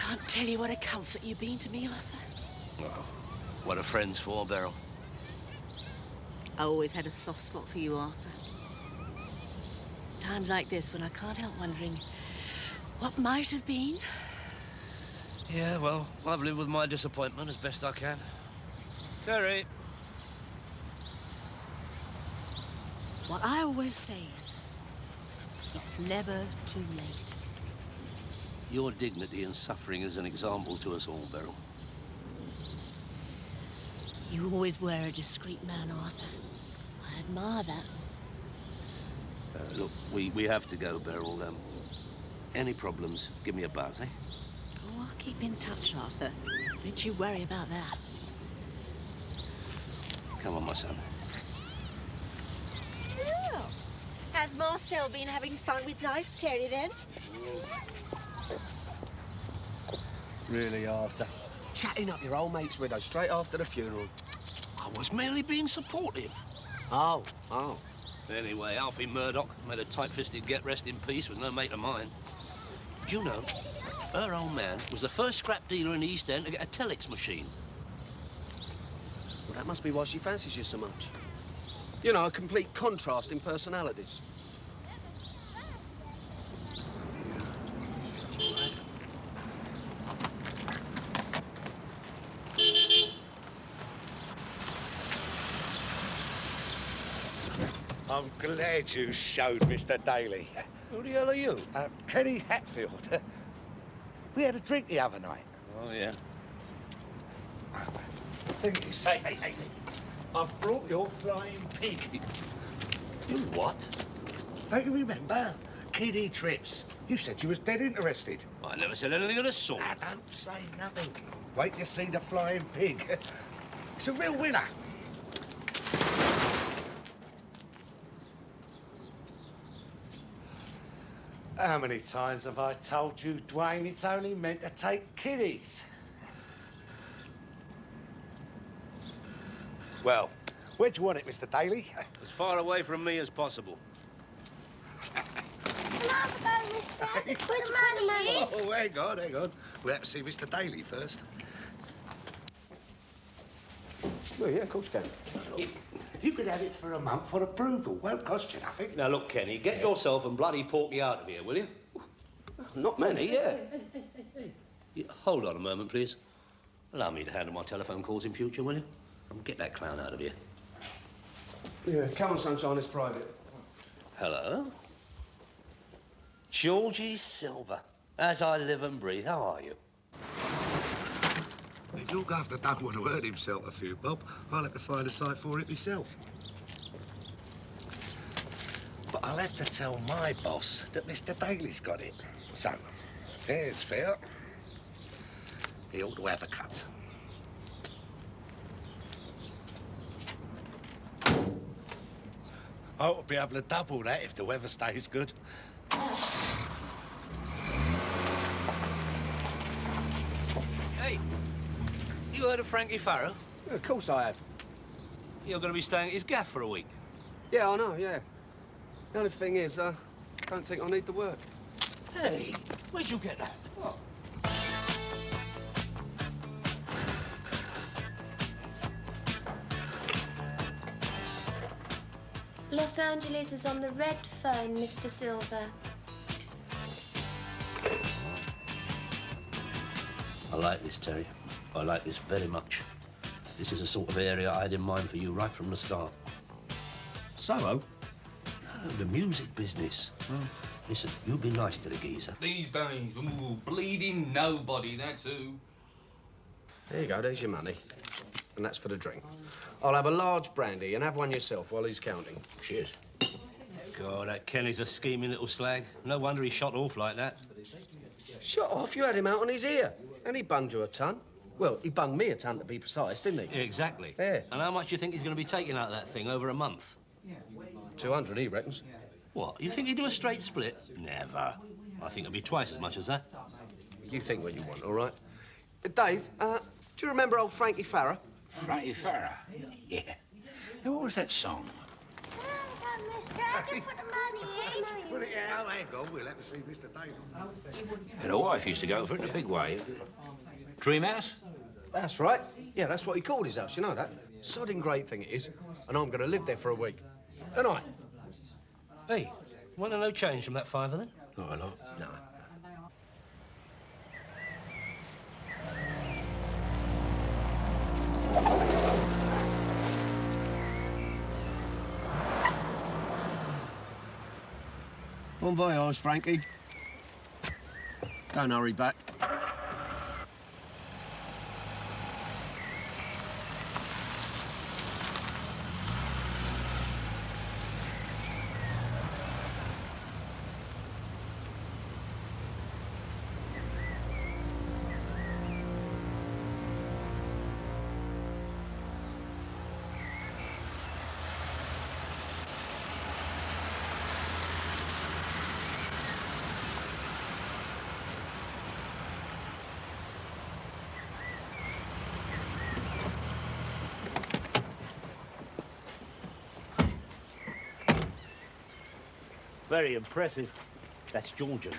can't tell you what a comfort you've been to me, Arthur. Oh, what are friends for, Beryl? I always had a soft spot for you, Arthur. Times like this when I can't help wondering what might have been. Yeah, well, I've lived with my disappointment as best I can. Terry. What I always say is, it's never too late. Your dignity and suffering is an example to us all, Beryl. You always were a discreet man, Arthur. I admire that. Look, we have to go, Beryl. Any problems, give me a buzz, eh? Oh, I'll keep in touch, Arthur. Don't you worry about that. Come on, my son. Oh. Has Marcel been having fun with nice Terry, then? Really, Arthur? Chatting up your old mate's widow straight after the funeral. I was merely being supportive. Oh. Anyway, Alfie Murdoch made a tight-fisted get rest in peace with no mate of mine. Do you know, her old man was the first scrap dealer in the East End to get a telex machine. Well, that must be why she fancies you so much. You know, a complete contrast in personalities. I'm glad you showed Mr. Daly. Who the hell are you? Kenny Hatfield. We had a drink the other night. Oh, yeah. Think it's... Hey. I've brought your flying pig. You what? Don't you remember? Kiddie Trips. You said you was dead interested. I never said anything of the sort. Now, don't say nothing. Wait till you see the flying pig. It's a real winner. How many times have I told you, Dwayne, it's only meant to take kiddies? Well, where do you want it, Mr. Daly? As far away from me as possible. Oh, hang on. We'll have to see Mr. Daly first. Well, yeah, of course you can. You could have it for a month for approval. Won't cost you nothing. Now, look, Kenny, get yourself and bloody Porky out of here, will you? Not many, yeah. Yeah, hold on a moment, please. Allow me to handle my telephone calls in future, will you? Get that clown out of here. Yeah, come on, sunshine, it's private. Hello? Georgie Silver. As I live and breathe, how are you? If your governor don't want to hurt himself a few, Bob, I'll have to find a site for it myself. But I'll have to tell my boss that Mr. Daly's got it. So, there's fair. He ought to have a cut. I ought to be able to double that if the weather stays good. Hey, you heard of Frankie Farrow? Yeah, of course I have. You're going to be staying at his gaff for a week. Yeah, I know, yeah. The only thing is, I don't think I need the work. Hey, where'd you get that? Oh. Los Angeles is on the red phone, Mr. Silver. I like this, Terry. I like this very much. This is the sort of area I had in mind for you right from the start. Solo? No, the music business. Listen, you be nice to the geezer. These days, ooh, bleeding nobody, that's who. There you go, there's your money. And that's for the drink. I'll have a large brandy and have one yourself while he's counting. Cheers. God, that Kenny's a scheming little slag. No wonder he shot off like that. Shut off, you had him out on his ear. And he bunged you a ton. Well, he bunged me a ton, to be precise, didn't he? Exactly. Yeah. And how much do you think he's going to be taking out of that thing over a month? 200, he reckons. What, you think he'd do a straight split? Never. I think it'll be twice as much as that. You think what you want, all right? Dave, do you remember old Frankie Farrow? Frankie Farrow? Yeah. Hey, what was that song? Mister, I can put the money in. Put it in. Oh, hang on. We'll have to see Mr. Dale. And the wife used to go for it in a big way. Dream house? That's right. Yeah, that's what he called his house, you know that? Sodding great thing it is. And I'm going to live there for a week. And I. Hey, want no change from that fiver, then? Not a lot. No. Bon voyage, Frankie. Don't hurry back. Very impressive. That's Georgian.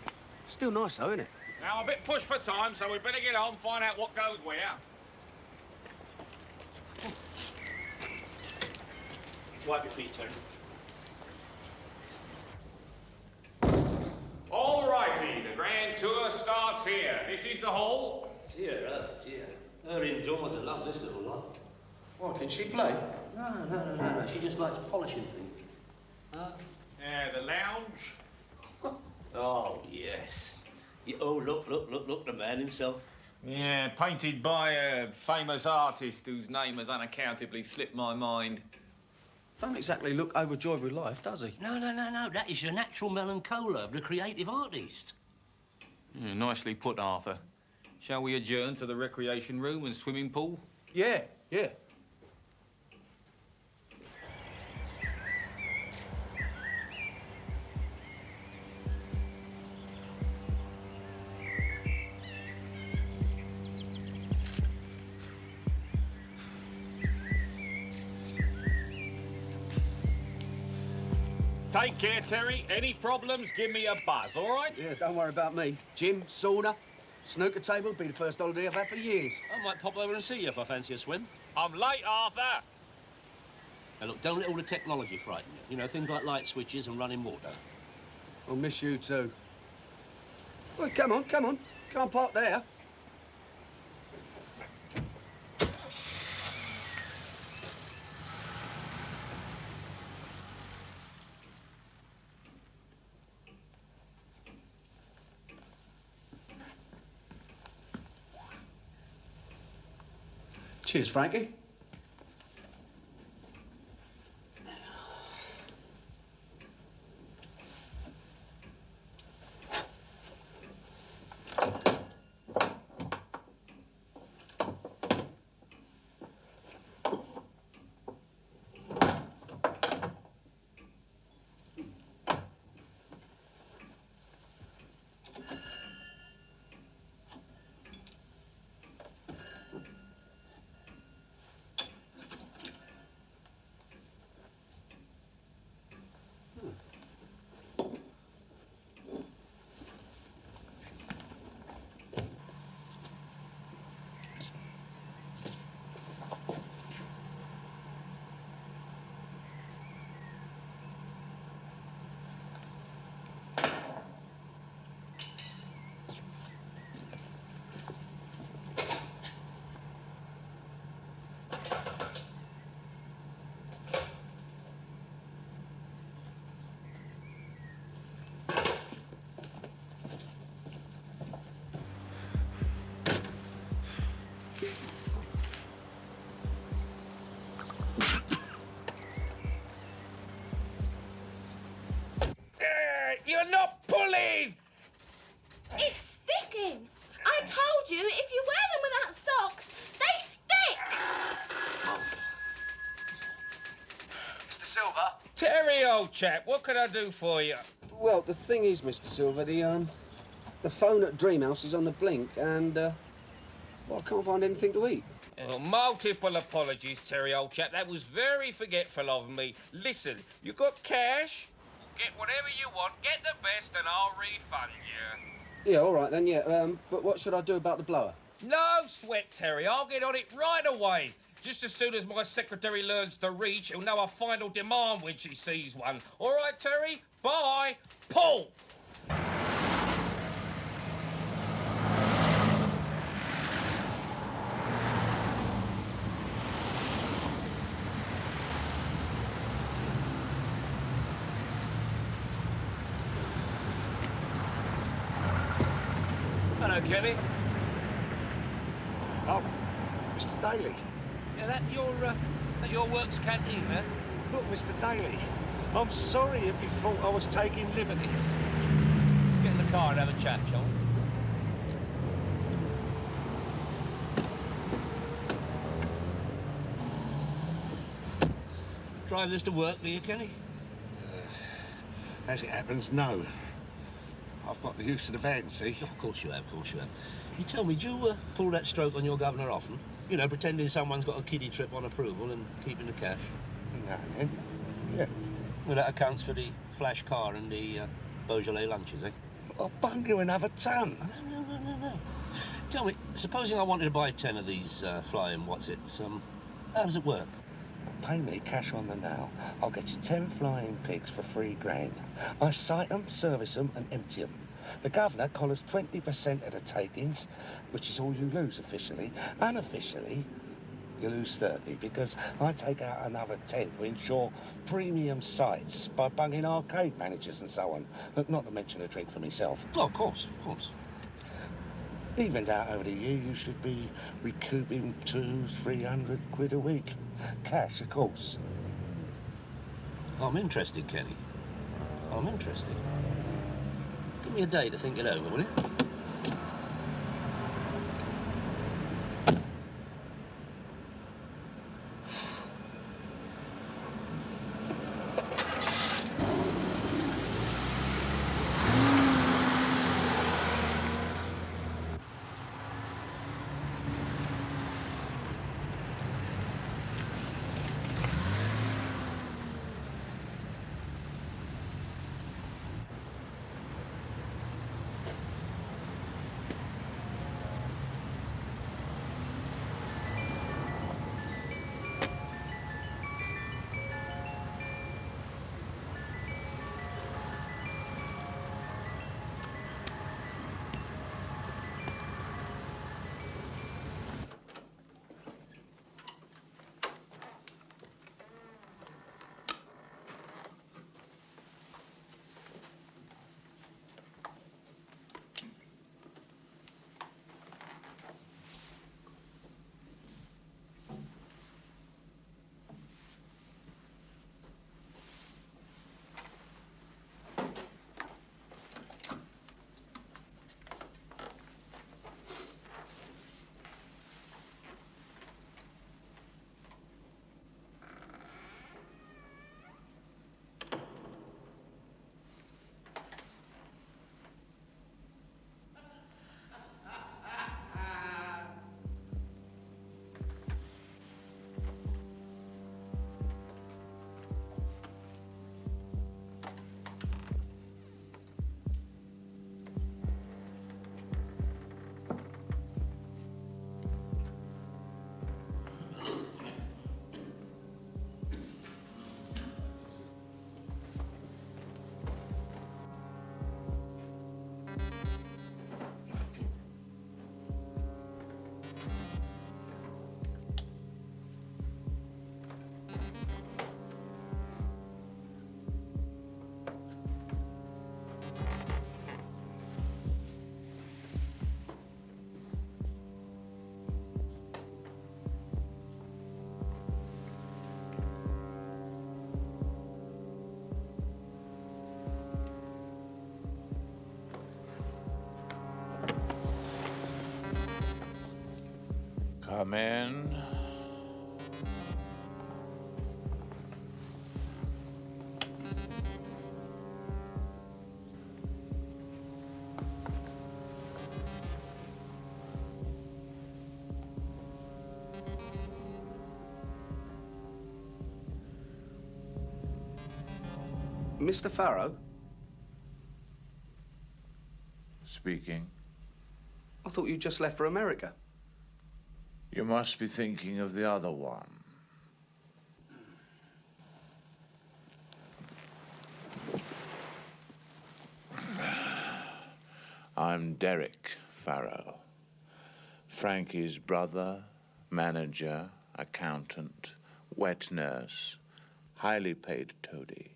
Still nice, though, isn't it? Now, I'm a bit pushed for time, so we better get on, find out what goes where. Wipe your feet, Terry. All righty, the grand tour starts here. This is the hall. Dear. Her indoors will love this little lot. Why, can she play? No. She just likes polishing things. Yeah, the lounge. Oh, yes. Oh, look, the man himself. Yeah, painted by a famous artist whose name has unaccountably slipped my mind. Don't exactly look overjoyed with life, does he? No. That is your natural melancholia of the creative artist. Yeah, nicely put, Arthur. Shall we adjourn to the recreation room and swimming pool? Yeah. Take care, Terry. Any problems, give me a buzz, all right? Yeah, don't worry about me. Gym, sauna, snooker table, be the first holiday I've had for years. I might pop over and see you if I fancy a swim. I'm late, Arthur. Now, look, don't let all the technology frighten you. You know, things like light switches and running water. I'll miss you too. Well, come on. Can't park there. Cheers, Frankie. You're not pulling! It's sticking. I told you, if you wear them without socks, they stick. Mr. Silver? Terry, old chap, what can I do for you? Well, the thing is, Mr. Silver, the phone at Dreamhouse is on the blink, and Well, I can't find anything to eat. Well, multiple apologies, Terry, old chap. That was very forgetful of me. Listen, you got cash? Get whatever you want, get the best, and I'll refund you. Yeah, all right then, yeah. But what should I do about the blower? No sweat, Terry. I'll get on it right away. Just as soon as my secretary learns to reach, he'll know a final demand when she sees one. All right, Terry? Bye. Pull! Hello, Kenny. Oh, Mr. Daly. Yeah, that your works canteen, man? Look, Mr. Daly, I'm sorry if you thought I was taking liberties. Let's get in the car and have a chat, shall we? Drive this to work, do you, Kenny? As it happens, no. I've got the use of the van, see? Of course you have, of course you have. You tell me, do you pull that stroke on your governor often? You know, pretending someone's got a kiddie trip on approval and keeping the cash? No, then. Yeah. Well, that accounts for the flash car and the Beaujolais lunches, eh? I'll bung you another ton. No. Tell me, supposing I wanted to buy 10 of these flying what's-its, how does it work? Pay me cash on the nail. I'll get you 10 flying pigs for £3 grand. I sight them, service them, and empty them. The governor collars 20% of the takings, which is all you lose officially. Unofficially, you lose 30 because I take out another 10 to ensure premium sites by bunging arcade managers and so on. Not to mention a drink for myself. Oh, of course, of course. Evened out over the year, you should be recouping 200-300 quid a week. Cash, of course. I'm interested, Kenny. I'm interested. Give me a day to think it over, will you? Come in. Mr. Farrow? Speaking. I thought you just left for America. You must be thinking of the other one. I'm Derek Farrow, Frankie's brother, manager, accountant, wet nurse, highly paid toady.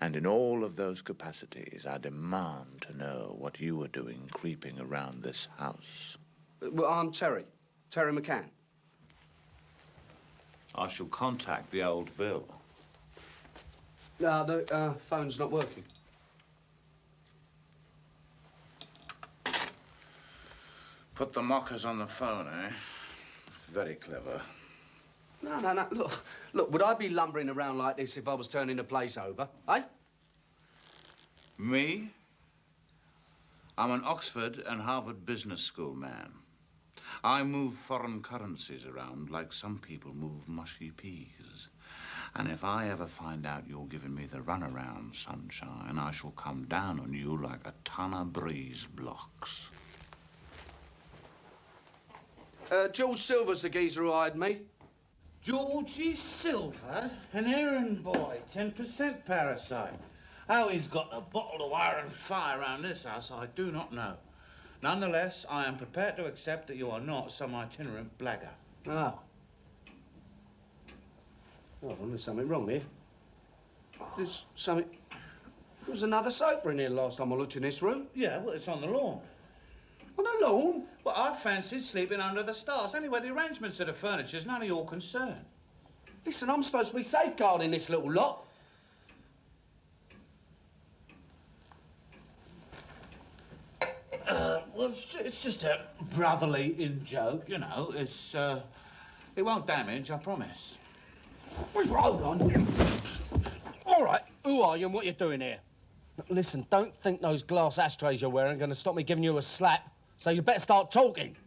And in all of those capacities, I demand to know what you were doing creeping around this house. Well, I'm Terry McCann. I shall contact the old Bill. No, the phone's not working. Put the mockers on the phone, eh? Very clever. No. Look, would I be lumbering around like this if I was turning the place over, eh? Me? I'm an Oxford and Harvard Business School man. I move foreign currencies around like some people move mushy peas. And if I ever find out you're giving me the runaround, sunshine, I shall come down on you like a ton of breeze blocks. George Silver's the geezer who hired me. Georgie Silver, an errand boy, 10% parasite. How he's got a bottle of iron fire around this house, I do not know. Nonetheless, I am prepared to accept that you are not some itinerant blagger. Oh. Hold on, there's something wrong here. There's something... There was another sofa in here last time I looked in this room. Yeah, well, it's on the lawn. On the lawn? Well, I fancied sleeping under the stars. Anyway, the arrangements of the furniture's none of your concern. Listen, I'm supposed to be safeguarding this little lot. Well, it's just a brotherly in-joke, you know. It won't damage, I promise. Hold on. All right, who are you and what you doing here? Listen, don't think those glass ashtrays you're wearing are going to stop me giving you a slap, so you better start talking.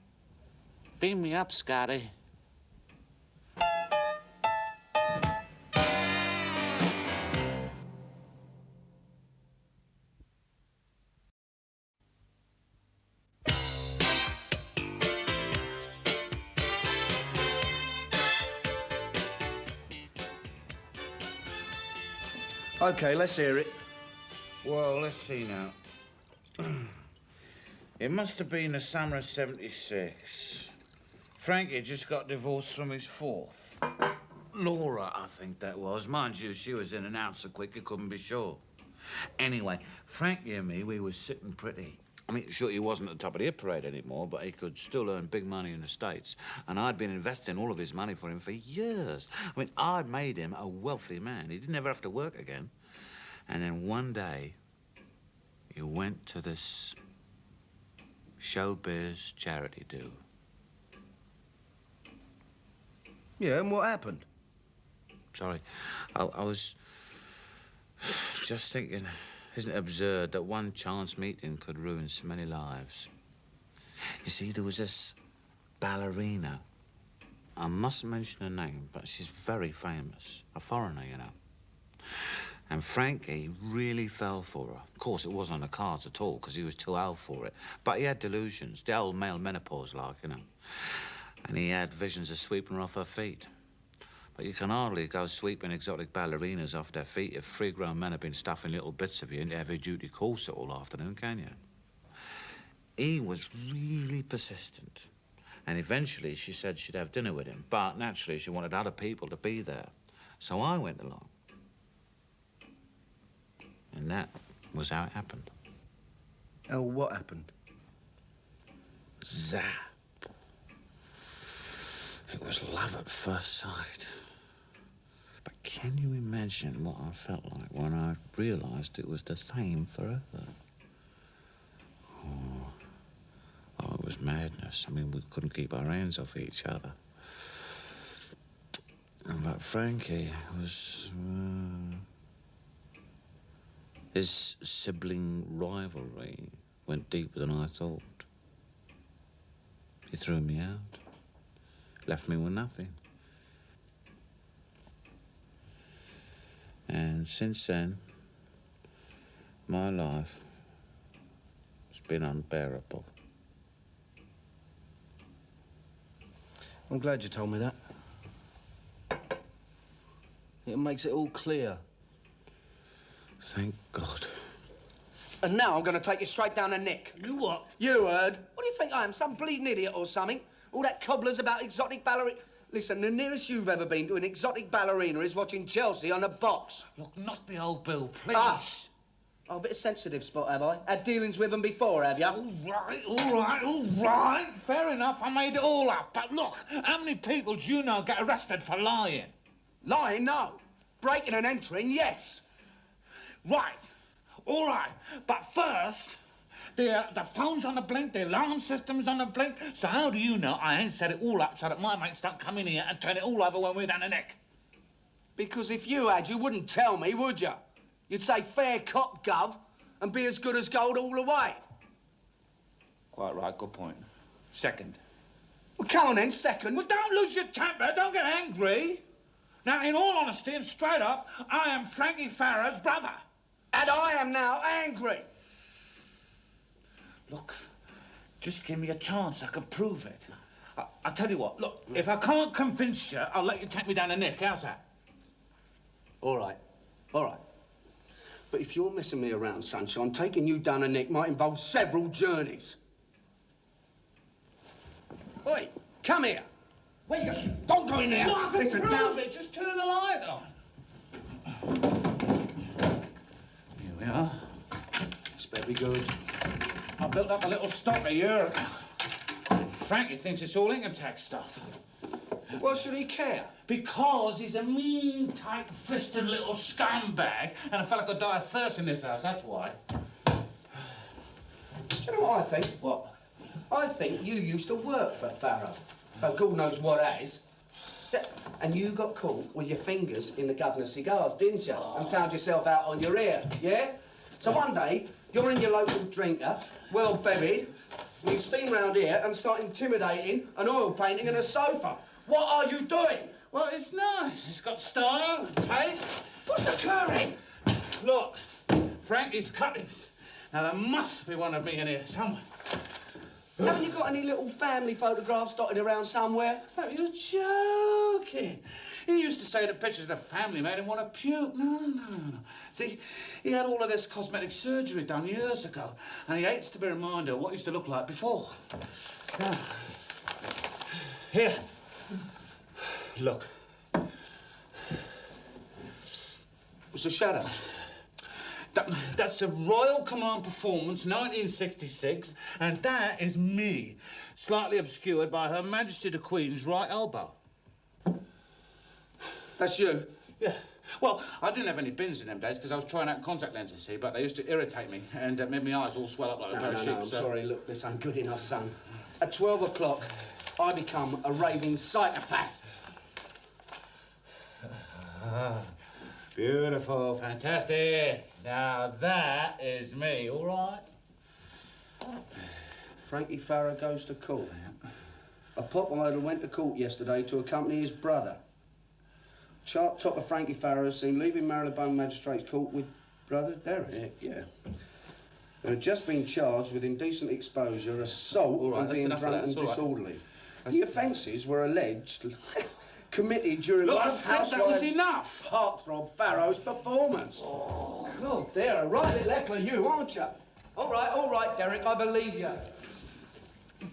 Beam me up, Scotty. OK, let's hear it. Well, let's see now. It must have been the summer of '76. Frankie just got divorced from his fourth. Laura, I think that was. Mind you, she was in and out so quick you couldn't be sure. Anyway, Frankie and me, we was sitting pretty. I mean, sure, he wasn't at the top of the hit parade anymore, but he could still earn big money in the States. And I'd been investing all of his money for him for years. I mean, I'd made him a wealthy man. He didn't ever have to work again. And then one day, he went to this showbiz charity do. Yeah, and what happened? Sorry, I was just thinking, isn't it absurd that one chance meeting could ruin so many lives? You see, there was this ballerina. I mustn't mention her name, but she's very famous. A foreigner, you know. And Frankie really fell for her. Of course, it wasn't on the cards at all, because he was too old for it. But he had delusions, the old male menopause like, you know. And he had visions of sweeping her off her feet. But you can hardly go sweeping exotic ballerinas off their feet if 3 grown men have been stuffing little bits of you into heavy-duty corset all afternoon, can you? He was really persistent. And eventually she said she'd have dinner with him. But naturally she wanted other people to be there. So I went along. And that was how it happened. Oh, what happened? Zap. It was love at first sight. But can you imagine what I felt like when I realised it was the same for her? Oh, it was madness. I mean, we couldn't keep our hands off each other. But Frankie was... his sibling rivalry went deeper than I thought. He threw me out, left me with nothing. And since then, My life has been unbearable. I'm glad you told me that. It makes it all clear. Thank God. And now I'm going to take you straight down the neck. You what? You heard. What do you think I am, some bleeding idiot or something? All that cobblers about exotic ballerina... Listen, the nearest you've ever been to an exotic ballerina is watching Chelsea on a box. Look, knock me old Bill, please. Ah! Oh, a bit of sensitive spot, have I? Had dealings with them before, have you? All right. Fair enough, I made it all up. But look, how many people do you know get arrested for lying? Lying, no. Breaking and entering, yes. Right. All right. But first, the phone's on the blink, the alarm system's on the blink. So how do you know I ain't set it all up so that my mates don't come in here and turn it all over when we're down the neck? Because if you had, you wouldn't tell me, would you? You'd say fair cop, Gov, and be as good as gold all the way. Quite right, good point. Second. Well, come on then, second. Well, don't lose your temper, don't get angry. Now, in all honesty and straight up, I am Frankie Farrow's brother. And I am now angry. Look, just give me a chance, I can prove it. I'll tell you what, look, if I can't convince you, I'll let you take me down the neck, how's that? All right, all right. But if you're messing me around, Sunshine, taking you down the neck might involve several journeys. Oi, come here. Where you go? Don't go in there. No, I can Listen, prove now... it, just turn the light on. Here we are. This better be good. I built up a little stock a year ago. Frankie thinks it's all income tax stuff. Why should he care? Because he's a mean, tight-fisted little scumbag, and a fella could die of thirst in this house, that's why. Do you know what I think? What? I think you used to work for Farrow. Oh, God knows what as. Yeah, and you got caught with your fingers in the governor's cigars, didn't you? And found yourself out on your ear, yeah? So one day, you're in your local drinker, well buried, and you steam round here and start intimidating an oil painting and a sofa. What are you doing? Well, it's nice. It's got style and taste. What's occurring? Look, Frankie's cuttings. Now, there must be one of me in here somewhere. Haven't you got any little family photographs dotted around somewhere? You're joking. He used to say that pictures of the family made him want to puke. No. See, he had all of this cosmetic surgery done years ago, and he hates to be reminded of what he used to look like before. Now, here. Look. What's the shadows? That's the Royal Command Performance, 1966, and that is me, slightly obscured by Her Majesty the Queen's right elbow. That's you? Yeah. Well, I didn't have any bins in them days because I was trying out contact lenses, see, but they used to irritate me and made my eyes all swell up like a pair of sheep. I'm sorry. Look, this ain't good enough, son. At 12 o'clock, I become a raving psychopath. Beautiful, fantastic. Now that is me, all right? Frankie Farrow goes to court. A pop idol went to court yesterday to accompany his brother. Chart topper Frankie Farrow is seen leaving Marylebone Magistrates Court with brother Derek. Yeah. Who had just been charged with indecent exposure, assault, and being drunk and disorderly. The offences were alleged committed during Look, one I said that was enough. Heartthrob Farrow's performance. Oh, God, they're a right little heckler you, aren't you? All right, Derek, I believe you.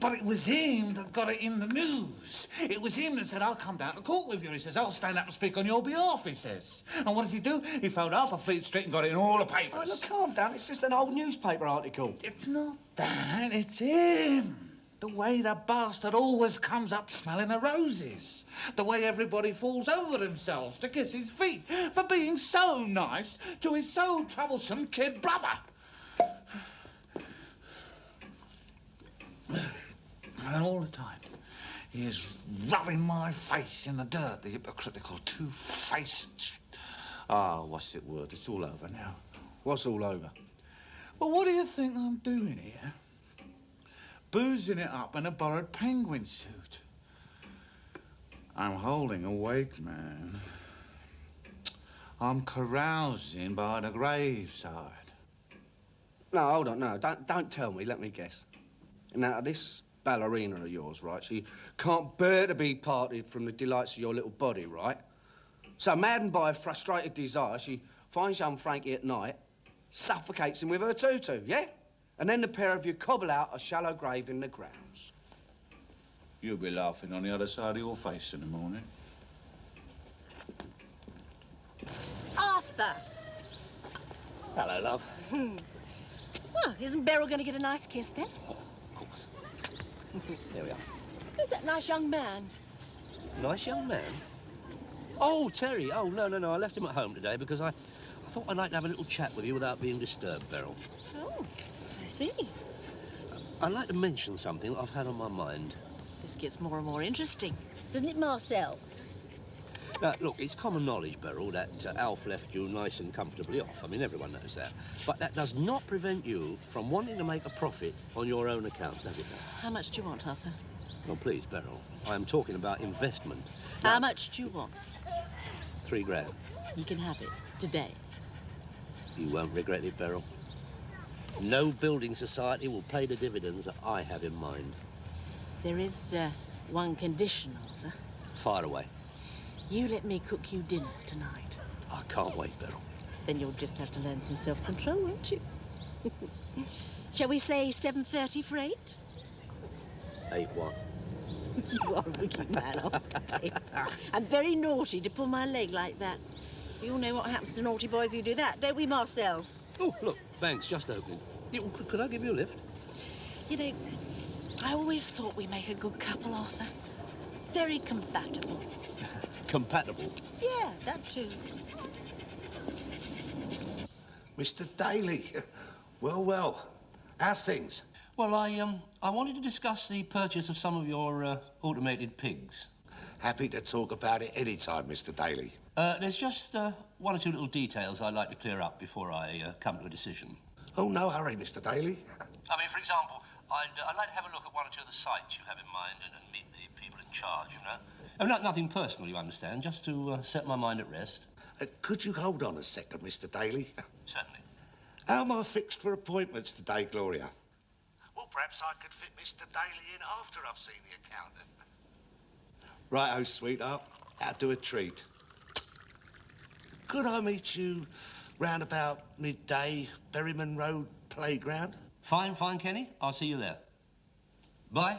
But it was him that got it in the news. It was him that said, I'll come down to court with you. He says, I'll stand up and speak on your behalf, he says. And what does he do? He phoned Alpha Fleet Street and got it in all the papers. Oh, look, calm down. It's just an old newspaper article. It's not that, it's him. The way the bastard always comes up smelling of roses. The way everybody falls over themselves to kiss his feet for being so nice to his so troublesome kid brother. And all the time, he is rubbing my face in the dirt, the hypocritical two-faced... what's it word? It's all over now. What's all over? Well, what do you think I'm doing here? Boozing it up in a borrowed penguin suit. I'm holding a wake, man. I'm carousing by the graveside. No, hold on, no, don't tell me, let me guess. Now, this ballerina of yours, right, she can't bear to be parted from the delights of your little body, right? So, maddened by a frustrated desire, she finds young Frankie at night, suffocates him with her tutu, yeah? And then the pair of you cobble out a shallow grave in the grounds. You'll be laughing on the other side of your face in the morning. Arthur! Hello, love. Well, isn't Beryl going to get a nice kiss then? Oh, of course. There we are. Who's that nice young man? Nice young man? Oh, Terry. Oh, no. I left him at home today because I thought I'd like to have a little chat with you without being disturbed, Beryl. Oh, I see. I'd like to mention something that I've had on my mind. This gets more and more interesting. Doesn't it, Marcel? Now, look, it's common knowledge, Beryl, that Alf left you nice and comfortably off. I mean, everyone knows that. But that does not prevent you from wanting to make a profit on your own account, does it? How much do you want, Arthur? Well, please, Beryl, I am talking about investment. How much do you want? $3 grand. You can have it today. You won't regret it, Beryl. No building society will pay the dividends that I have in mind. There is one condition, Arthur. Fire away. You let me cook you dinner tonight. I can't wait, Beryl. Then you'll just have to learn some self-control, won't you? Shall we say 7:30 for 8? 8-1. You are a wicked man, aren't you? I'm very naughty to pull my leg like that. We all know what happens to naughty boys who do that, don't we, Marcel? Oh, look, bank's just opening. Could I give you a lift? You know, I always thought we make a good couple, Arthur. Very compatible. Compatible? Yeah, that too. Mr. Daly. Well. How's things? Well, I wanted to discuss the purchase of some of your automated pigs. Happy to talk about it any time, Mr. Daly. There's just one or two little details I'd like to clear up before I come to a decision. Oh, no hurry, Mr. Daly. I mean, for example, I'd like to have a look at one or two of the sites you have in mind and meet the people in charge, you know? Oh, nothing personal, you understand, just to set my mind at rest. Could you hold on a second, Mr. Daly? Certainly. How am I fixed for appointments today, Gloria? Well, perhaps I could fit Mr. Daly in after I've seen the accountant. Righto, sweetheart. I'll do a treat. Could I meet you round about midday, Berryman Road Playground? Fine, Kenny. I'll see you there. Bye.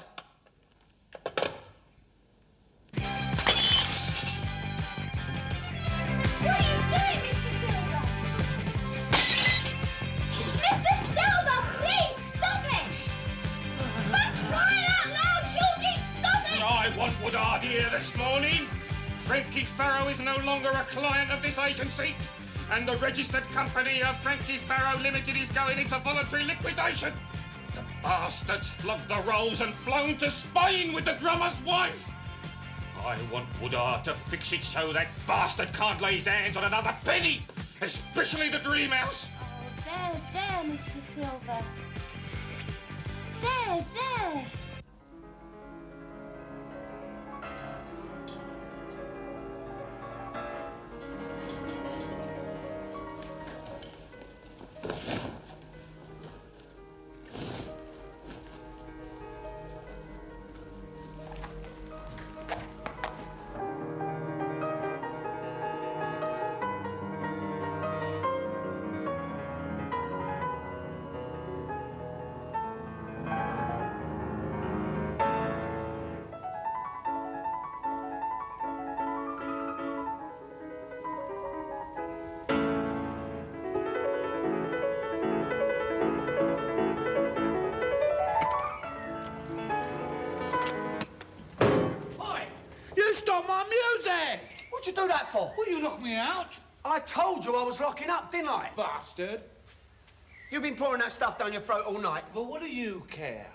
What are you doing, Mr. Silver? Mr. Silver, please stop it! For crying out loud, Georgie, stop it! I want Woodard here this morning. Frankie Farrow is no longer a client of this agency, and the registered company of Frankie Farrow Limited is going into voluntary liquidation. The bastards flogged the rolls and flown to Spain with the drummer's wife. I want Woodard to fix it so that bastard can't lay his hands on another penny, especially the Dream House. Oh, there, Mr. Silver. There. Stop my music! What'd you do that for? Well, you locked me out. I told you I was locking up, didn't I? Bastard. You've been pouring that stuff down your throat all night. But what do you care?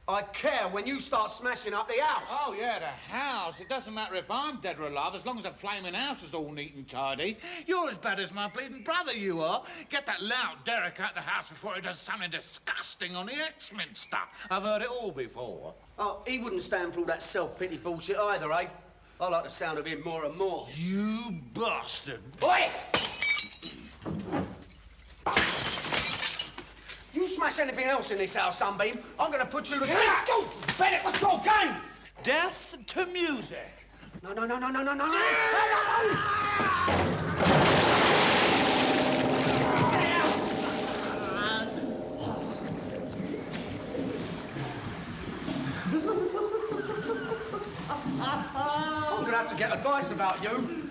I care when you start smashing up the house. Oh, yeah, the house. It doesn't matter if I'm dead or alive, as long as the flaming house is all neat and tidy. You're as bad as my bleeding brother, you are. Get that loud Derek out the house before he does something disgusting on the X-Minster. I've heard it all before. Oh, he wouldn't stand for all that self-pity bullshit either, eh? I like the sound of him more and more. You bastard. Oi! You smash anything else in this house, Sunbeam, I'm going to put you to sleep. Go! Bennett, what's your game? Death to music. No. I'm going to have to get advice about you.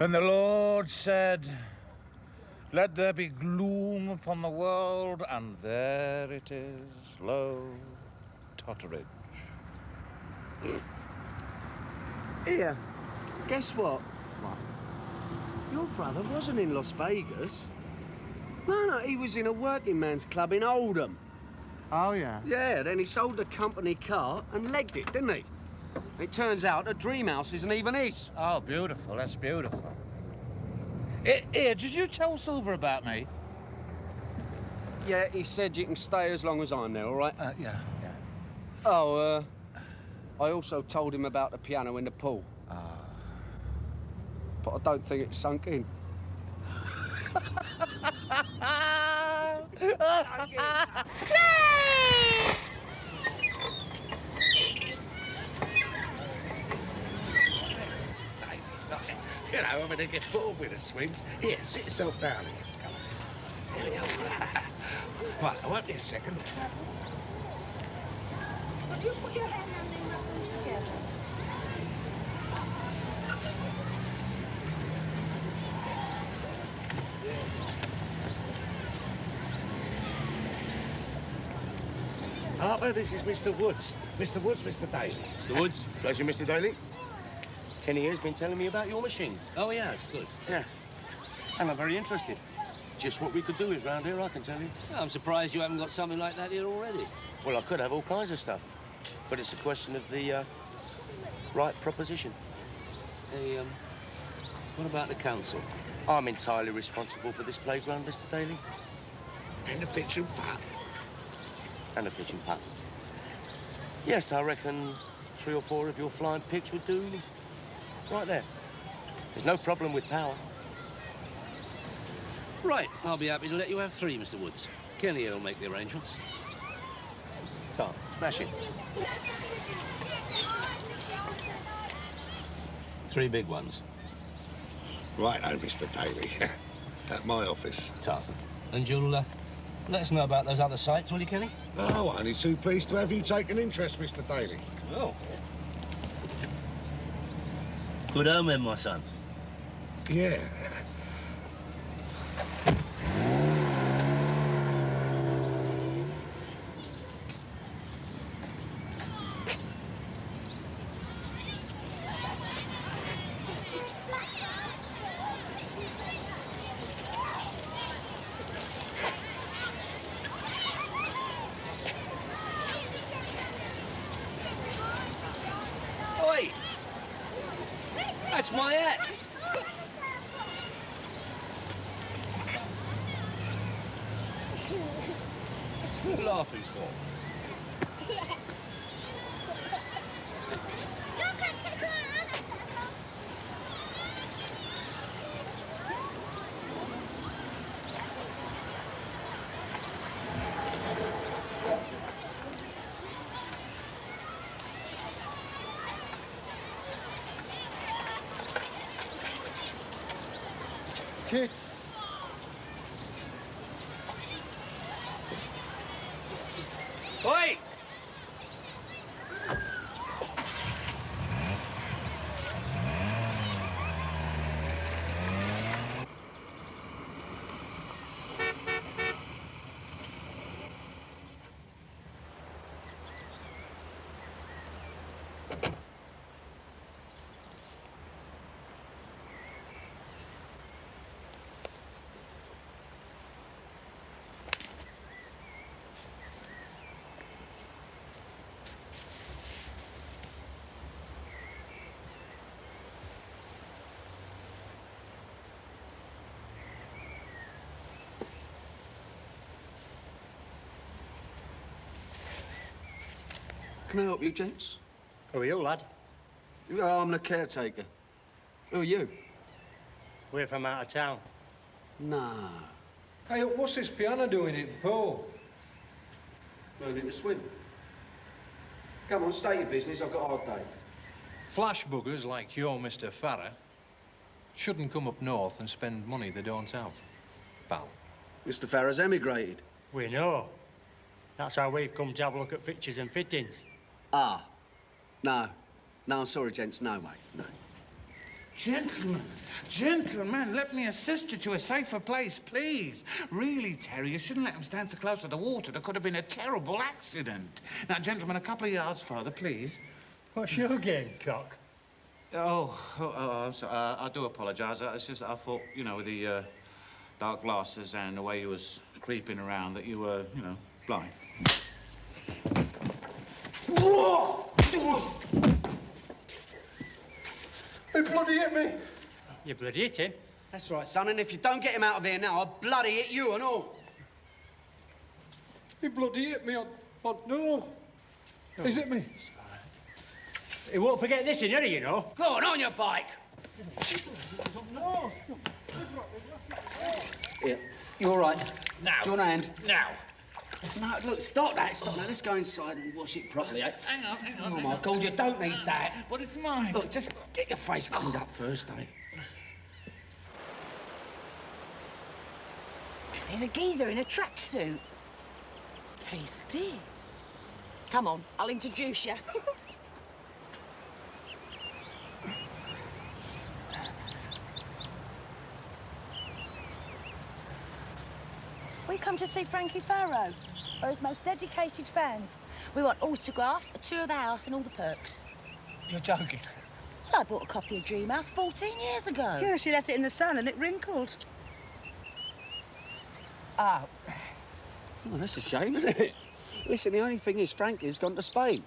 And the Lord said, let there be gloom upon the world, and there it is, lo, Totteridge. Here, guess what? What? Your brother wasn't in Las Vegas. No, he was in a working man's club in Oldham. Oh, yeah? Yeah, then he sold the company car and legged it, didn't he? It turns out the dream house isn't even his. Oh, beautiful, that's beautiful. Here, did you tell Silver about me? Yeah, he said you can stay as long as I'm there, all right? Yeah. Oh, I also told him about the piano in the pool. But I don't think it's sunk in. You know, I mean, it gets bored with the swings. Here, sit yourself down here. Here we go. Right, I won't be a second. Will you put your hand on them, rub them together? Harper, this is Mr. Woods. Mr. Woods, Mr. Daly. Mr. Woods. Pleasure, Mr. Daly. Kenny here's been telling me about your machines. Oh, yeah, it's good. Yeah. And I'm very interested. Just what we could do with round here, I can tell you. I'm surprised you haven't got something like that here already. Well, I could have all kinds of stuff. But it's a question of the right proposition. Hey, what about the council? I'm entirely responsible for this playground, Mr. Daly. And the pitch and putt. And the pitch and putt. Yes, I reckon 3 or 4 of your flying pigs would do right there. There's no problem with power. Right, I'll be happy to let you have 3, Mr. Woods. Kenny here will make the arrangements. Tom, smash it. 3 big ones. Right, Mr. Daly. At my office. Tough. And you'll let us know about those other sites, will you, Kenny? Oh, only too pleased to have you take an interest, Mr. Daly. Oh. Good omen, my son. Yeah. Oi! That's my hat! What are you laughing for? Kids. Oi! Can I help you, gents? Who are you, lad? Oh, I'm the caretaker. Who are you? We're from out of town. No. Hey, what's this piano doing in the pool? Learning to swim. Come on, state your business. I've got a hard day. Flash buggers like you, Mr. Farrer, shouldn't come up north and spend money they don't have, pal. Mr. Farrer's emigrated. We know. That's why we've come to have a look at fixtures and fittings. Ah. No. No, I'm sorry, gents. No, mate. No. Gentlemen, let me assist you to a safer place, please. Really, Terry, you shouldn't let them stand so close to the water. There could have been a terrible accident. Now, gentlemen, a couple of yards further, please. What's your game, cock? I'm sorry. I do apologise. It's just that I thought, you know, with the dark glasses and the way you was creeping around, that you were, you know, blind. He bloody hit me. You bloody hit him? That's right, son, and if you don't get him out of here now, I'll bloody hit you and all. He bloody hit me no. He's hit me. He won't forget this in here, you know. Go on your bike. No. Here, you all right? Now. Do you want a hand? Now. No, look, stop that. Let's go inside and wash it properly, eh? Hang on. Oh, my God, you don't need that. But it's mine. Look, just get your face cleaned up first, eh? There's a geezer in a tracksuit. Tasty. Come on, I'll introduce you. We come to see Frankie Farrow. We're his most dedicated fans. We want autographs, a tour of the house and all the perks. You're joking. Well, I bought a copy of Dream House 14 years ago. Yeah, she left it in the sun and it wrinkled. Ah. Well, that's a shame, isn't it? Listen, the only thing is Frankie's gone to Spain.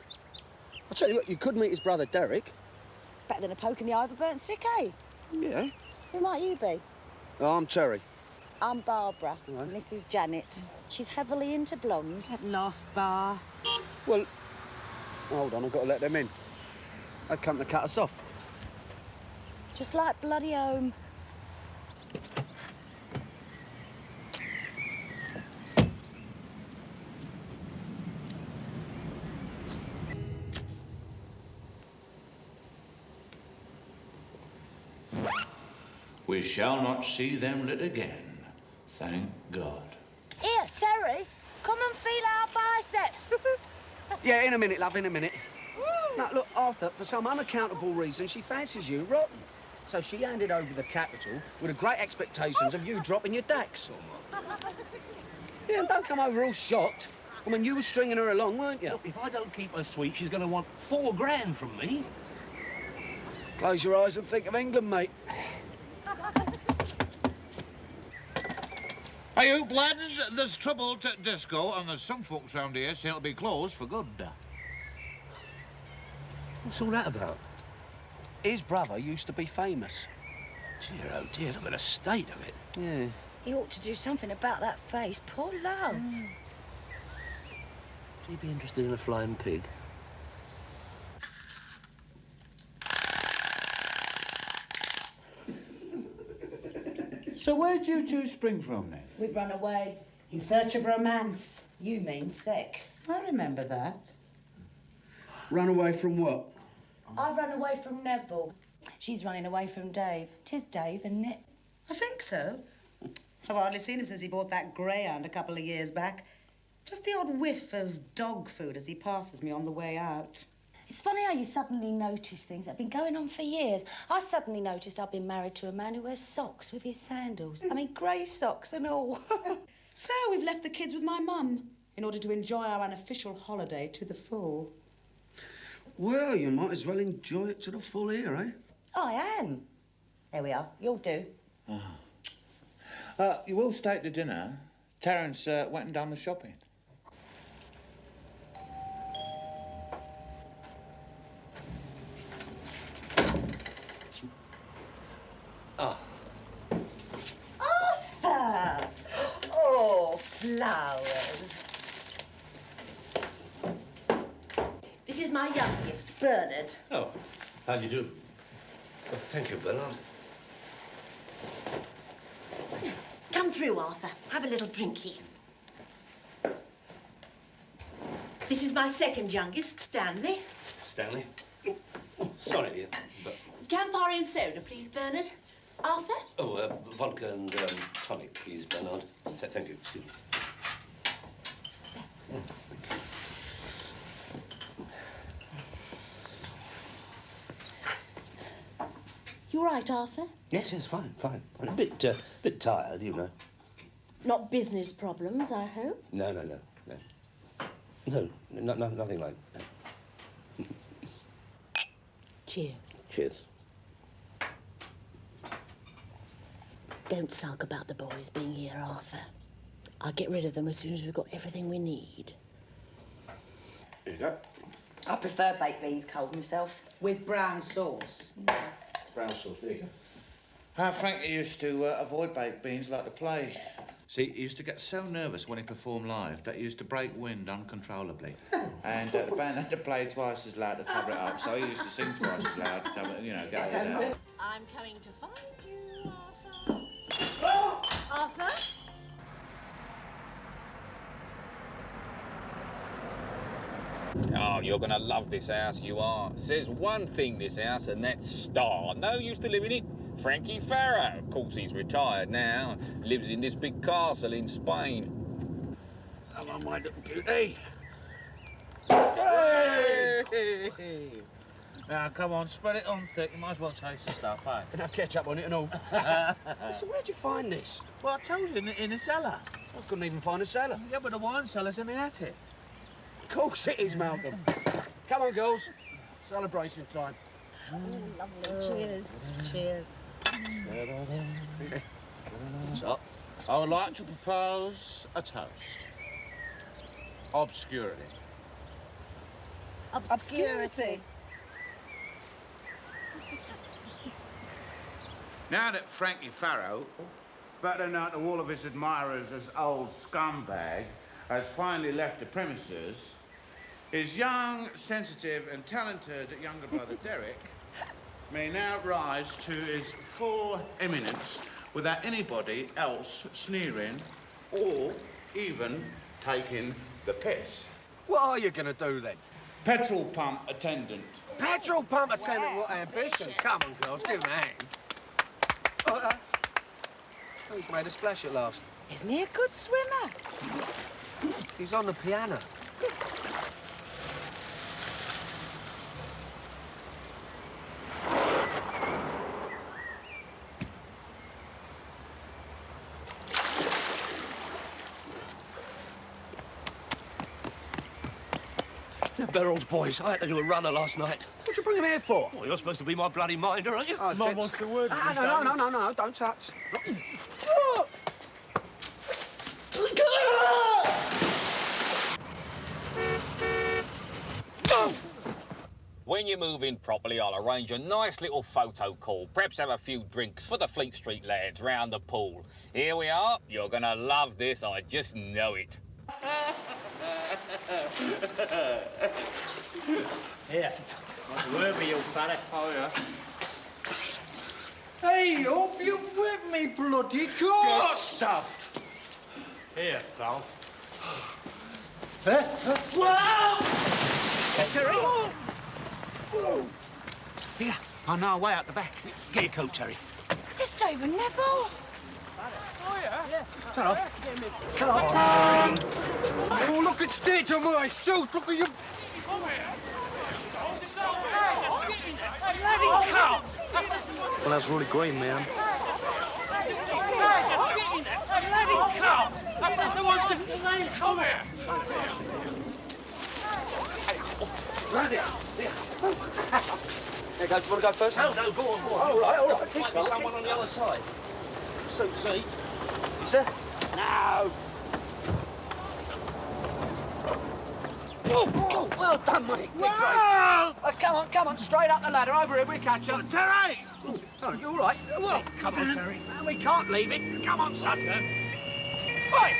I'll tell you what, you could meet his brother, Derek. Better than a poke in the eye of a burnt stick, eh? Yeah. Who might you be? Oh, I'm Terry. I'm Barbara, Right. and this is Janet. She's heavily into blondes. At last, bar. Well, hold on, I've got to let them in. They've come to cut us off. Just like bloody home. We shall not see them lit again, thank God. Here, Terry, come and feel our biceps. Yeah, in a minute, love, in a minute. Now, look, Arthur, for some unaccountable reason, she fancies you rotten. So she handed over the capital with the great expectations of you dropping your dacks. Yeah, and don't come over all shocked. I mean, you were stringing her along, weren't you? Look, if I don't keep her sweet, she's going to want $4 grand from me. Close your eyes and think of England, mate. Hey, you lads, there's trouble at disco, and there's some folks round here saying it'll be closed for good. What's all that about? His brother used to be famous. Dear, oh dear, look at the state of it. Yeah. He ought to do something about that face. Poor love. Would you be interested in a flying pig? So where'd you two spring from, then? We've run away. In search of romance. You mean sex. I remember that. Run away from what? I've run away from Neville. She's running away from Dave. 'Tis Dave, isn't it? I think so. I've hardly seen him since he bought that greyhound a couple of years back. Just the odd whiff of dog food as he passes me on the way out. It's funny how you suddenly notice things that have been going on for years. I suddenly noticed I've been married to a man who wears socks with his sandals. I mean, grey socks and all. So we've left the kids with my mum in order to enjoy our unofficial holiday to the full. Well, you might as well enjoy it to the full here, eh? I am. There we are. You'll do. You will stay to dinner. Terence went and done the shopping. Arthur! Oh, flowers. This is my youngest, Bernard. Oh, how do you do? Oh, thank you, Bernard. Come through, Arthur. Have a little drinky. This is my second youngest, Stanley. Stanley? Oh, sorry, dear, but... Campari and soda, please, Bernard. Arthur? Oh, vodka and tonic, please, Bernard. Thank you. Excuse me. You all right, Arthur? Yes, fine. I'm a bit tired, you know. Not business problems, I hope? No. No, nothing like that. Cheers. Cheers. Don't sulk about the boys being here, Arthur. I'll get rid of them as soon as we've got everything we need. Here you go. I prefer baked beans cold myself. With brown sauce. Brown sauce, there you How Frankie used to avoid baked beans like the plague. See, he used to get so nervous when he performed live that he used to break wind uncontrollably. And the band had to play twice as loud to cover it up, so he used to sing twice as loud to cover it, you know, get it out. I'm coming to find you, Arthur. Arthur? Oh, you're gonna love this house, you are. Says one thing, this house, and that's star. No use to live in it. Frankie Farrow. Of course, he's retired now. Lives in this big castle in Spain. Hello, my little beauty. Hey! Now, come on, spread it on thick. You might as well taste the stuff, eh? And have ketchup on it and all. So where'd you find this? Well, I told you, in the cellar. I couldn't even find a cellar. Yeah, but the wine cellar's in the attic. Of course it is, Malcolm. Come on, girls. Celebration time. Lovely. Cheers. Cheers. What's up? I would like to propose a toast. Obscurity. Obscurity. Now that Frankie Farrow, better known to all of his admirers as Old Scumbag, has finally left the premises, his young, sensitive and talented younger brother Derek may now rise to his full eminence without anybody else sneering or even taking the piss. What are you going to do then? Petrol pump attendant. Petrol pump attendant, what ambition. Come on, girls, give him a hand. Oh, he's made a splash at last. Isn't he a good swimmer? He's on the piano. Beryls, boys, I had to do a runner last night. What'd you bring him here for? Well, you're supposed to be my bloody minder, aren't you? Oh, Mum wants a word. No, don't touch. When you move in properly, I'll arrange a nice little photo call. Perhaps have a few drinks for the Fleet Street lads round the pool. Here we are. You're gonna love this, I just know it. Here, what's the word with you, fella? Oh, yeah. Hey, hope you've whipped me, bloody court! Stuff. Here, pal. Wow! Terry! Here, I know a way out the back. Get your coat, Terry. It's David Neville. Come on. Come on. Oh, look at stitch on my suit. Look at you. Well, that's really green, man. Come here! Randy. There goes. Want to go first? No, go on. All right. Might be someone on the other side. Suit seat. Is there? No. Oh, well done, mate. Wow! Come on, straight up the ladder. Over here, we catch you. Terry! Oh, you all right? Well, come on, Terry. We can't leave it. Come on, son. Right.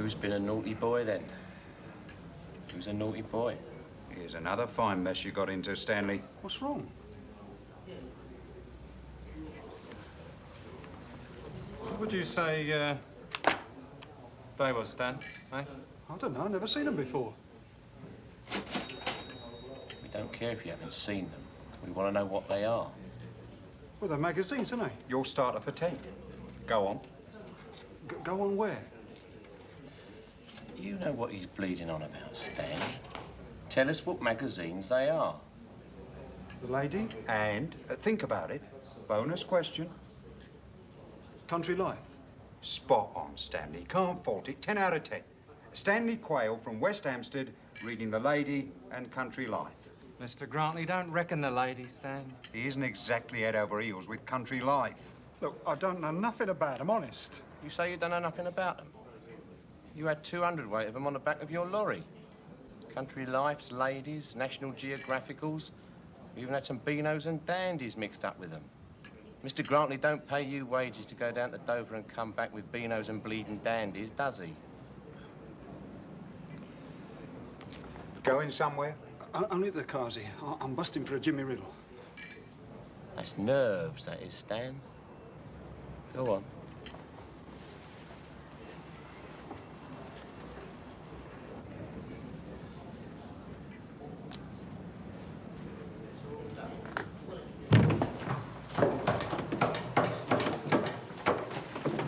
Who's been a naughty boy, then? Who's a naughty boy? Here's another fine mess you got into, Stanley. What's wrong? What would you say, they were, Stan, eh? I don't know, I've never seen them before. We don't care if you haven't seen them. We want to know what they are. Well, they're magazines, aren't they? You'll start for 10. Go on. Go on where? You know what he's bleeding on about, Stan. Tell us what magazines they are. The Lady? And think about it. Bonus question. Country Life? Spot on, Stanley. Can't fault it. 10 out of 10. Stanley Quayle from West Hampstead reading The Lady and Country Life. Mr. Grantley, don't reckon the lady, Stan. He isn't exactly head over heels with Country Life. Look, I don't know nothing about them, honest. You say you don't know nothing about them? You had 200 weight of them on the back of your lorry. Country Lifes, Ladies, National Geographicals. You even had some Beanos and Dandies mixed up with them. Mr. Grantley don't pay you wages to go down to Dover and come back with Beanos and bleeding Dandies, does he? Going somewhere? Only the Kazi. I'm busting for a Jimmy Riddle. That's nerves, that is, Stan. Go on.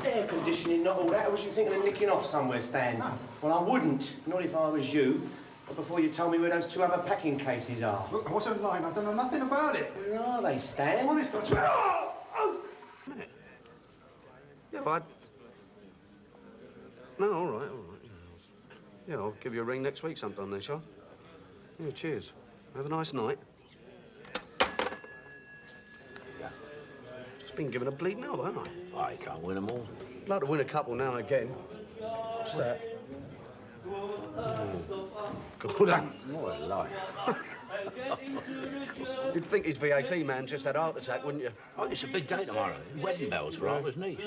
Air conditioning, not all that. Or was you thinking of nicking off somewhere, Stan? No. Well, I wouldn't. Not if I was you. Not before you told me where those 2 other packing cases are. Look, I wasn't lying. I don't know nothing about it. Where are they, Stan? Honest, I swear. Oh! Yeah, if I'd... No, all right. Yeah, I'll give you a ring next week sometime then, shall I? Yeah, cheers. Have a nice night. Just been given a bleeding elbow, haven't I? I can't win them all. I'd like to win a couple now and again. What's that? Good on. What a life. You'd think his VAT man just had a heart attack, wouldn't you? Oh, it's a big day tomorrow. Wedding bells for Arthur's niece.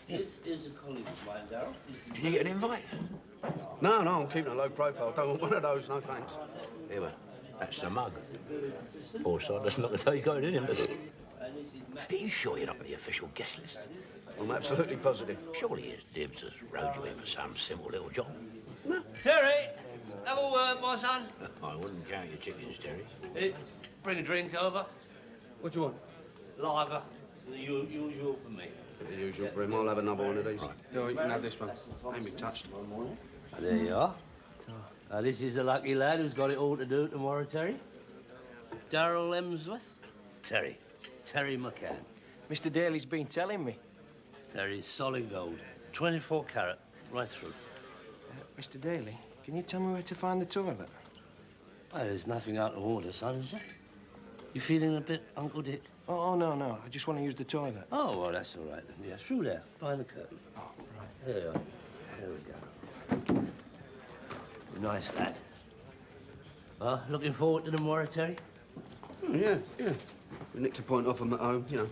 This is a colleague of mine, Darryl. Did you get an invite? No, I'm keeping a low profile. Don't want one of those, no thanks. Yeah, well, that's the mug. Poor sod doesn't look as though he got it in him, does he? Are you sure you're not on the official guest list? I'm absolutely positive. Surely his Dibs has rode you in for some simple little job. No. Terry, have a word, my son. I wouldn't count your chickens, Terry. Bring a drink over. What do you want? Lager. The usual for me. The usual for him. I'll have another one of these. No, you can have this one. Ain't been touched. There you are. This is the lucky lad who's got it all to do tomorrow, Terry. Darryl Emsworth. Terry McCann. Mr. Daly's been telling me. Terry's solid gold. 24 carat, right through. Mr. Daly, can you tell me where to find the toilet? Well, there's nothing out of order, son, is there? You feeling a bit Uncle Dick? Oh, no. I just want to use the toilet. Oh, well, that's all right then. Yeah, through there, behind the curtain. Oh, right. There you are. There we go. Nice lad. Well, looking forward to tomorrow, Terry? Yeah. We nicked a point off him at home, you know.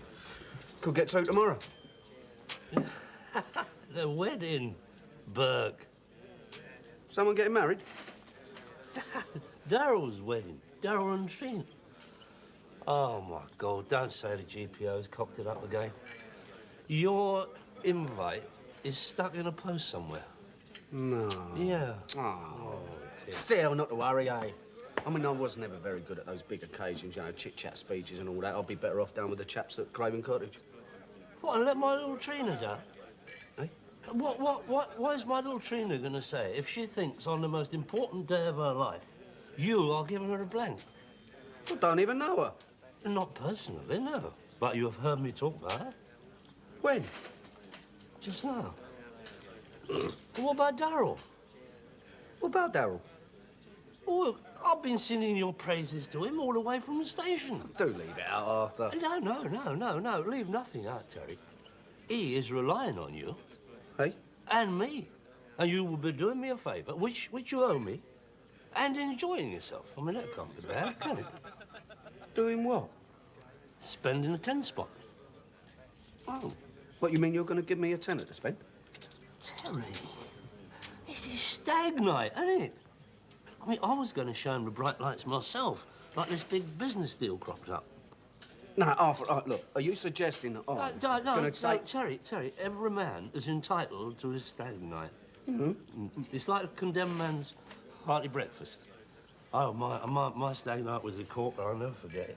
Could get to tomorrow. The wedding, Burke. Someone getting married? Darryl's wedding. Darryl and Trina. Oh, my God, don't say the GPO's cocked it up again. Your invite is stuck in a post somewhere. No. Yeah. Oh. Still, not to worry, eh? I mean, I was never very good at those big occasions, you know, chit-chat speeches and all that. I'd be better off down with the chaps at Craven Cottage. What, and let my little Trina down? Eh? What is my little Trina going to say if she thinks on the most important day of her life, you are giving her a blank? I don't even know her. Not personally, no. But you have heard me talk about her. When? Just now. What about Darryl? What about Darryl? Oh, I've been singing your praises to him all the way from the station. Do leave it out, Arthur. No. Leave nothing out, Terry. He is relying on you. Hey? And me. And you will be doing me a favour, which you owe me, and enjoying yourself. I mean, that can't be bad, can it? Doing what? Spending a 10 spot. Oh. What, you mean you're going to give me a tenner to spend? Terry, this his stag night, isn't it? I mean, I was going to show him the bright lights myself, like this big business deal cropped up. No, Arthur, look, are you suggesting that I'm No, take... Terry, every man is entitled to his stag night. Mm-hmm. It's like a condemned man's hearty breakfast. Oh, my stag night was a corker, I'll never forget it.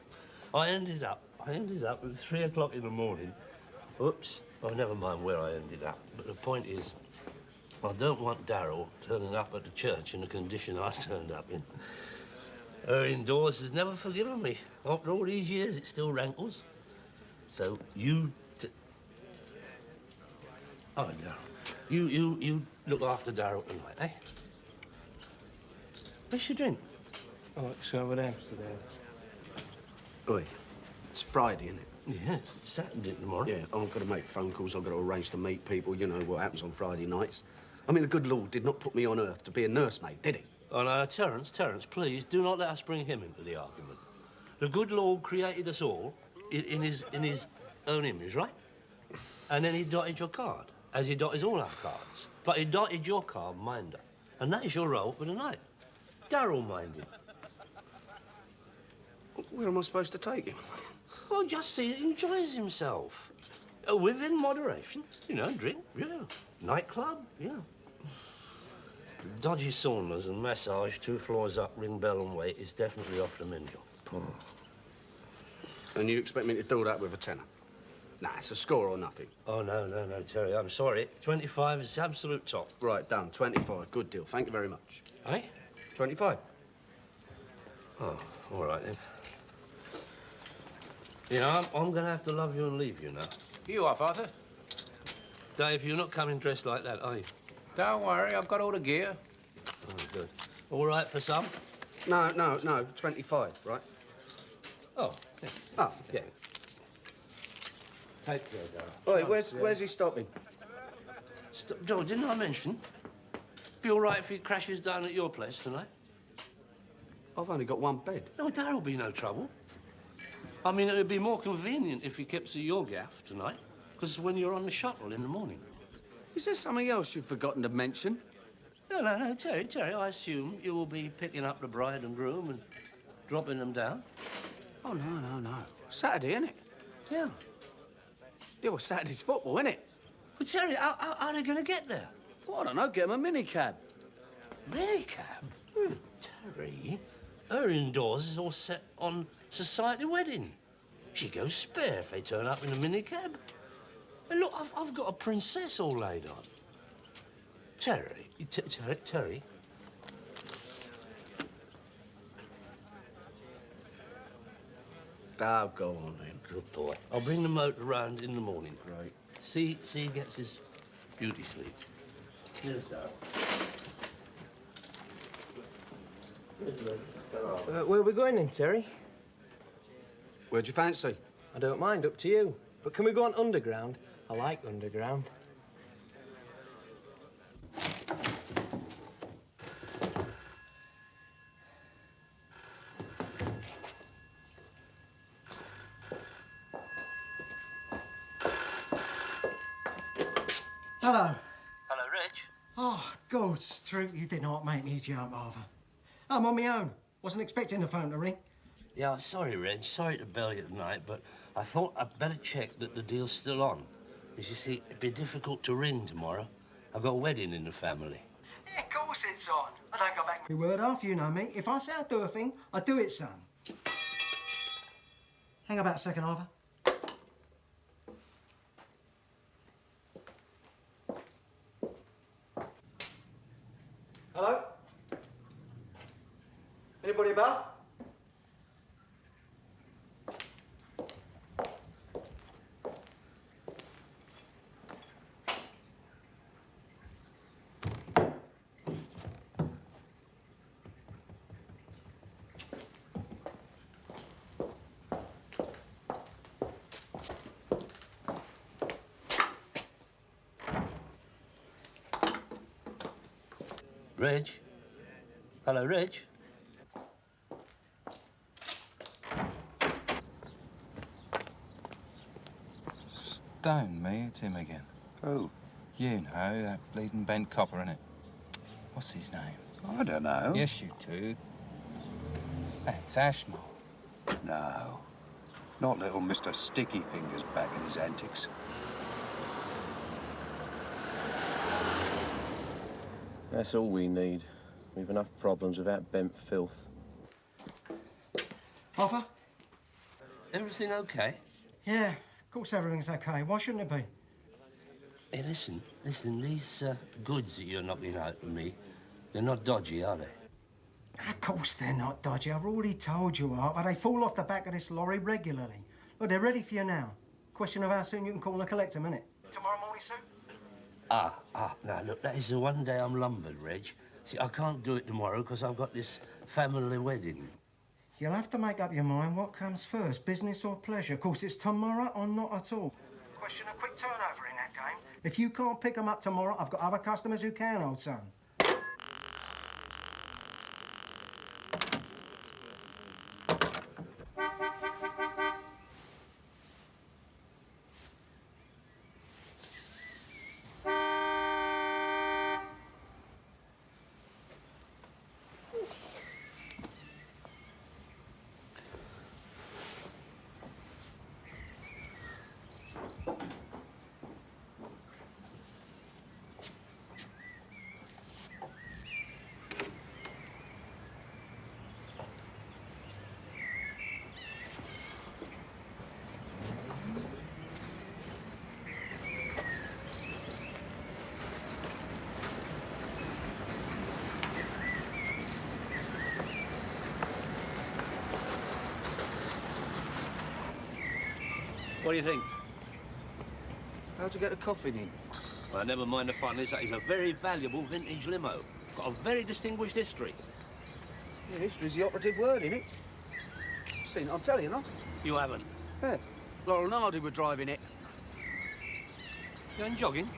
I ended up at 3 o'clock in the morning. Oops. Oh, never mind where I ended up. But the point is, I don't want Darryl turning up at the church in the condition I turned up in. Her indoors has never forgiven me. After all these years, it still rankles. So you... Oh, Darryl. You look after Darryl tonight, eh? Where's your drink? Oh, it's over there, Mr. Daly. Oi, it's Friday, isn't it? Yeah, it's Saturday tomorrow. Yeah, I've got to make phone calls, I've got to arrange to meet people, you know what happens on Friday nights. I mean, the good Lord did not put me on earth to be a nursemaid, did he? Oh, no, Terence, please, do not let us bring him into the argument. The good Lord created us all in his own image, right? And then he dotted your card, as he dotted all our cards. But he dotted your card, minder. And that is your role for the night. Darryl minded. Where am I supposed to take him? Well, just see that he enjoys himself. Within moderation, you know, drink, yeah. Nightclub, yeah. Dodgy saunas and massage 2 floors up, ring bell and wait is definitely off the menu. And you expect me to do that with a tenner? Nah, it's a score or nothing. Oh, no, Terry, I'm sorry. 25 is absolute top. Right, done. 25. Good deal. Thank you very much. Eh? 25. Oh, all right, then. You know, I'm going to have to love you and leave you now. You off, Arthur? Dave, you're not coming dressed like that, are you? Don't worry, I've got all the gear. Oh, good. All right for some? No, 25, right? Oh, yeah. Oh, yeah. Take care, Darryl. Oi, where's he stopping? Joe, didn't I mention? Be all right if he crashes down at your place tonight? I've only got one bed. No, Darryl'll be no trouble. I mean, it would be more convenient if he kept to your gaff tonight, because when you're on the shuttle in the morning. Is there something else you've forgotten to mention? No, Terry, I assume you will be picking up the bride and groom and dropping them down. Oh, no. Saturday, innit? Yeah. Yeah, well, Saturday's football, innit? But, Terry, how are they going to get there? Well, I don't know, get them a minicab. Minicab? Terry, her indoors is all set on society wedding. She goes spare if they turn up in a minicab. And look, I've got a princess all laid on. Terry. Oh, go on, then. Good boy. I'll bring the motor round in the morning. Right. See he gets his beauty sleep. Yes, sir. Where are we going then, Terry? Where'd you fancy? I don't mind, up to you. But can we go on underground? I like underground. Hello. Hello, Rich. Oh, God, Stroop, you did not make me jump, Arthur. I'm on my own. Wasn't expecting the phone to ring. Yeah, sorry, Reg. Sorry to bell you tonight, but I thought I'd better check that the deal's still on. As you see, it'd be difficult to ring tomorrow. I've got a wedding in the family. Yeah, of course it's on. I don't go back my word off, you know me. If I say I'll do a thing, I do it, son. Hang about a second, Arthur. Hello? Anybody about? Reg? Hello, Reg? Stone me, it's him again. Who? You know, that bleeding bent copper, innit? What's his name? I don't know. Yes, you do. That's Ashmore. No. Not little Mr. Sticky Fingers back in his antics. That's all we need. We've enough problems without bent filth. Arthur? Everything okay? Yeah, of course everything's okay. Why shouldn't it be? Hey, listen, these goods that you're knocking out for me, they're not dodgy, are they? Of course they're not dodgy. I've already told you, Arthur. They fall off the back of this lorry regularly. Look, they're ready for you now. Question of how soon you can call and collect them, innit? Tomorrow morning, sir? Now, look, that is the one day I'm lumbered, Reg. See, I can't do it tomorrow because I've got this family wedding. You'll have to make up your mind what comes first, business or pleasure. Of course, it's tomorrow or not at all. Question of quick turnover in that game. If you can't pick them up tomorrow, I've got other customers who can, old son. What do you think? How'd you get the coffin in? Well, never mind the fun. That is a very valuable vintage limo. Got a very distinguished history. Yeah, history's the operative word, innit? Seen it, I'm telling you, no? You haven't? Yeah. Laurel and Hardy were driving it. Going jogging?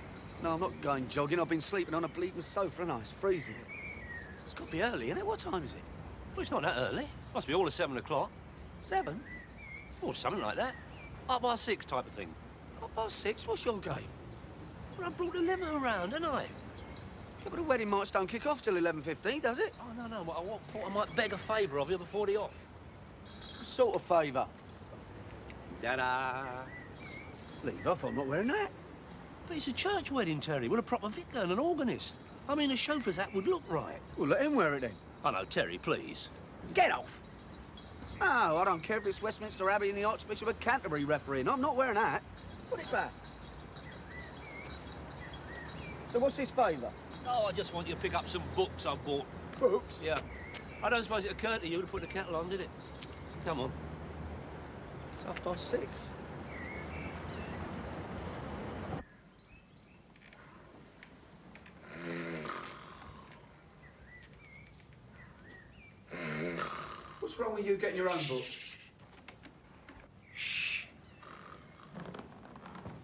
No, I'm not going jogging. I've been sleeping on a bleeding sofa and it's freezing. It's got to be early, innit? What time is it? Well, it's not that early. Must be all of 7 o'clock. 7? Or something like that. 6:30 type of thing. 6:30? What's your game? Well, I brought the limo around, didn't I? Yeah, but the wedding march don't kick off till 11:15, does it? Oh, no. Well, I thought I might beg a favour of you before the off. What sort of favour? Ta-da! Leave off, I'm not wearing that. But it's a church wedding, Terry, with a proper vicar and an organist. I mean, a chauffeur's hat would look right. Well, let him wear it then. Oh, no, Terry, please. Get off! No, I don't care if it's Westminster Abbey and the Archbishop of Canterbury refereeing. I'm not wearing that. Put it back. So what's this favour? Oh, I just want you to pick up some books I've bought. Books? Yeah. I don't suppose it occurred to you to put the kettle on, did it? Come on. It's 6:30. What's wrong with you getting your own book? Shh.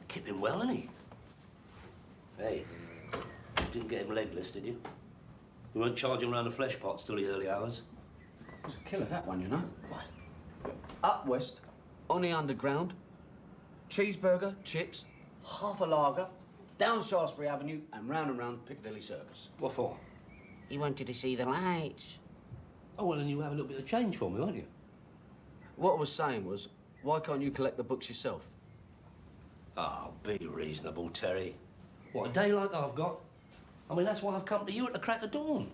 Keep him well, isn't he? Hey, you didn't get him legless, did you? You weren't charging around the flesh pots till the early hours. It's a killer, that one, you know. What? Up west, on the underground, cheeseburger, chips, half a lager, down Shaftesbury Avenue and round Piccadilly Circus. What for? He wanted to see the lights. Oh, well, then you have a little bit of change for me, won't you? What I was saying was, why can't you collect the books yourself? Oh, be reasonable, Terry. What, a day like I've got? I mean, that's why I've come to you at the crack of dawn.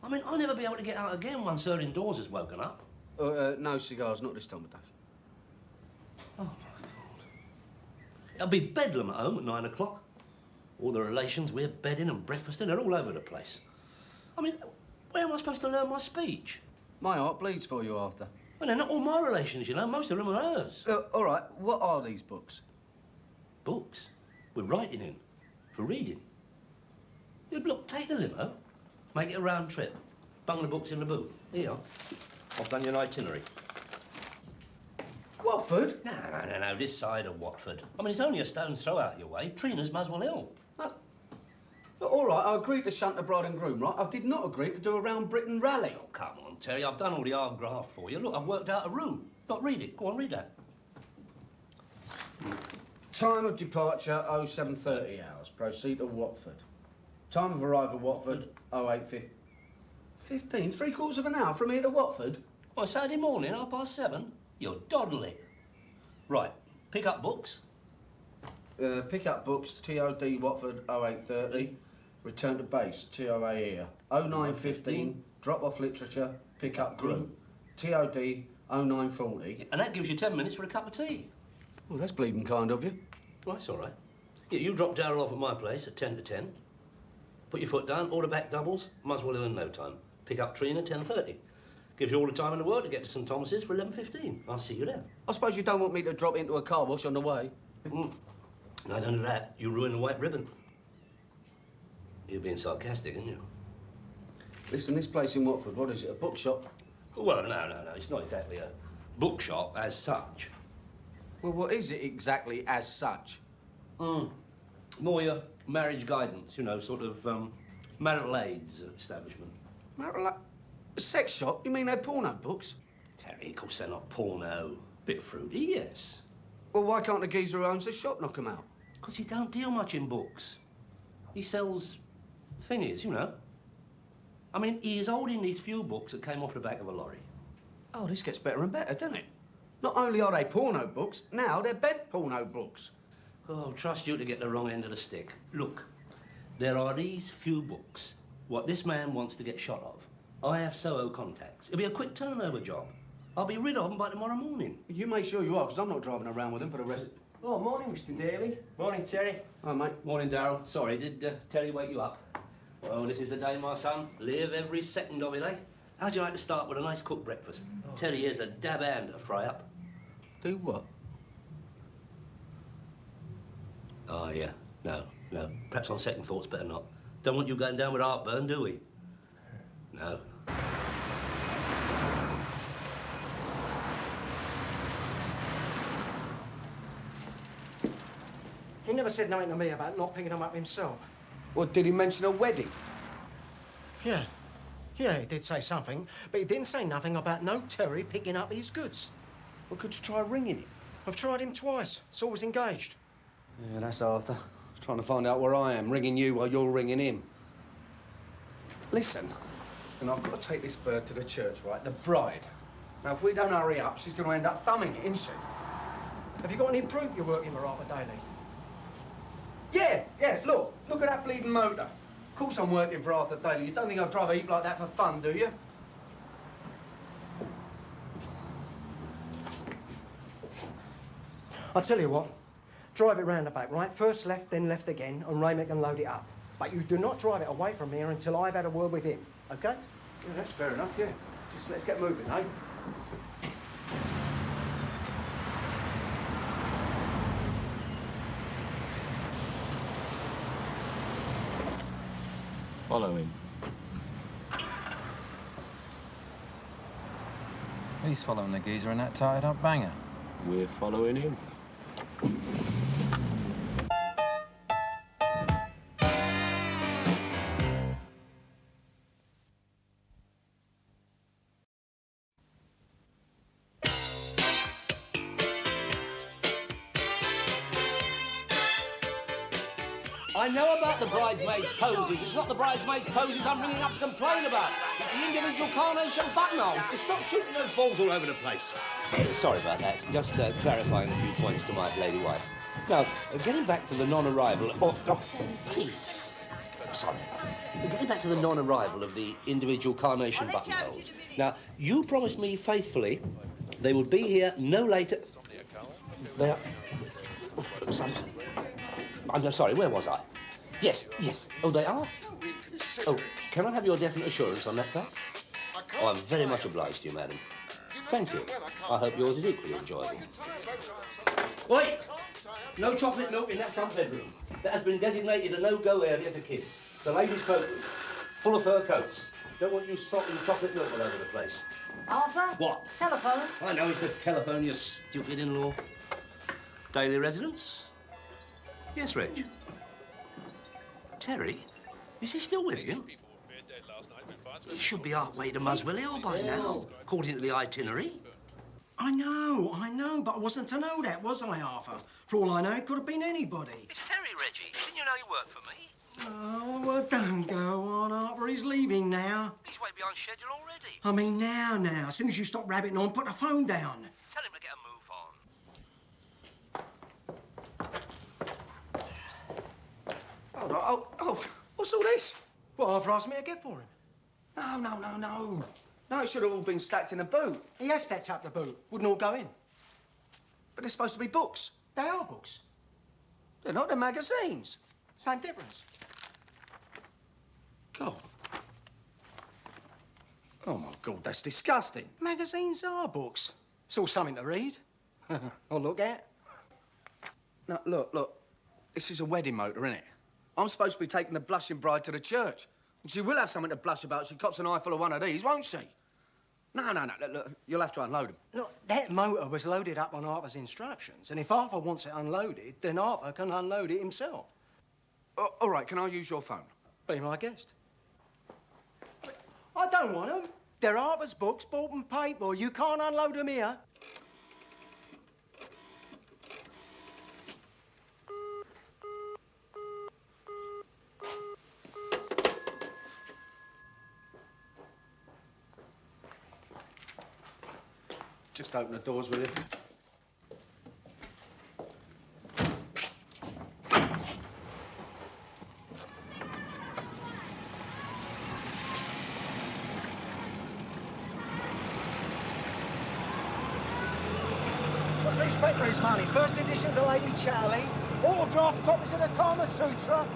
I mean, I'll never be able to get out again once Sir Indoors has woken up. No cigars, not this time of day. Oh, my God. It'll be bedlam at home at 9 o'clock. All the relations we're bedding and breakfasting, they're all over the place. I mean, where am I supposed to learn my speech? My heart bleeds for you, Arthur. Well, they're not all my relations, you know. Most of them are hers. All right, what are these books? Books? We're writing in. For reading. Yeah, look, take the limo. Make it a round trip. Bung the books in the boot. Here. I've done you an itinerary. Watford? No, this side of Watford. I mean, it's only a stone's throw out your way. Trina's Muswell Hill. All right, I agreed to shunt the bride and groom, right? I did not agree to do a round Britain rally. Oh, come on, Terry. I've done all the hard graft for you. Look, I've worked out a route. Look, read it. Go on, read that. Time of departure, 0730 hours. Proceed to Watford. Time of arrival, Watford, 08:15. 15? 3/4 of an hour from here to Watford? Well, Saturday morning, 7:30? You're dawdling. Right, pick up books. Pick up books, TOD Watford, 08:30. Return to base, TOA here. 09:15, drop off literature, pick up group. TOD, 09:40. And that gives you 10 minutes for a cup of tea. Well, that's bleeding kind of you. Well, that's all right. Yeah, you drop Darryl off at my place at 10 to 10. Put your foot down, order back doubles, Muswell in no time. Pick up Trina, 10:30. Gives you all the time in the world to get to St Thomas's for 11:15. I'll see you there. I suppose you don't want me to drop into a car wash on the way? No, don't do that. You ruin the white ribbon. You're being sarcastic, aren't you? Listen, this place in Watford, what is it, a bookshop? Well, no. It's not exactly a bookshop as such. Well, what is it exactly as such? More your marriage guidance, you know, sort of marital aids establishment. A sex shop? You mean they're porno books? Terry, of course they're not porno. Bit fruity, yes. Well, why can't the geezer who owns the shop knock 'em out? Because he don't deal much in books. He sells thingies, you know. I mean, he is holding these few books that came off the back of a lorry. Oh, this gets better and better, doesn't it? Not only are they porno books, now they're bent porno books. Oh, trust you to get the wrong end of the stick. Look, there are these few books, what this man wants to get shot of. I have Soho contacts. It'll be a quick turnover job. I'll be rid of them by tomorrow morning. You make sure you are, because I'm not driving around with them for the rest of... Oh, morning, Mr Daly. Morning, Terry. Oh, mate. Morning, Darryl. Sorry, did Terry wake you up? Well, this is the day, my son. Live every second of it, eh? How'd you like to start with a nice cooked breakfast? Terry here's a dab hand to fry up. Do what? Oh, yeah. No. Perhaps on second thoughts, better not. Don't want you going down with heartburn, do we? No. He never said nothing to me about not picking him up himself. Well, did he mention a wedding? Yeah, he did say something, but he didn't say nothing about no Terry picking up his goods. Well, could you try ringing him? I've tried him twice. It's always engaged. Yeah, that's Arthur. Trying to find out where I am, ringing you while you're ringing him. Listen, and I've got to take this bird to the church, right? The bride. Now, if we don't hurry up, she's going to end up thumbing it, isn't she? Have you got any proof you're working for Arthur Daly? Yeah, look at that bleeding motor. Of course I'm working for Arthur Daly. You don't think I'd drive a heap like that for fun, do you? I'll tell you what, drive it round the back, right? First left, then left again, and Raymer can load it up. But you do not drive it away from here until I've had a word with him, OK? Yeah, that's fair enough, yeah. Just let's get moving, eh? Follow him. He's following the geezer in that tied-up banger. We're following him. I know about the bridesmaids' poses. It's not the bridesmaids' poses I'm ringing up to complain about. It's the individual carnation buttonholes. Stop shooting those balls all over the place. Sorry about that. Just clarifying a few points to my lady wife. Now, getting back to the non-arrival... Oh, please. I'm sorry. Getting back to the non-arrival of the individual carnation buttonholes. Now, you promised me faithfully they would be here no later... They are... I'm sorry, where was I? Yes. Oh, they are? Oh, can I have your definite assurance on that fact? Oh, I'm very much obliged to you, madam. Thank you. I hope yours is equally enjoyable. Wait! No chocolate milk in that front bedroom. That has been designated a no-go area to kids. The ladies' coat-room, full of fur coats. Don't want you sopping chocolate milk all over the place. Arthur? What? Telephone? I know it's a telephone, you stupid in-law. Daily residence? Yes, Reg. Terry? Is he still with you? He should be halfway to Muswell Hill by now, according to the itinerary. I know, but I wasn't to know that, was I, Arthur? For all I know, it could have been anybody. It's Terry, Reggie. Didn't you know he worked for me? Oh, well, don't go on, Harper. He's leaving now. He's way behind schedule already. I mean, now. As soon as you stop rabbiting on, put the phone down. Tell him to get a move on. Hold on. Oh, what's all this? What, Arthur asked me to get for him? No. No, it should have all been stacked in a boot. He has stacked up the boot. Wouldn't all go in. But they're supposed to be books. They are books. They're not, they're magazines. Same difference. God. Oh, my God, that's disgusting. Magazines are books. It's all something to read. Or look at. No, look. This is a wedding motor, isn't it? I'm supposed to be taking the blushing bride to the church. And she will have something to blush about. She cops an eye full of one of these, won't she? No. Look, you'll have to unload them. Look, that motor was loaded up on Arthur's instructions. And if Arthur wants it unloaded, then Arthur can unload it himself. All right, can I use your phone? Be my guest. I don't want them. They're Arthur's books, bought and paid for. You can't unload them here. Just open the doors, will you? What do you expect for his money? First editions of Lady Charlie, autographed copies of the Kama Sutra.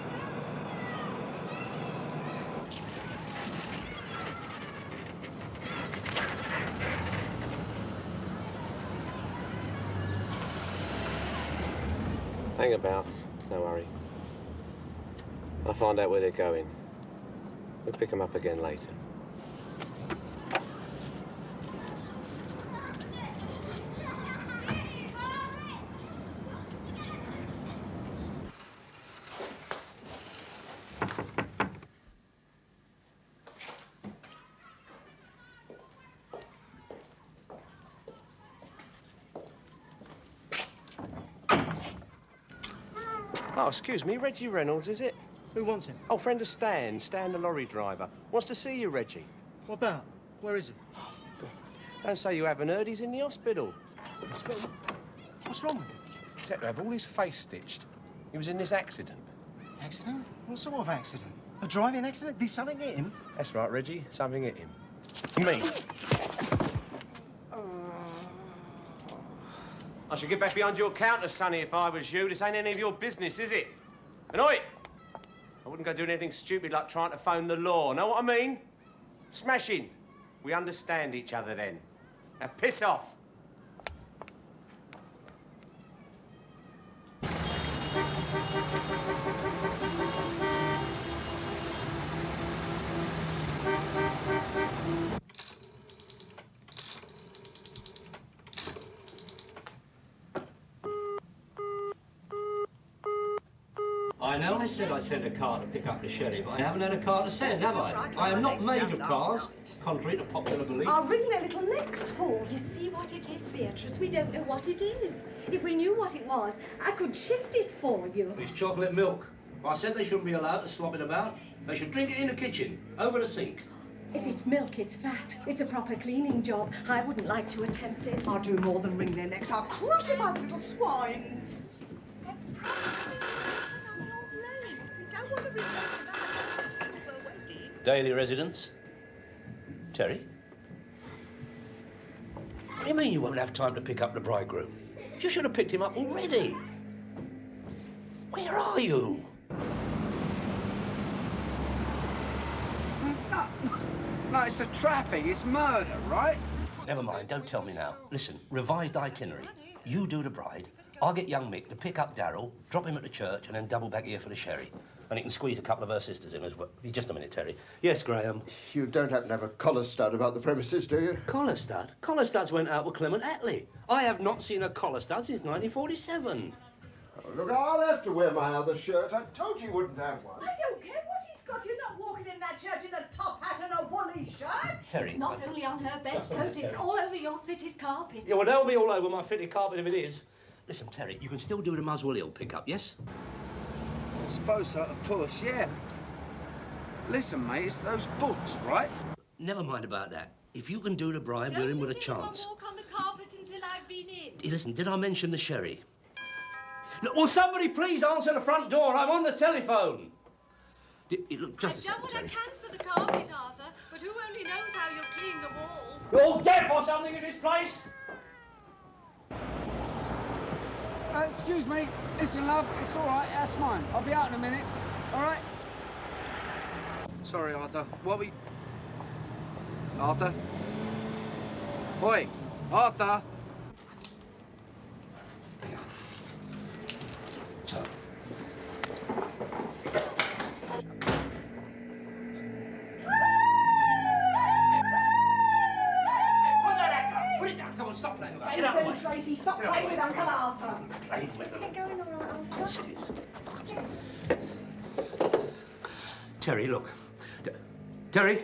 Hang about. No worry. I'll find out where they're going. We'll pick them up again later. Oh, excuse me, Reggie Reynolds, is it? Who wants him? Oh, friend of Stan. Stan, the lorry driver. Wants to see you, Reggie. What about? Where is he? Oh, God. Don't say you haven't heard. He's in the hospital. Hospital? What's wrong with him? He's had to have all his face stitched. He was in this accident. Accident? What sort of accident? A driving accident? Did something hit him? That's right, Reggie. Something hit him. Me. I should get back behind your counter, Sonny, if I was you. This ain't any of your business, is it? And oi! I wouldn't go doing anything stupid like trying to phone the law. Know what I mean? Smashing. We understand each other then. Now piss off. I know I said I sent a car to pick up the sherry, but I haven't had a car to send, have I? I am not made of cars, contrary to popular belief. I'll wring their little necks for. You see what it is, Beatrice? We don't know what it is. If we knew what it was, I could shift it for you. It's chocolate milk. I said they shouldn't be allowed to slop it about. They should drink it in the kitchen, over the sink. If it's milk, it's fat. It's a proper cleaning job. I wouldn't like to attempt it. I'll do more than wring their necks. I'll crucify the little swines. Daily residence. Terry? What do you mean you won't have time to pick up the bridegroom? You should have picked him up already. Where are you? No, it's a traffic. It's murder, right? Never mind, don't tell me now. Listen, revised itinerary. You do the bride, I'll get young Mick to pick up Darryl, drop him at the church, and then double back here for the sherry. And he can squeeze a couple of her sisters in as well. Just a minute, Terry. Yes, Graham? You don't happen to have a collar stud about the premises, do you? Collar stud? Collar studs went out with Clement Attlee. I have not seen a collar stud since 1947. Oh, look, I'll have to wear my other shirt. I told you wouldn't have one. I don't care what he's got. You're not walking in that church in a top hat and a woolly shirt. Terry. It's not only on her best coat, it's all over your fitted carpet. Yeah, well, they'll be all over my fitted carpet if it is. Listen, Terry, you can still do the Muswell Hill pickup, yes? I suppose so, to push, yeah. Listen, mate, it's those books, right? Never mind about that. If you can do the bribe, we're in with a chance. Walk on the carpet until I've been in. Hey, listen, did I mention the sherry? Look, will somebody please answer the front door? I'm on the telephone. Look, just a I've done what I secretary. can for the carpet, Arthur, but who only knows how you'll clean the wall? You're all deaf or something in this place? Excuse me. Listen, love, it's all right. That's mine. I'll be out in a minute. All right? Sorry, Arthur. What we... Arthur? Oi, Arthur! Stop playing with that. Jason, Tracy, stop playing with Uncle Arthur. Playing with them. Get going, all right, Arthur. Of course it is. Terry, look. Terry?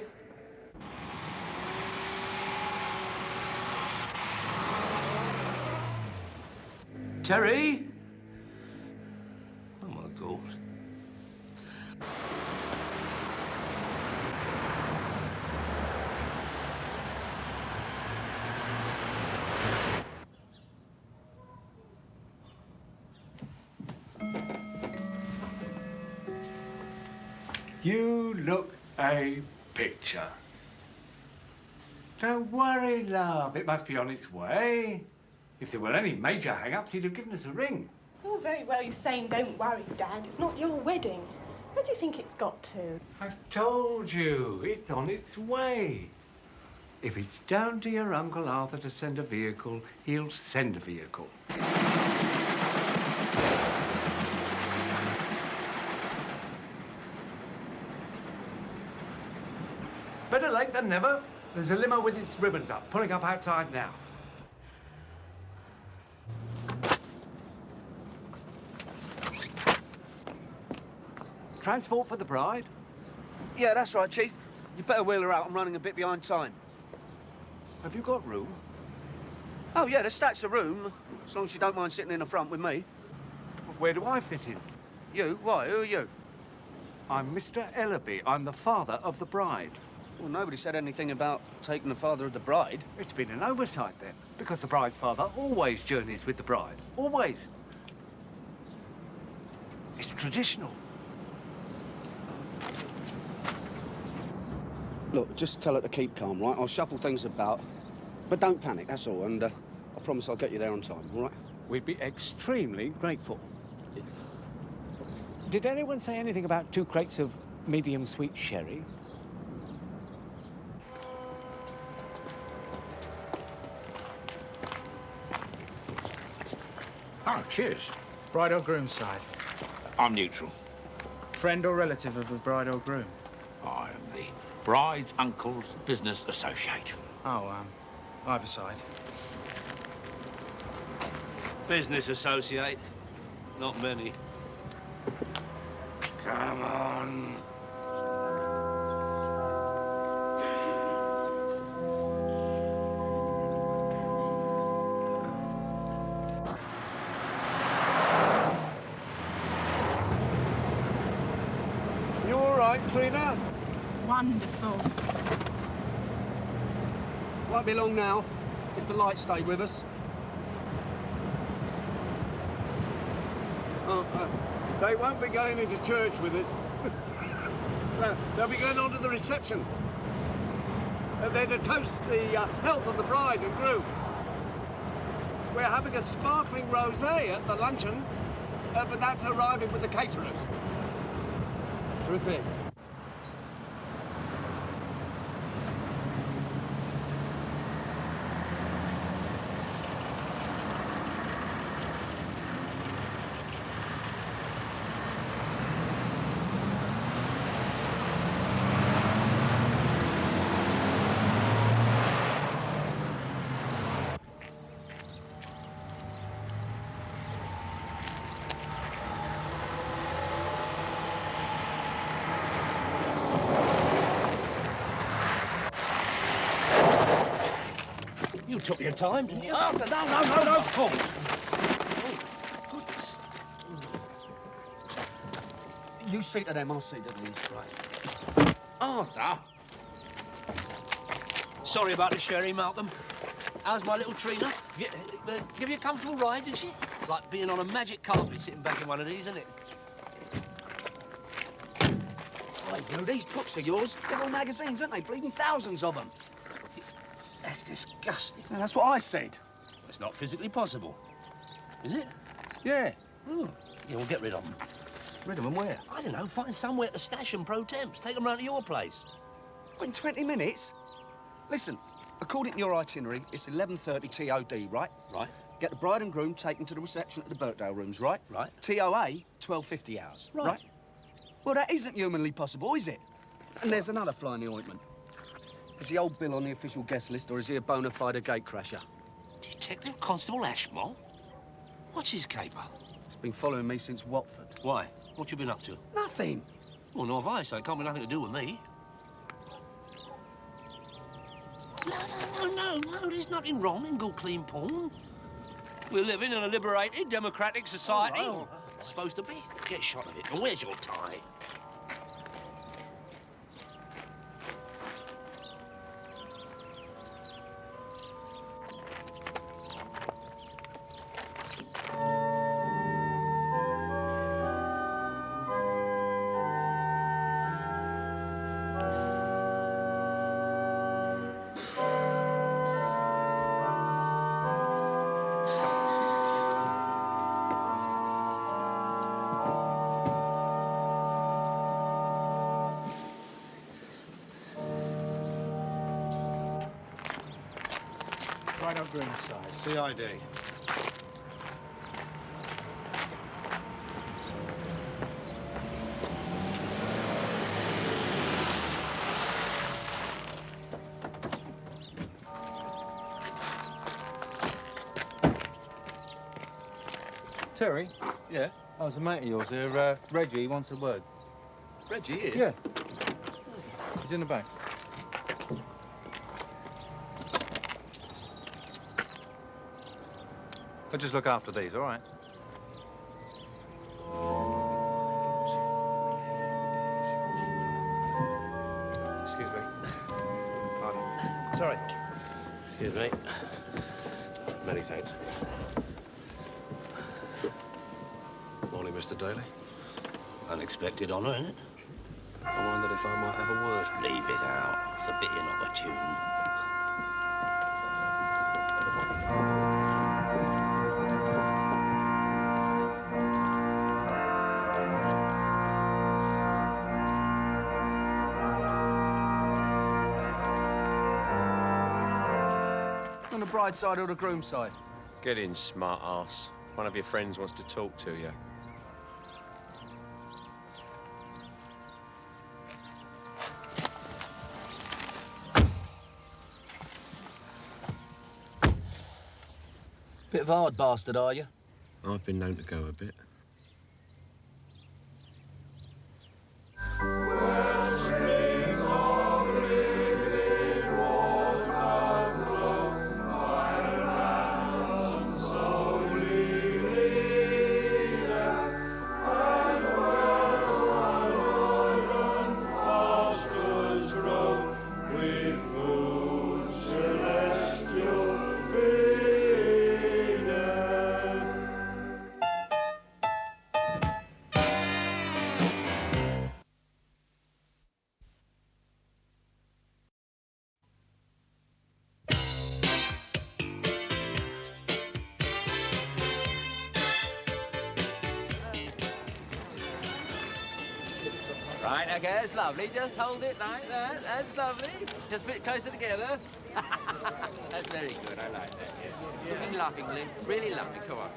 Terry? Oh, my God. You look a picture. Don't worry, love. It must be on its way. If there were any major hang-ups, he'd have given us a ring. It's all very well you saying don't worry, Dad. It's not your wedding. Where do you think it's got to? I've told you, it's on its way. If it's down to your Uncle Arthur to send a vehicle, he'll send a vehicle. Better late than never. There's a limo with its ribbons up, pulling up outside now. Transport for the bride? Yeah, that's right, Chief. You better wheel her out. I'm running a bit behind time. Have you got room? Oh, yeah, there's stacks of room, as long as you don't mind sitting in the front with me. Where do I fit in? You? Why? Who are you? I'm Mr. Ellaby. I'm the father of the bride. Well, nobody said anything about taking the father of the bride. It's been an oversight, then, because the bride's father always journeys with the bride. Always. It's traditional. Look, just tell her to keep calm, right? I'll shuffle things about. But don't panic, that's all. And I promise I'll get you there on time, all right? We'd be extremely grateful. Did anyone say anything about 2 crates of medium sweet sherry? Oh, cheers. Bride or groom side? I'm neutral. Friend or relative of the bride or groom? I am the bride's uncle's business associate. Oh, either side. Business associate. Not many. Come on. You all right, Trina? Wonderful. Won't be long now, if the lights stay with us. Oh, they won't be going into church with us. They'll be going on to the reception. They're to toast the health of the bride and groom. We're having a sparkling rosé at the luncheon, but that's arriving with the caterers. Terrific. You took your time, didn't you? Arthur, no! Oh, goodness. You see to them, I'll see to these. Right. Arthur! Sorry about the sherry, Malcolm. How's my little Trina? Give you a comfortable ride, did she? Like being on a magic carpet sitting back in one of these, isn't it? Hey, Blue, these books are yours. They're all magazines, aren't they? Bleeding thousands of them. That's disgusting. Yeah, that's what I said. It's not physically possible. Is it? Yeah. Yeah, we'll get rid of them. Rid of them where? I don't know, find somewhere to stash them pro temps. Take them round to your place. What, in 20 minutes? Listen, according to your itinerary, it's 11:30 TOD, right? Right. Get the bride and groom taken to the reception at the Birkdale rooms, right? Right. TOA, 12:50 hours, right? Well, that isn't humanly possible, is it? And there's another fly in the ointment. Is the old Bill on the official guest list, or is he a bona fide gatecrasher? Detective Constable Ashmore? What's his caper? He's been following me since Watford. Why? What you been up to? Nothing. Well, nor have I, so it can't be nothing to do with me. No, there's nothing wrong in good, clean porn. We're living in a liberated, democratic society. All right. Supposed to be. Get a shot of it. And where's your tie? Right up green size. CID. Terry? Yeah? Oh, there's a mate of yours here, Reggie, wants a word. Reggie here? Yeah. He's in the back. I'll just look after these, all right? Excuse me. Pardon. Sorry. Excuse me. Many thanks. Morning, Mr. Daly. Unexpected honour, isn't it? I wondered if I might have a word. Leave it out. It's a bit inopportune. On the bride side or the groom side? Get in, smart ass. One of your friends wants to talk to you. Bit of a hard bastard, are you? I've been known to go a bit. Right, okay, that's lovely. Just hold it like that. That's lovely. Just a bit closer together. That's very good. I like that. Yeah. Looking lovingly. Really lovely. Come on.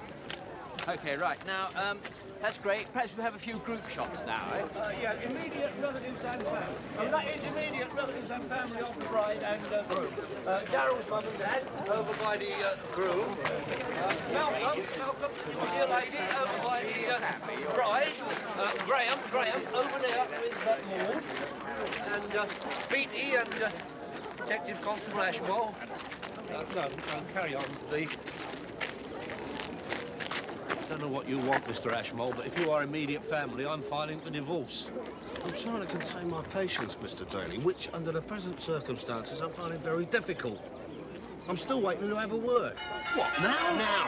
Okay, right. Now, that's great. Perhaps we'll have a few group shots now, eh? Yeah, immediate relatives and family. That is immediate relatives and family of the bride and groom. Daryl's mum and dad over by the groom. Malcolm, your lady over by the bride. Graham over there with Maud. And Beatty and Detective Constable Ashmore. No, carry on, Lee. don't know what you want, Mr. Ashmole, but if you are immediate family, I'm filing for divorce. I'm trying to contain my patience, Mr. Daly, which, under the present circumstances, I'm finding very difficult. I'm still waiting to have a word. What, now? Now.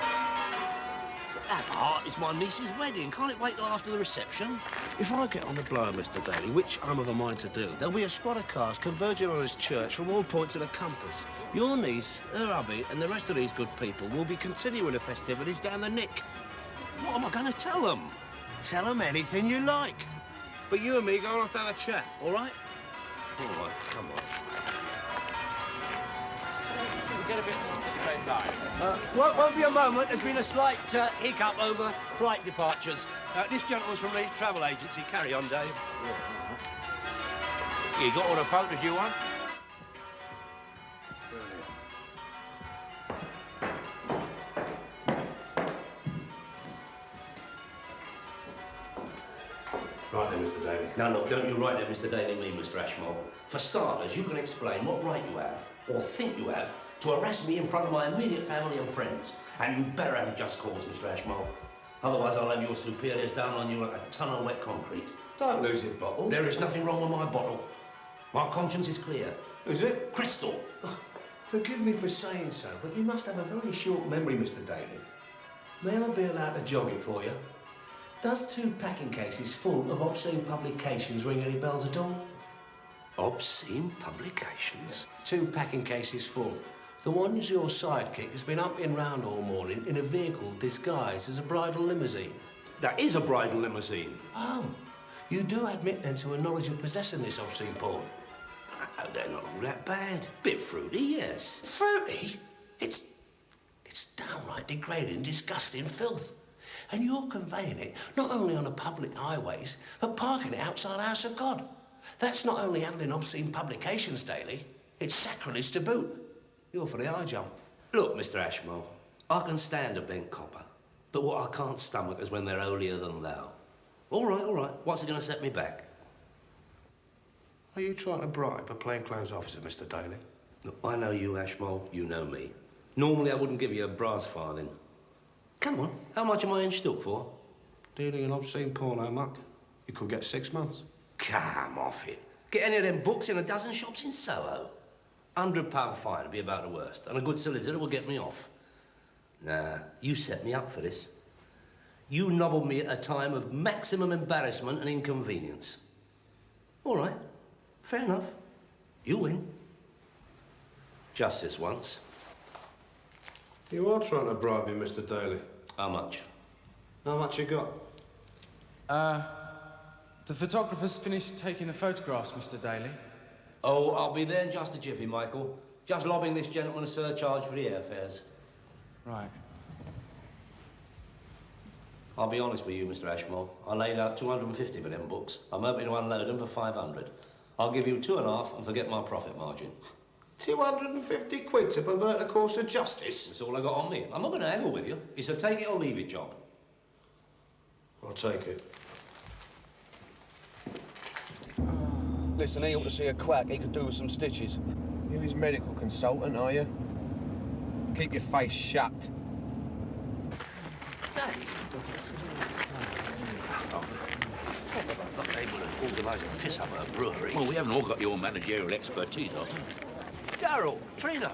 Have heart, it's my niece's wedding. Can't it wait till after the reception? If I get on the blower, Mr. Daly, which I'm of a mind to do, there'll be a squad of cars converging on this church from all points of the compass. Your niece, her hubby, and the rest of these good people will be continuing the festivities down the Nick. What am I going to tell them? Tell them anything you like. But you and me go off to have a chat, all right? All right, come on. Get a bit more straight line. Won't be a moment. There's been a slight hiccup over flight departures. This gentleman's from the travel agency. Carry on, Dave. You got all the photos you want? Right then, Mr. Daly. No, no, don't you write that, Mr. Daly, me, Mr. Ashmole. For starters, you can explain what right you have, or think you have, to arrest me in front of my immediate family and friends. And you better have a just cause, Mr. Ashmole. Otherwise, I'll have your superiors down on you like a ton of wet concrete. Don't lose it, Bottle. There is nothing wrong with my bottle. My conscience is clear. Is it? Crystal. Oh, forgive me for saying so, but you must have a very short memory, Mr. Daly. May I be allowed to jog it for you? Does 2 packing cases full of obscene publications ring any bells at all? Obscene publications? 2 packing cases full. The ones your sidekick has been humping round all morning in a vehicle disguised as a bridal limousine. That is a bridal limousine. Oh, you do admit then to a knowledge of possessing this obscene porn? Oh, they're not all that bad. Bit fruity, yes. Fruity? It's downright degrading, disgusting filth. And you're conveying it not only on the public highways, but parking it outside the House of God. That's not only handling obscene publications daily, it's sacrilege to boot. You're for the high jump. Look, Mr. Ashmole, I can stand a bent copper, but what I can't stomach is when they're holier than thou. All right, all right. What's it going to set me back? Are you trying to bribe a plainclothes officer, Mr. Daly? Look, I know you, Ashmole. You know me. Normally, I wouldn't give you a brass farthing. Come on, how much am I in stock for? Dealing in obscene porno muck. You could get 6 months. Come off it. Get any of them books in a dozen shops in Soho. £100 fine would be about the worst, and a good solicitor will get me off. Nah, you set me up for this. You nobbled me at a time of maximum embarrassment and inconvenience. All right, fair enough. You win. Just this once. You are trying to bribe me, Mr. Daly. How much? How much you got? The photographer's finished taking the photographs, Mr. Daly. Oh, I'll be there in just a jiffy, Michael. Just lobbing this gentleman a surcharge for the airfares. Right. I'll be honest with you, Mr. Ashmole. I laid out 250 for them books. I'm hoping to unload them for 500. I'll give you 2.5 and forget my profit margin. 250 quid to pervert a course of justice? That's all I got on me. I'm not going to haggle with you. It's a take it or leave it job. I'll take it. Listen, he ought to see a quack. He could do with some stitches. You're his medical consultant, are you? Keep your face shut. I'm not able to organise a piss-up at a brewery. Well, we haven't all got your managerial expertise, have we? Darryl, Trina,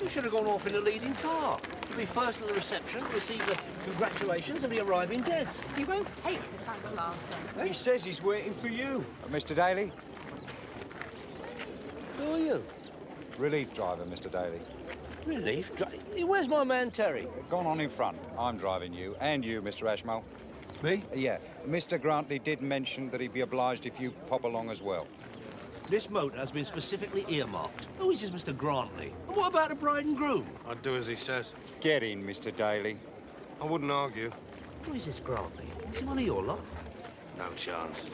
you should have gone off in the leading car. To be first at the reception, receive the congratulations of the arriving guests. He won't take this Uncle Arthur. He says he's waiting for you. Mr. Daly? Who are you? Relief driver, Mr. Daly. Relief? Where's my man, Terry? Gone on in front. I'm driving you, and you, Mr. Ashmole. Me? Yeah. Mr. Grantley did mention that he'd be obliged if you pop along as well. This motor has been specifically earmarked. Who is this Mr. Grantley? And what about the bride and groom? I'd do as he says. Get in, Mr. Daly. I wouldn't argue. Who is this Grantley? Is he one of your lot? No chance.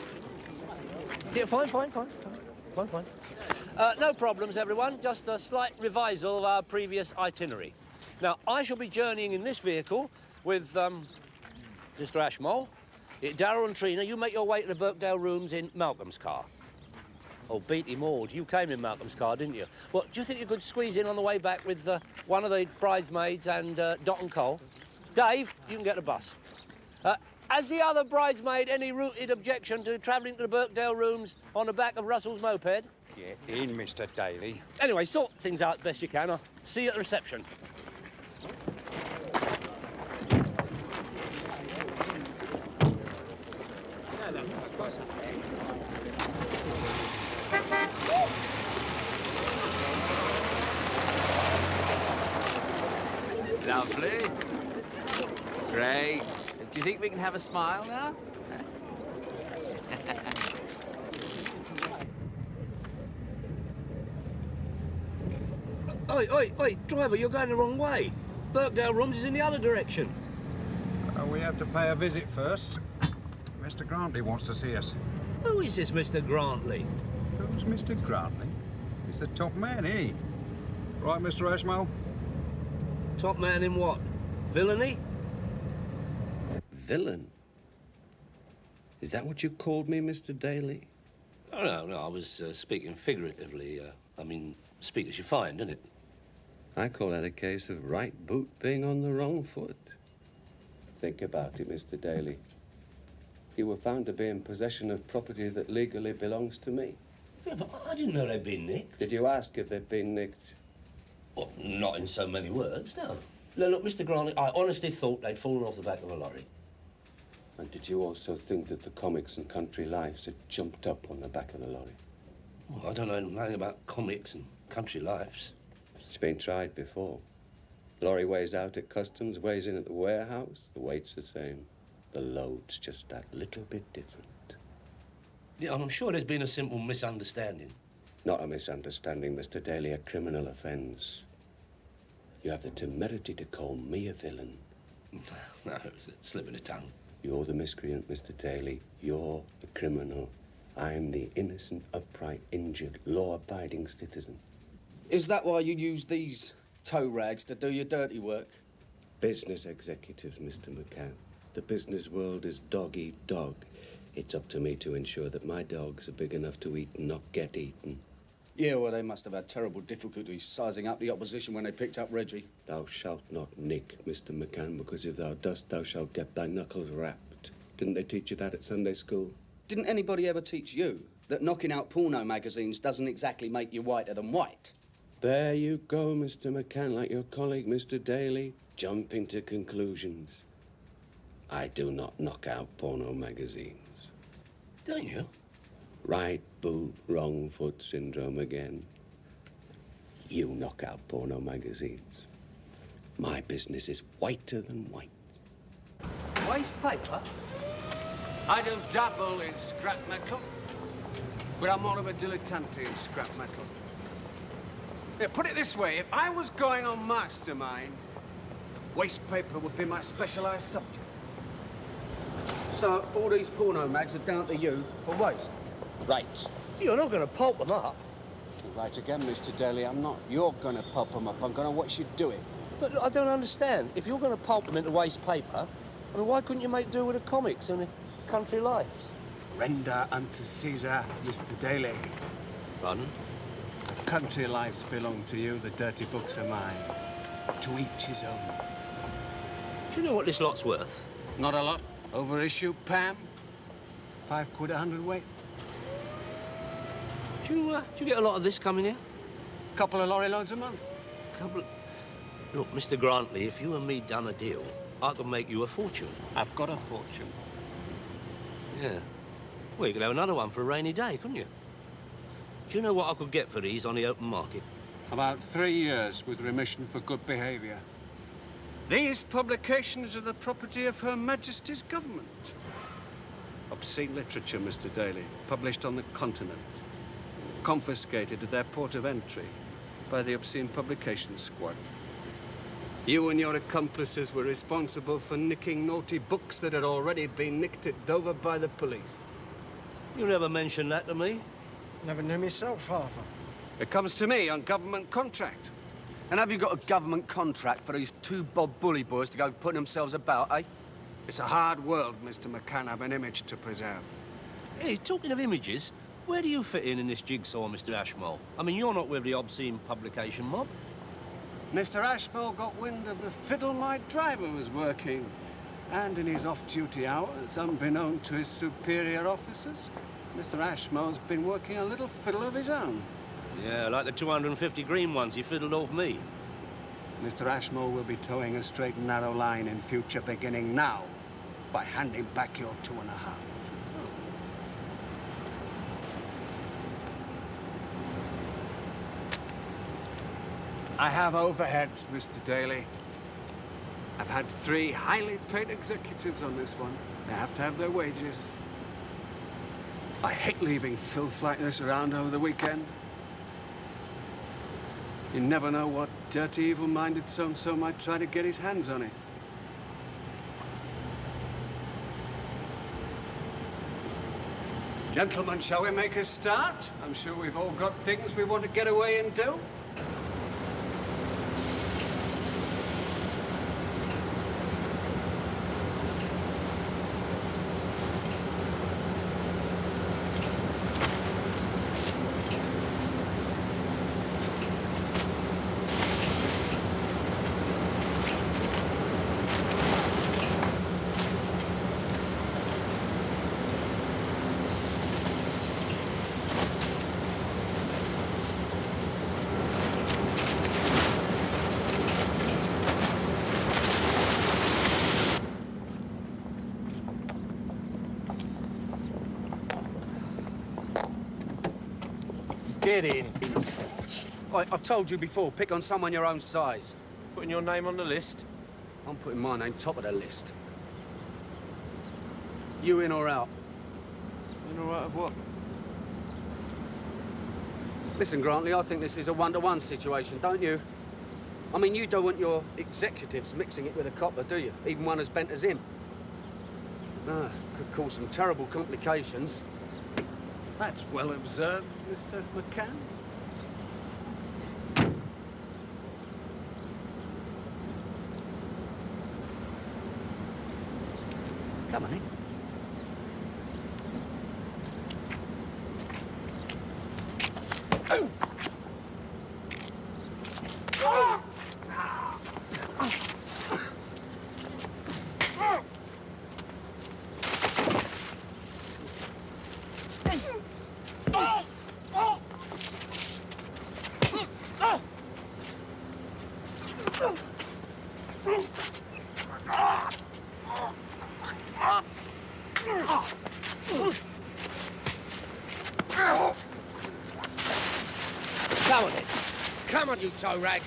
Yeah, fine. No problems, everyone. Just a slight revisal of our previous itinerary. Now, I shall be journeying in this vehicle with, Mr. Ashmole. Darryl and Trina, you make your way to the Birkdale rooms in Malcolm's car. Oh, Beatty Maud, you came in Malcolm's car, didn't you? Well, do you think you could squeeze in on the way back with one of the bridesmaids and Dot and Cole? Dave, you can get the bus. Has the other bridesmaid any rooted objection to travelling to the Birkdale rooms on the back of Russell's moped? Get in, Mr. Daly. Anyway, sort things out best you can. I'll see you at the reception. Lovely. Great. Do you think we can have a smile now? Oi, driver, you're going the wrong way. Birkdale Rooms is in the other direction. We have to pay a visit first. Mr. Grantley wants to see us. Who is this Mr. Grantley? Who's Mr. Grantley? He's the top man, isn't he? Right, Mr. Ashmole? Top man in what? Villainy? Villain? Is that what you called me, Mr. Daly? Oh, no, I was speaking figuratively. I mean, speak as you find, isn't it? I call that a case of right boot being on the wrong foot. Think about it, Mr. Daly. You were found to be in possession of property that legally belongs to me. Yeah, but I didn't know they'd been nicked. Did you ask if they'd been nicked? Well, not in so many words, no. No, look, Mr. Grantley, I honestly thought they'd fallen off the back of a lorry. And did you also think that the comics and country lives had jumped up on the back of the lorry? Well, I don't know anything about comics and country lives. It's been tried before. Lorry weighs out at customs, weighs in at the warehouse. The weight's the same. The load's just that little bit different. Yeah, I'm sure there's been a simple misunderstanding. Not a misunderstanding, Mr. Daly, a criminal offence. You have the temerity to call me a villain. No, it was a slip of the tongue. You're the miscreant, Mr. Daly. You're the criminal. I'm the innocent, upright, injured, law-abiding citizen. Is that why you use these tow rags to do your dirty work? Business executives, Mr. McCann. The business world is dog-eat-dog. It's up to me to ensure that my dogs are big enough to eat and not get eaten. Yeah, well, they must have had terrible difficulties sizing up the opposition when they picked up Reggie. Thou shalt not nick, Mr. McCann, because if thou dost, thou shalt get thy knuckles rapped. Didn't they teach you that at Sunday school? Didn't anybody ever teach you that knocking out porno magazines doesn't exactly make you whiter than white? There you go, Mr. McCann, like your colleague, Mr. Daly, jumping to conclusions. I do not knock out porno magazines. Don't you? Right boot, wrong foot syndrome again. You knock out porno magazines. My business is whiter than white. Waste paper? I don't dabble in scrap metal, but I'm more of a dilettante in scrap metal. Yeah, put it this way, if I was going on Mastermind, waste paper would be my specialised subject. So all these porno mags are down to you for waste? Right. You're not going to pulp them up. Right again, Mr. Daly, I'm not. You're going to pulp them up. I'm going to watch you do it. But look, I don't understand. If you're going to pulp them into waste paper, I mean, why couldn't you make do with the comics and the country lives? Render unto Caesar, Mr. Daly. Pardon? The country lives belong to you, the dirty books are mine. To each his own. Do you know what this lot's worth? Not a lot. Overissue, Pam. £5 a hundredweight. Do you get a lot of this coming in? Couple of lorry loads a month. Look, Mr. Grantley, if you and me done a deal, I could make you a fortune. I've got a fortune. Yeah. Well, you could have another one for a rainy day, couldn't you? Do you know what I could get for these on the open market? About 3 years with remission for good behaviour. These publications are the property of Her Majesty's government. Obscene literature, Mr. Daly, published on the continent. Confiscated at their port of entry by the Obscene Publications Squad. You and your accomplices were responsible for nicking naughty books that had already been nicked at Dover by the police. You never mentioned that to me. Never knew myself, Father. It comes to me on government contract. And have you got a government contract for these two Bob Bully boys to go putting themselves about, eh? It's a hard world, Mr. McCann. I've an image to preserve. Hey, talking of images, where do you fit in this jigsaw, Mr. Ashmole? I mean, you're not with the obscene publication mob. Mr. Ashmole got wind of the fiddle my driver was working. And in his off-duty hours, unbeknown to his superior officers, Mr. Ashmore's been working a little fiddle of his own. Yeah, like the 250 green ones he fiddled off me. Mr. Ashmore will be towing a straight and narrow line in future, beginning now, by handing back your 2.5. I have overheads, Mr. Daly. I've had 3 highly paid executives on this one. They have to have their wages. I hate leaving filth like this around over the weekend. You never know what dirty, evil-minded so-and-so might try to get his hands on it. Gentlemen, shall we make a start? I'm sure we've all got things we want to get away and do. Get in. I've told you before, pick on someone your own size. Putting your name on the list? I'm putting my name top of the list. You in or out? In or out of what? Listen, Grantley, I think this is a one-to-one situation, don't you? I mean, you don't want your executives mixing it with a copper, do you? Even one as bent as him. No, could cause some terrible complications. That's well observed, Mr. McCann. Come on in. Come on, then. Come on, you toe rag.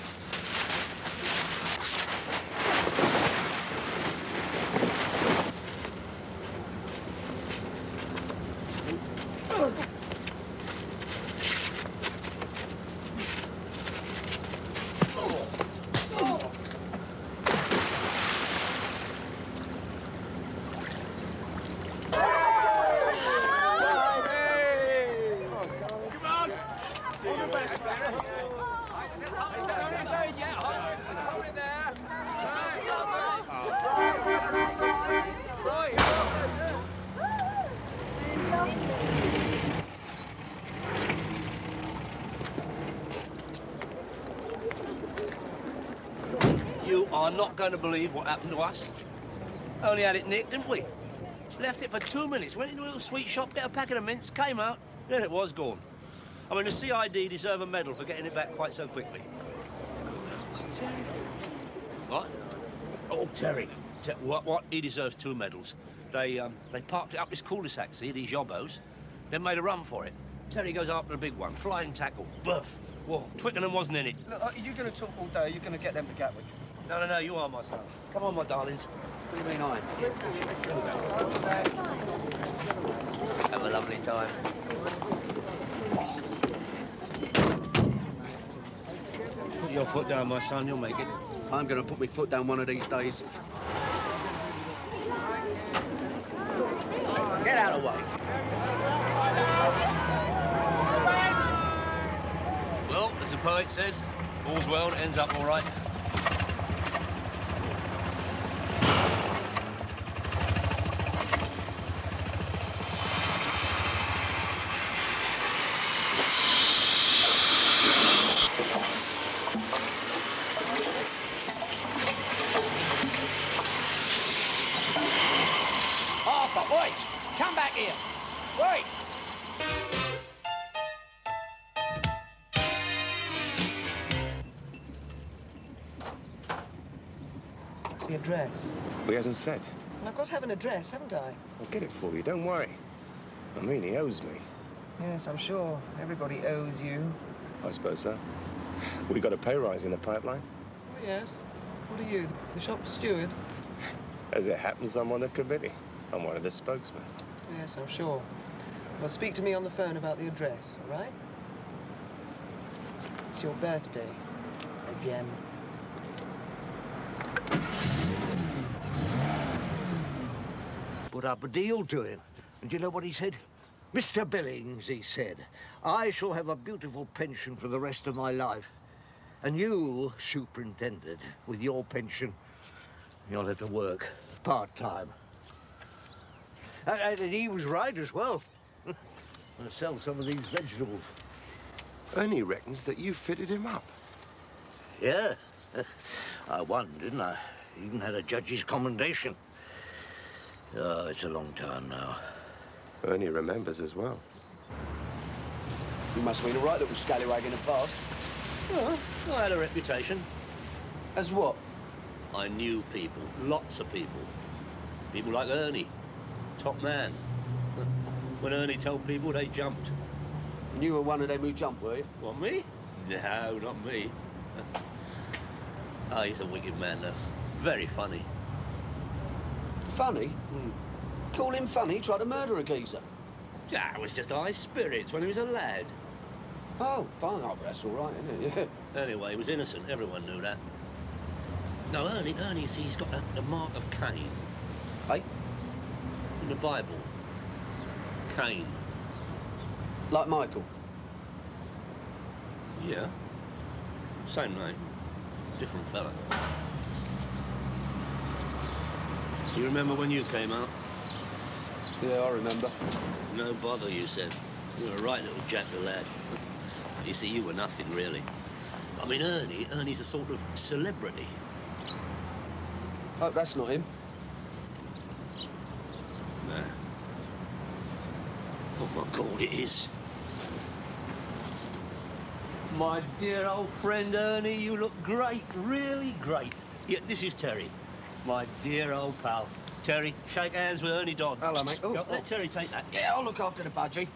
You are not going to believe what happened to us. Only had it nicked, didn't we? Left it for 2 minutes, went into a little sweet shop, get a packet of mints, came out, then it was gone. I mean, the CID deserve a medal for getting it back quite so quickly. What? Oh, Terry. What? He deserves 2 medals. They parked it up this cul-de-sac, see, these yobbos, then made a run for it. Terry goes after the big one, flying tackle, buff. Whoa, Twickenham wasn't in it. Look, are you going to talk all day? Or are you going to get them to Gatwick? No, you are my son. Come on, my darlings. What do you mean I? Have a lovely time. Put your foot down, my son, you'll make it. I'm going to put my foot down one of these days. Get out of the way. Well, as the poet said, all's well that ends up all right. The address. Well, he hasn't said. Well, I've got to have an address, haven't I? I'll get it for you, don't worry. I mean, he owes me. Yes, I'm sure. Everybody owes you. I suppose so. We got a pay rise in the pipeline. Oh, yes. What are you, the shop steward? As it happens, I'm on the committee. I'm one of the spokesmen. Yes, I'm sure. Well, speak to me on the phone about the address, all right? It's your birthday. Again. Put up a deal to him. And do you know what he said? Mr. Billings, he said, I shall have a beautiful pension for the rest of my life. And you, superintendent, with your pension, you'll have to work part-time. And he was right as well. I'll sell some of these vegetables. Ernie reckons that you fitted him up. Yeah. I won, didn't I? Even had a judge's commendation. Oh, it's a long time now. Ernie remembers as well. You must have been a right little scallywag in the past. Well, I had a reputation. As what? I knew people, lots of people. People like Ernie, top man. When Ernie told people, they jumped. And you were one of them who jumped, were you? What, me? No, not me. Oh, he's a wicked man, though. Very funny. Funny? Call him funny? He tried to murder a geezer. Yeah, it was just high spirits when he was a lad. Oh, fine. Oh, that's all right, isn't it? Yeah. Anyway, he was innocent. Everyone knew that. No, Ernie, see, he's got the mark of Cain. Hey? In the Bible. Cain. Like Michael? Yeah. Same name. Different fella. You remember when you came out? Yeah, I remember. No bother, you said. You were a right little jack the lad. You see, you were nothing, really. I mean, Ernie's a sort of celebrity. Oh, that's not him. No. Oh, my God, it is. My dear old friend Ernie, you look great, really great. Yeah, this is Terry, my dear old pal. Terry, shake hands with Ernie Dodds. Hello, mate. Oh, Let Terry take that. Yeah, I'll look after the budgie.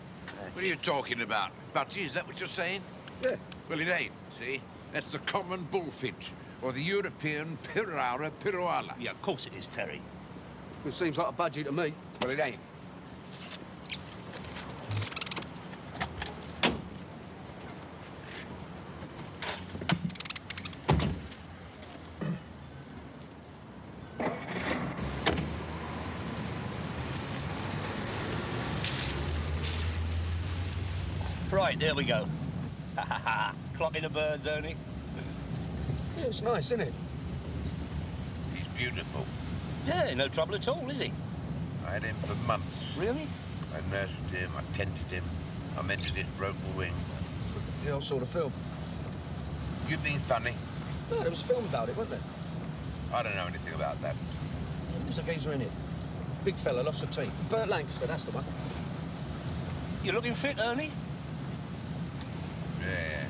What are you talking about? Budgie, is that what you're saying? Yeah. Well, it ain't, see? That's the common bullfinch, or the European Piraura piruala. Yeah, of course it is, Terry. It seems like a budgie to me. Well, it ain't. Right, there we go. Ha ha ha. Clocking the birds, Ernie. Yeah, it's nice, isn't it? He's beautiful. Yeah, no trouble at all, is he? I had him for months. Really? I nursed him, I tended him, I mended his broken wing. The old sort of film. You being funny? No, there was a film about it, wasn't there? I don't know anything about that. There was a geezer in it. Big fella, lost a teeth. Burt Lancaster, that's the one. You looking fit, Ernie? Yeah.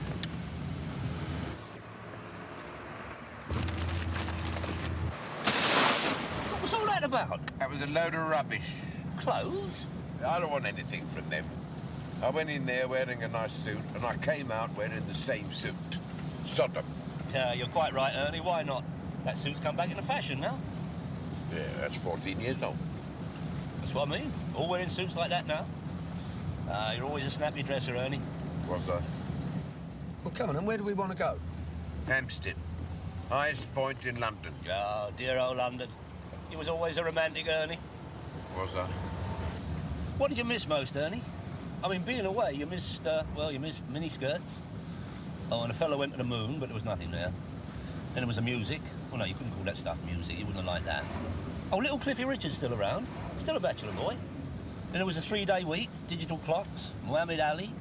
What was all that about? That was a load of rubbish. Clothes? I don't want anything from them. I went in there wearing a nice suit, and I came out wearing the same suit. Sodom. Yeah, you're quite right, Ernie. Why not? That suit's come back into fashion now. Yeah, that's 14 years old. That's what I mean. All wearing suits like that now. You're always a snappy dresser, Ernie. Was I? Well, come on, and where do we want to go? Hampstead. Highest point in London. Oh, dear old London. You was always a romantic, Ernie. Was I? What did you miss most, Ernie? I mean, being away, you missed, well, you missed miniskirts. Oh, and a fellow went to the moon, but there was nothing there. Then there was the music. Well, no, you couldn't call that stuff music. You wouldn't have liked that. Oh, little Cliffy Richard's still around. Still a bachelor boy. Then there was a 3-day week, digital clocks, Muhammad Ali.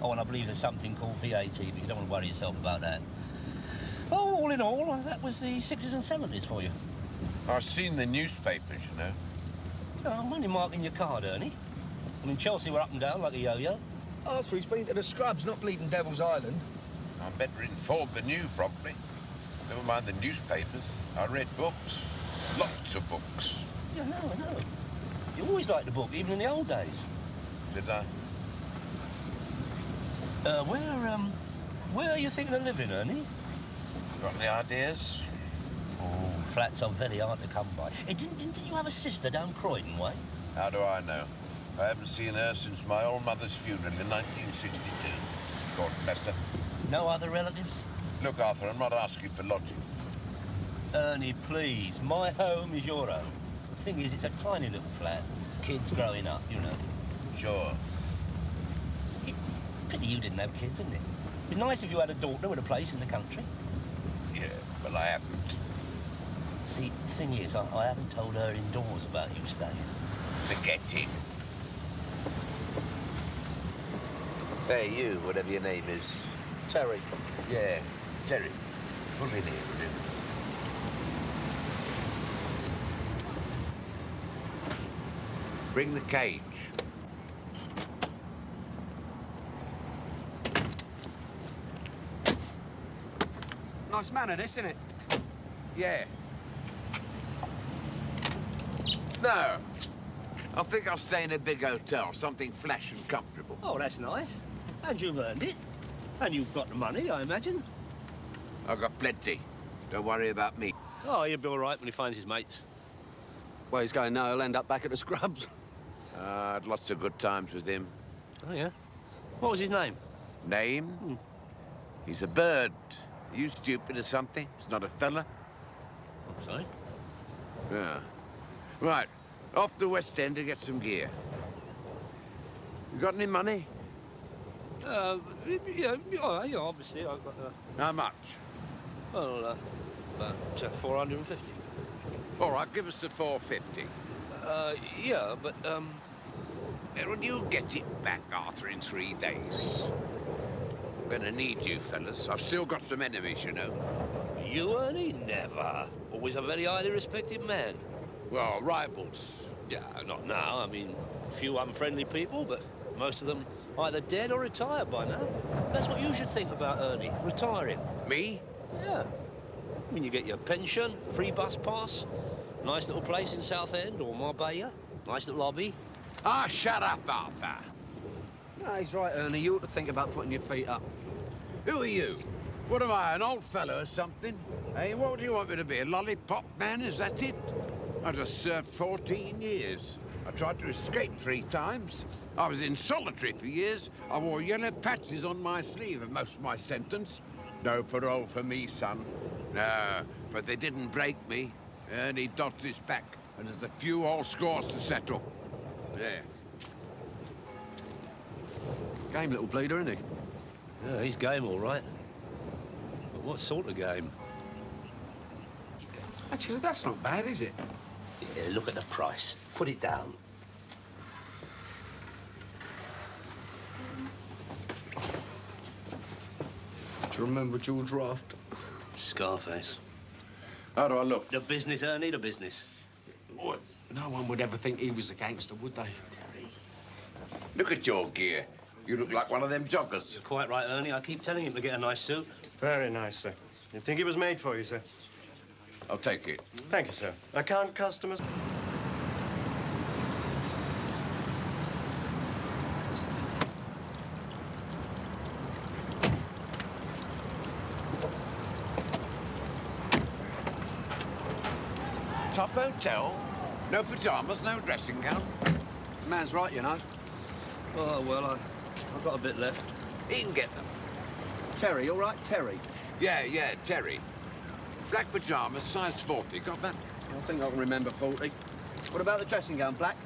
Oh, and I believe there's something called VAT, but you don't want to worry yourself about that. Oh, all in all, that was the 60s and 70s for you. I've seen the newspapers, you know. Oh, I'm only marking your card, Ernie. I mean, Chelsea were up and down like a yo-yo. Arthur's been to the Scrubs, not Bleeding Devil's Island. I'm better informed than you, probably. Never mind the newspapers. I read books. Lots of books. Yeah, I know. You always liked the book, even in the old days. Did I? Where are you thinking of living, Ernie? Got any ideas? Oh, flats are very hard to come by. Hey, didn't you have a sister down Croydon way? How do I know? I haven't seen her since my old mother's funeral in 1962. God bless her. No other relatives? Look, Arthur, I'm not asking for lodging. Ernie, please. My home is your home. The thing is, it's a tiny little flat. Kids growing up, you know. Sure. Pity you didn't have kids, isn't it? It'd be nice if you had a daughter with a place in the country. Yeah, well, I haven't. See, the thing is, I haven't told her indoors about you staying. Forget it. Hey, you, whatever your name is. Terry. Yeah, Terry. Pull in here with him. Bring the cage. Nice manner, this, isn't it? Yeah. No. I think I'll stay in a big hotel, something flash and comfortable. Oh, that's nice. And you've earned it. And you've got the money, I imagine. I've got plenty. Don't worry about me. Oh, he'll be all right when he finds his mates. Well, he's going now. He'll end up back at the Scrubs. I had lots of good times with him. Oh, yeah? What was his name? Name? He's a bird. Are you stupid or something? It's not a fella. I'm sorry? Yeah. Right. Off to West End to get some gear. You got any money? Yeah, obviously, I've got... How much? Well, about 450. All right, give us the 450. Yeah, but, Will you get it back, Arthur, in 3 days? I'm gonna need you, fellas. I've still got some enemies, you know. You, Ernie? Never. Always a very highly respected man. Well, rivals. Yeah, not now. I mean, a few unfriendly people, but most of them either dead or retired by now. That's what you should think about, Ernie, retiring. Me? Yeah. I mean, you get your pension, free bus pass, nice little place in Southend or Marbella, nice little lobby. Ah, shut up, Arthur. No, he's right, Ernie. You ought to think about putting your feet up. Who are you? What am I, an old fellow or something? Hey, what do you want me to be, a lollipop man, is that it? I just served 14 years. I tried to escape 3 times. I was in solitary for years. I wore yellow patches on my sleeve of most of my sentence. No parole for me, son. No, but they didn't break me. Ernie dodged his back, and there's a few old scores to settle. Yeah. Game little bleeder, isn't he? Yeah, he's game, all right. But what sort of game? Actually, that's not bad, is it? Yeah, look at the price. Put it down. Do you remember George Raft? Scarface. How do I look? The business, Ernie, the business. Boy, no one would ever think he was a gangster, would they? Look at your gear. You look like one of them joggers. You're quite right, Ernie. I keep telling him to get a nice suit. Very nice, sir. You'd think it was made for you, sir. I'll take it. Thank you, sir. Account customers. Top hotel? No pyjamas, no dressing gown? Man's right, you know. Oh, well, I've got a bit left. He can get them. Terry, all right? Terry? Yeah, Terry. Black pyjamas, size 40. Got that? I think I can remember 40. What about the dressing gown, black?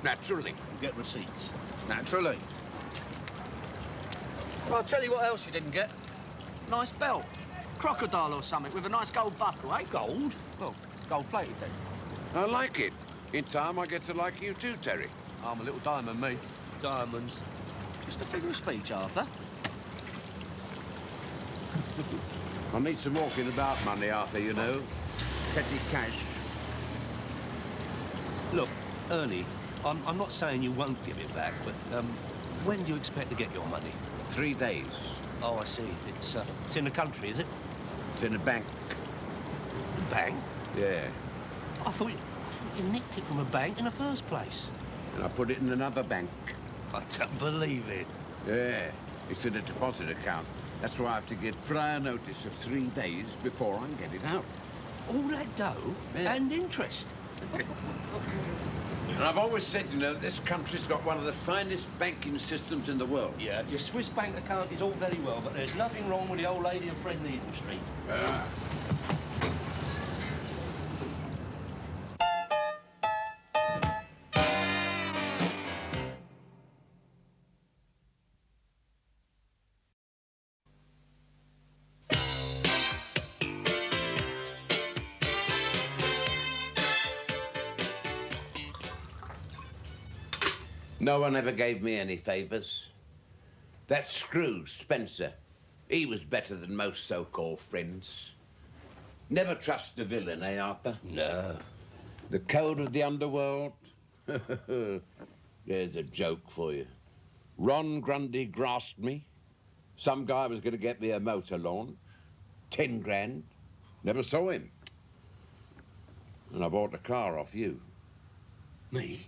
Naturally. Get receipts. Naturally. Well, I'll tell you what else you didn't get. Nice belt. Crocodile or something with a nice gold buckle, eh? Gold? Well, gold-plated then. I like it. In time, I get to like you too, Terry. I'm a little diamond, me. Diamonds. Just a figure of speech, Arthur. I need some walking about money, Arthur, you know. Petty cash. Look, Ernie, I'm not saying you won't give it back, but when do you expect to get your money? 3 days. Oh, I see. It's in the country, is it? It's in a bank. bank? Yeah. I thought you nicked it from a bank in the first place. And I put it in another bank. I don't believe it. Yeah. It's in a deposit account. That's why I have to get prior notice of 3 days before I get it out. All that dough and interest. And I've always said, you know, this country's got one of the finest banking systems in the world. Yeah, your Swiss bank account is all very well, but there's nothing wrong with the old lady of Fred Needle Street. No one ever gave me any favours. That screw, Spencer, he was better than most so-called friends. Never trust a villain, eh, Arthur? No. The code of the underworld? There's a joke for you. Ron Grundy grasped me. Some guy was going to get me a motor launch. 10 grand. Never saw him. And I bought the car off you. Me?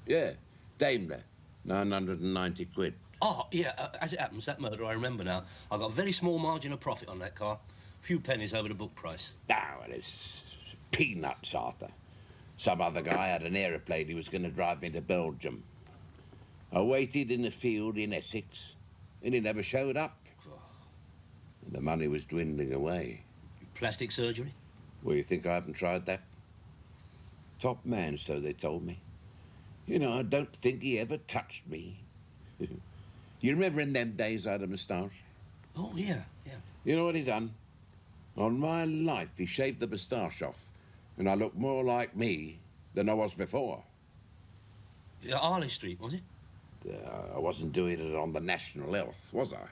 Yeah, Daimler. 990 quid. Oh, yeah, as it happens, that murder I remember now. I got a very small margin of profit on that car. A few pennies over the book price. Ah, well, it's peanuts, Arthur. Some other guy had an aeroplane he was going to drive me to Belgium. I waited in the field in Essex, and he never showed up. And the money was dwindling away. Plastic surgery? Well, you think I haven't tried that? Top man, so they told me. You know, I don't think he ever touched me. You remember in them days I had a moustache? Oh, yeah, yeah. You know what he done? On my life, he shaved the moustache off, and I looked more like me than I was before. Yeah, Harley Street, was it? I wasn't doing it on the National Health, was I?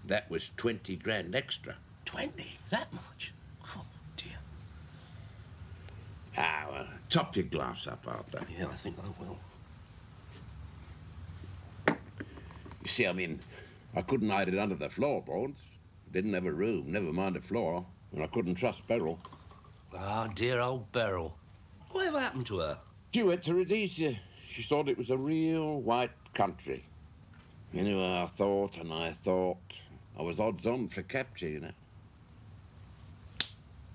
That was 20 grand extra. 20? That much? Oh, dear. Ah, well, top your glass up, Arthur. Yeah, I think I will. You see, I mean, I couldn't hide it under the floorboards. Didn't have a room, never mind a floor. And I couldn't trust Beryl. Ah, dear old Beryl. Whatever happened to her? She went to Rhodesia. She thought it was a real white country. Anyway, I thought and I thought. I was odds on for capture, you know.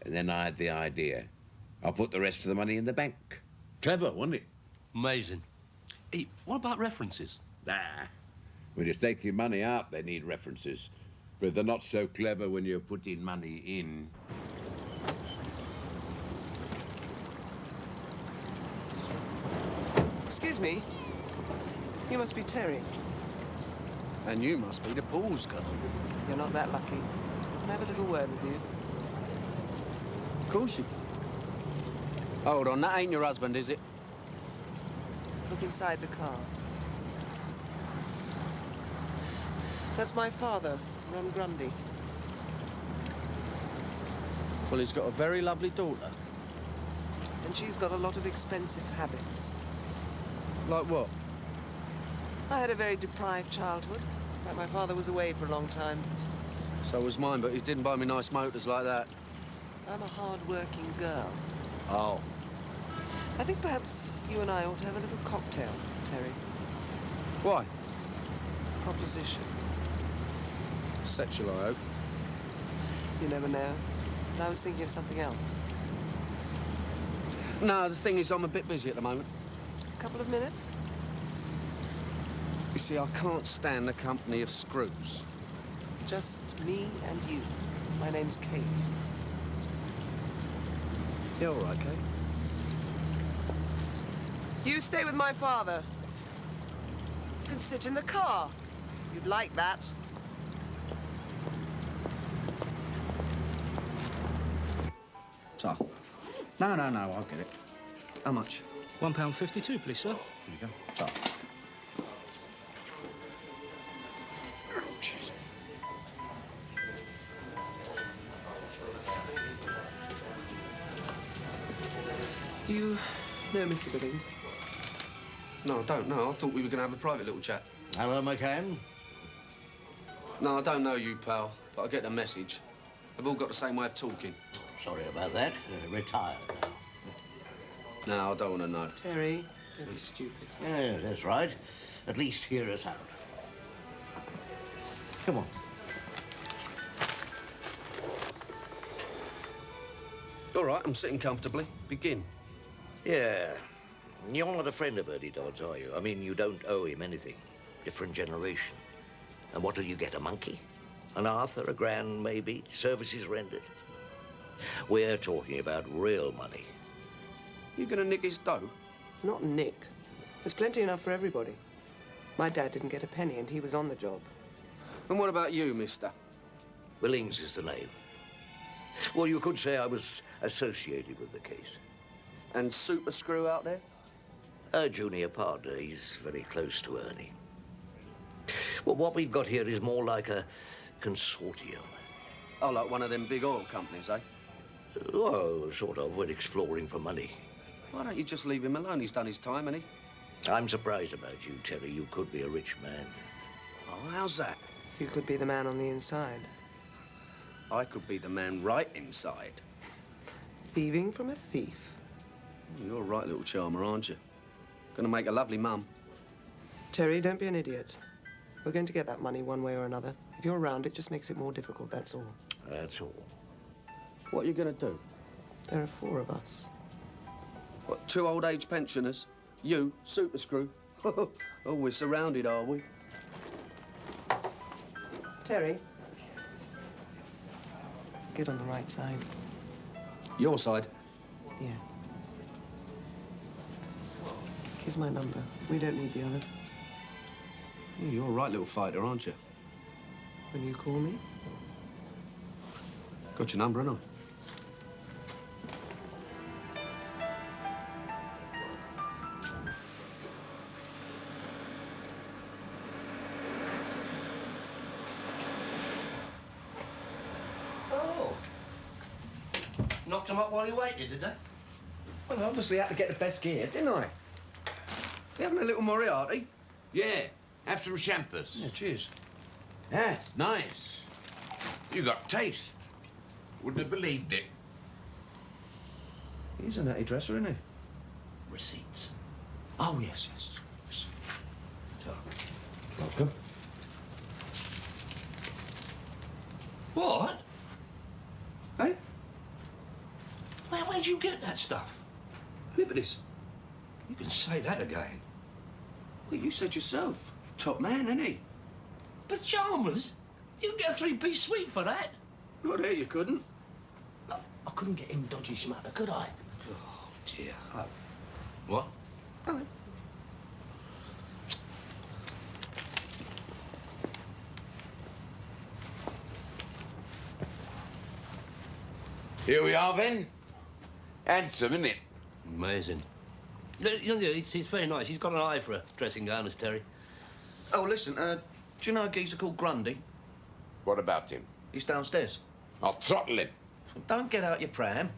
And then I had the idea. I'll put the rest of the money in the bank. Clever, wasn't it? Amazing. Hey, what about references? Nah. When you take your money out, they need references. But they're not so clever when you're putting money in. Excuse me. You must be Terry. And you must be the Paul's girl. You're not that lucky. Can I have a little word with you? Of course you. Hold on, that ain't your husband, is it? Look inside the car. That's my father, Ron Grundy. Well, he's got a very lovely daughter. And she's got a lot of expensive habits. Like what? I had a very deprived childhood. Like my father was away for a long time. So was mine, but he didn't buy me nice motors like that. I'm a hard-working girl. Oh. I think perhaps you and I ought to have a little cocktail, Terry. Why? Proposition. Sexual, I hope. You never know. And I was thinking of something else. No, the thing is, I'm a bit busy at the moment. A couple of minutes? You see, I can't stand the company of screws. Just me and you. My name's Kate. Yeah, all right, Kate. You stay with my father. You can sit in the car. You'd like that. So? No, I'll get it. How much? £1.52, please, sir. Here you go. So? You know Mr. Billings? No, I don't know. I thought we were going to have a private little chat. Hello, McCann. No, I don't know you, pal, but I get the message. They've all got the same way of talking. sorry about that. Retired now. No, I don't want to know. Terry, don't be stupid. Yeah, that's right. At least hear us out. Come on. All right, I'm sitting comfortably. Begin. Yeah. You're not a friend of Eddie Dodd's, are you? I mean, you don't owe him anything. Different generation. And what do you get, a monkey? An Arthur, a grand, maybe? Services rendered? We're talking about real money. You gonna nick his dough? Not nick. There's plenty enough for everybody. My dad didn't get a penny and he was on the job. And what about you, mister? Billings is the name. Well, you could say I was associated with the case. And Super Screw out there? A junior partner. He's very close to Ernie. Well, what we've got here is more like a consortium. Oh, like one of them big oil companies, eh? Oh, sort of. We're exploring for money. Why don't you just leave him alone? He's done his time, hasn't he? I'm surprised about you, Terry. You could be a rich man. Oh, how's that? You could be the man on the inside. I could be the man right inside. Thieving from a thief. You're a right little charmer, aren't you? Gonna make a lovely mum. Terry, don't be an idiot. We're going to get that money one way or another. If you're around, it just makes it more difficult, that's all. That's all. What are you gonna do? There are 4 of us. What, 2 old age pensioners? You, Super Screw? Oh, we're surrounded, are we? Terry. Get on the right side. Your side? Yeah. Here's my number. We don't need the others. Yeah, you're a right little fighter, aren't you? When you call me? Got your number, haven't I? Oh. Knocked him up while you waited, did they? Well, I obviously had to get the best gear, didn't I? You having a little Moriarty? Yeah, have some champers. Yeah, cheers. That's nice. You got taste. Wouldn't have believed it. He's a natty dresser, isn't he? Receipts. Oh, yes, yes. Welcome. What? Hey? Where'd you get that stuff? Liberties. You can say that again. Well, you said yourself. Top man, ain't he? Pyjamas? You can get a 3-piece suite for that. Not here, you couldn't. I couldn't get him dodgy smutter, could I? Oh, dear. What? Nothing. Here we are, then. Handsome, isn't it? Amazing. He's very nice. He's got an eye for a dressing gown, has Terry. Oh, listen, do you know a geezer called Grundy? What about him? He's downstairs. I'll throttle him. Don't get out your pram.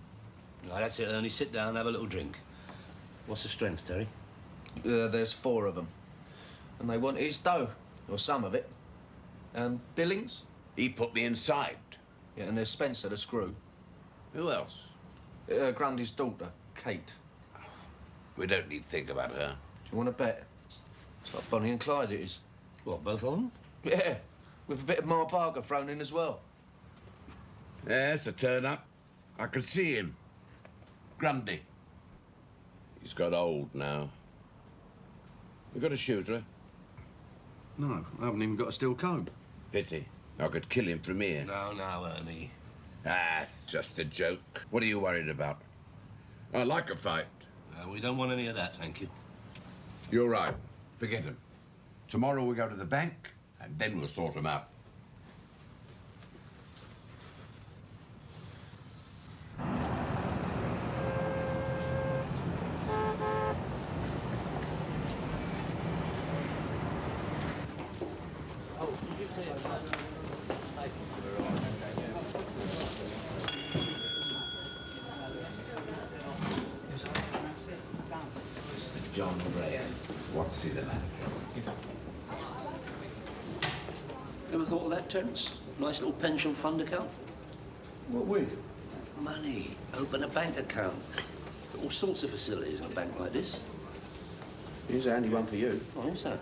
No, that's it, Ernie. Sit down and have a little drink. What's the strength, Terry? There's 4 of them. And they want his dough, or some of it. Billings? He put me inside. Yeah, and there's Spencer, the screw. Who else? Grundy's daughter, Kate. We don't need to think about her. Do you want to bet? It's like Bonnie and Clyde, it is. What, both of them? Yeah, with a bit of Ma Parker thrown in as well. Yeah, it's a turn-up. I can see him. Grundy. He's got old now. You got a shooter? No, I haven't even got a steel comb. Pity. I could kill him from here. No, Ernie. Ah, it's just a joke. What are you worried about? I like a fight. We don't want any of that, thank you. You're right. Forget him. Tomorrow we go to the bank, and then we'll sort him out. John Graham. What's he the manager? Ever thought of that, Terence? Nice little pension fund account? What with? Money. Open a bank account. All sorts of facilities in a bank like this. Here's a handy one for you. Oh, what's that?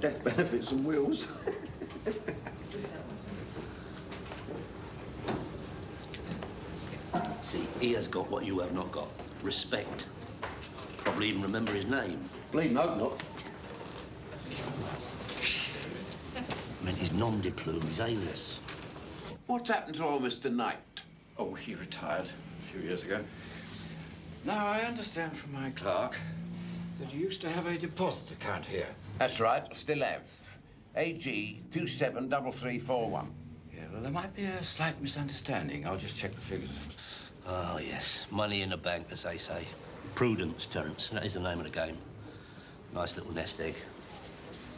Death benefits and wills. See, he has got what you have not got. Respect. Probably even remember his name. Bleeding hope not. I meant his nom de plume, his alias. What's happened to old Mr. Knight? Oh, he retired a few years ago. Now, I understand from my clerk that you used to have a deposit account here. That's right, still have. AG 273341. Yeah, well, there might be a slight misunderstanding. I'll just check the figures. Oh, yes. Money in the bank, as they say. Prudence, Terence. That is the name of the game. Nice little nest egg.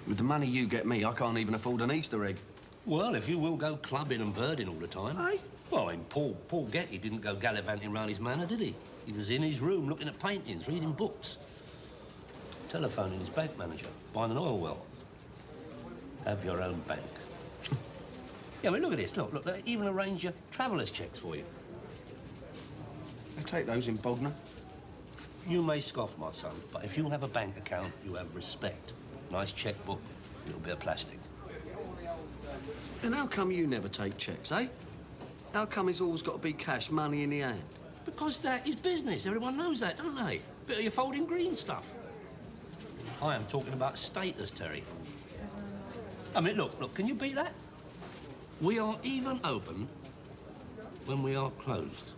With the money you get me, I can't even afford an Easter egg. Well, if you will go clubbing and birding all the time. Hey? Well, I mean, Paul Getty didn't go gallivanting round his manor, did he? He was in his room looking at paintings, reading books. Telephoning his bank manager, buying an oil well. Have your own bank. Yeah, I mean, look at this. Look, they even arrange your traveller's checks for you. I take those in Bognor. You may scoff, my son, but if you have a bank account, you have respect. Nice checkbook, a little bit of plastic. And how come you never take checks, eh? How come it's always got to be cash, money in the hand? Because that is business. Everyone knows that, don't they? Bit of your folding green stuff. I am talking about status, Terry. I mean, look, can you beat that? We are even open when we are closed.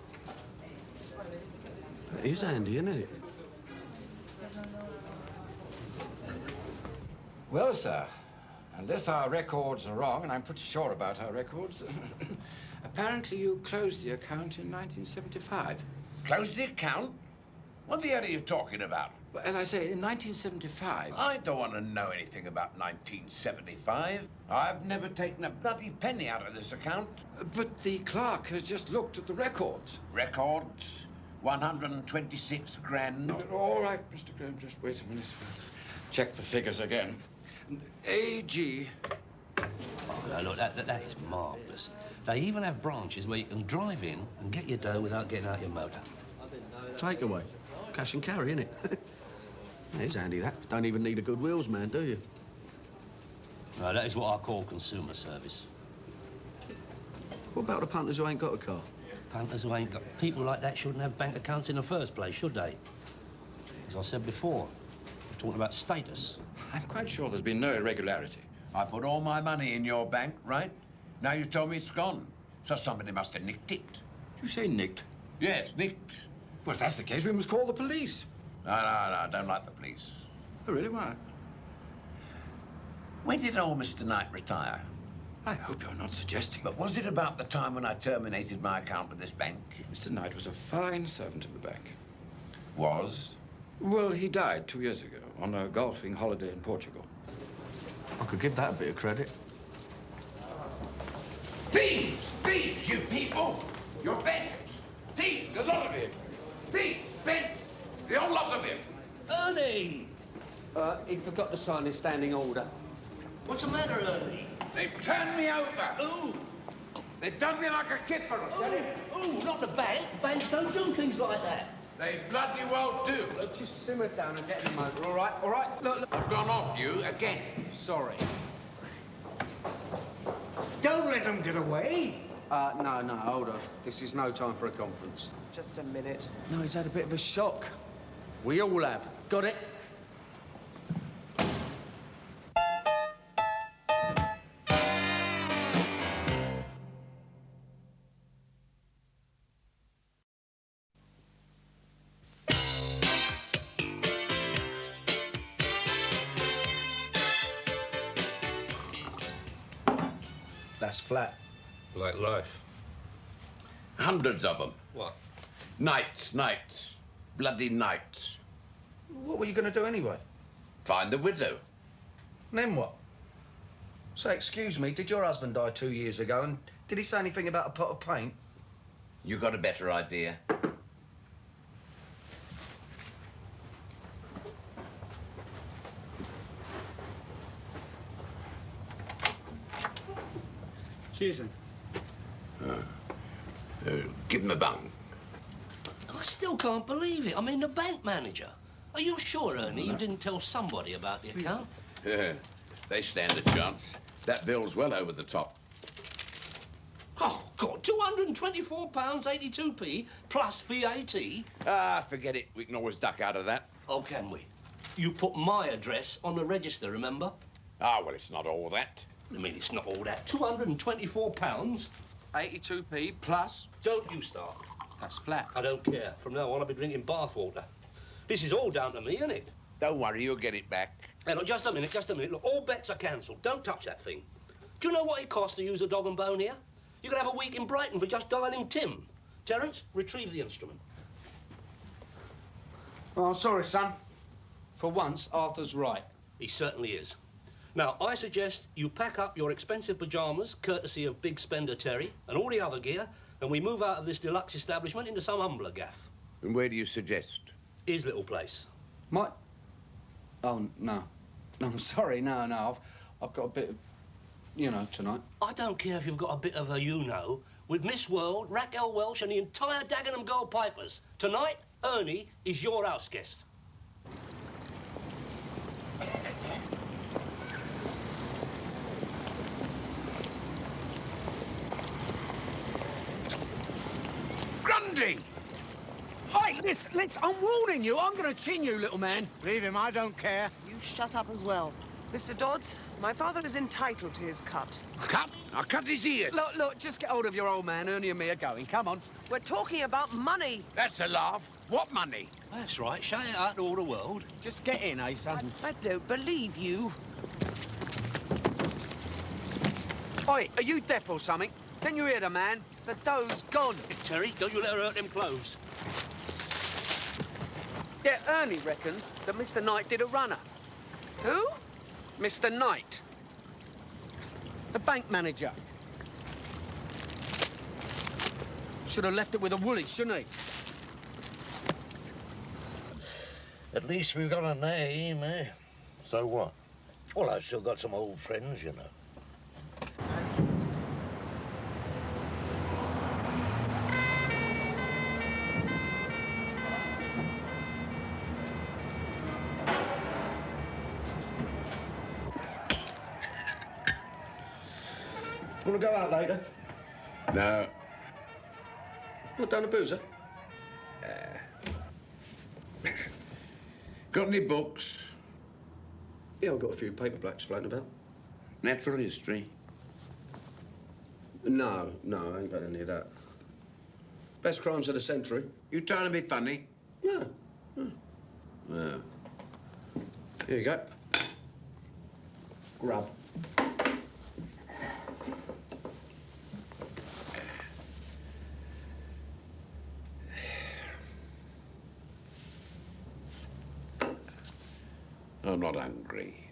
That is handy, isn't it? Well, sir, unless our records are wrong, and I'm pretty sure about our records, apparently you closed the account in 1975. Close the account? What the hell are you talking about? Well, as I say, in 1975... I don't want to know anything about 1975. I've never taken a bloody penny out of this account. But the clerk has just looked at the records. Records? 126 grand. All right, Mr. Graham, just wait a minute. Check the figures again. AG... Oh, no, look, that is marvellous. They even have branches where you can drive in and get your dough without getting out your motor. Takeaway. Cash and carry, innit? It's handy, that. Don't even need a good wheels man, do you? No, that is what I call consumer service. What about the punters who ain't got a car? Punters who ain't got... People like that shouldn't have bank accounts in the first place, should they? As I said before, we're talking about status. I'm quite sure there's been no irregularity. I put all my money in your bank, right? Now you told me it's gone. So somebody must have nicked it. Did you say nicked? Yes, nicked. Well, if that's the case, we must call the police. No, I don't like the police. Oh, really? Why? When did old Mr. Knight retire? I hope you're not suggesting... But was it about the time when I terminated my account with this bank? Mr. Knight was a fine servant of the bank. Was? Well, he died 2 years ago on a golfing holiday in Portugal. I could give that a bit of credit. Thieves! Thieves, you people! You're bent! Thieves, a lot of you! Thieves, bent! The whole lot of you! Ernie! He forgot to sign his standing order. What's the matter, Ernie? They've turned me over! Ooh! They've done me like a kipper, I tell you! Ooh, not the bank. Banks don't do things like that. They bloody well do! Look, just simmer down and get in the motor, all right? All right? Look. I've gone off you again. Sorry. Don't let them get away. No, hold on. This is no time for a conference. Just a minute. No, he's had a bit of a shock. We all have. Got it? That's flat. Like life. Hundreds of them. What? Knights. Bloody knights. What were you going to do anyway? Find the widow. And then what? Say, excuse me, did your husband die 2 years ago, and did he say anything about a pot of paint? You got a better idea? Cheers, then. Give him a bung. I still can't believe it. I mean, the bank manager. Are you sure, Ernie, you didn't tell somebody about the account? Yeah, they stand a chance. That bill's well over the top. Oh, God, £224.82p plus VAT? Ah, forget it. We can always duck out of that. Oh, can we? You put my address on the register, remember? Ah, well, it's not all that. I mean, it's not all that. £224? 82p plus... Don't you start. That's flat. I don't care. From now on, I'll be drinking bathwater. This is all down to me, isn't it? Don't worry, you'll get it back. Hey, look, just a minute, just a minute. Look, all bets are cancelled. Don't touch that thing. Do you know what it costs to use a dog and bone here? You could have a week in Brighton for just dialing Tim. Terence, retrieve the instrument. Oh, sorry, son. For once, Arthur's right. He certainly is. Now, I suggest you pack up your expensive pyjamas, courtesy of Big Spender Terry, and all the other gear, and we move out of this deluxe establishment into some humbler gaff. And where do you suggest? His little place. My... Oh, no. No, I'm sorry. No, no. I've got a bit of... You know, tonight. I don't care if you've got a bit of a you-know. With Miss World, Raquel Welsh and the entire Dagenham Gold Pipers. Tonight, Ernie is your house guest. Grundy! Hey, listen, I'm warning you. I'm going to chin you, little man. Leave him, I don't care. You shut up as well. Mr. Dodds, my father is entitled to his cut. Cut? I'll cut his ear. Look, just get hold of your old man. Ernie and me are going. Come on. We're talking about money. That's a laugh. What money? That's right. Shout it out to all the world. Just get in, eh, son? I don't believe you. Oi, are you deaf or something? Can you hear the man? The dough's gone. Terry, don't you let her hurt them clothes. Yeah, Ernie reckoned that Mr. Knight did a runner. Who? Mr. Knight. The bank manager. Should have left it with a woolly, shouldn't he? At least we've got a name, eh? So what? Well, I've still got some old friends, you know. Want to go out later? No. What, down the boozer? Got any books? Yeah, I've got a few paperbacks floating about. Natural history? No, I ain't got any of that. Best crimes of the century. You trying to be funny? Yeah. Yeah. Here you go. Grub. I'm not hungry.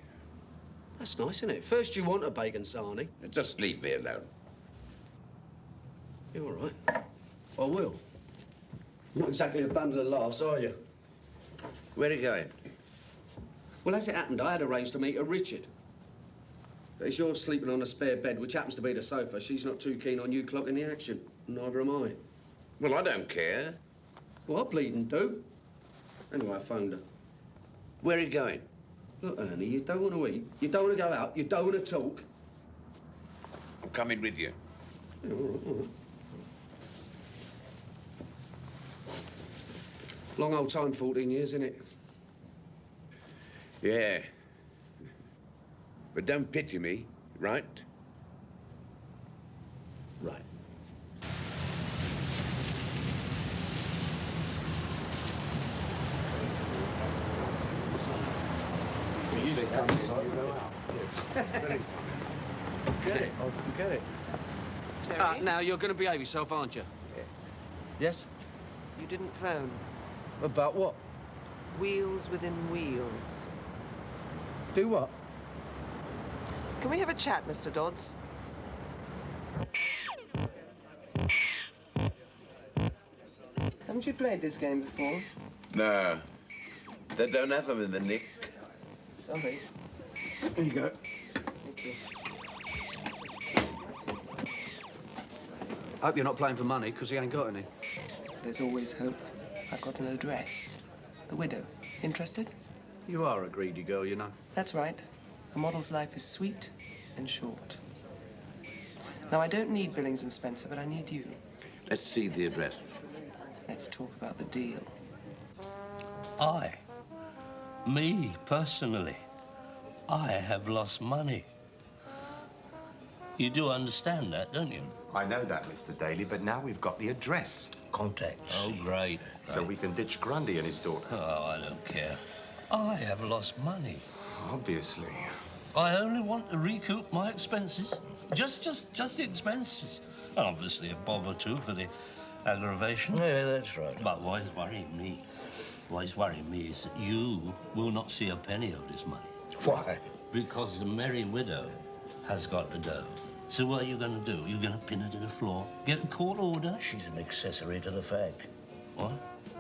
That's nice, isn't it? First you want a bacon sarnie. Just leave me alone. You're all right. I will. Not exactly a bundle of laughs, are you? Where are you going? Well, as it happened, I had arranged to meet a Richard. But as you're sleeping on a spare bed, which happens to be the sofa, she's not too keen on you clocking the action. Neither am I. Well, I don't care. Well, I bleeding do. Anyway, I phoned her. Where are you going? Look, Ernie, you don't want to eat, you don't want to go out, you don't want to talk. I'm coming with you. Yeah, all right. Long old time, 14 years, isn't it? Yeah. But don't pity me, right? Right. Music comes inside, you go out. Get it. I'll forget it. Terry? Now, you're going to behave yourself, aren't you? Yeah. Yes? You didn't phone. About what? Wheels within wheels. Do what? Can we have a chat, Mr. Dodds? Haven't you played this game before? No. They don't have them in the nick. Sorry. There you go. Thank you. Hope you're not playing for money, because he ain't got any. There's always hope. I've got an address. The widow. Interested? You are a greedy girl, you know. That's right. A model's life is sweet and short. Now, I don't need Billings and Spencer, but I need you. Let's see the address. Let's talk about the deal. Me, personally, I have lost money. You do understand that, don't you? I know that, Mr. Daly, but now we've got the address. Contacts. Oh, great. So we can ditch Grundy and his daughter. Oh, I don't care. I have lost money. Obviously. I only want to recoup my expenses. Just the expenses. And obviously a bob or two for the aggravation. Yeah, that's right. But what is worrying me? What is worrying me is that you will not see a penny of this money. Why? Because the merry widow has got the dough. So what are you going to do? You're going to pin her to the floor? Get a court order? She's an accessory to the fact. What?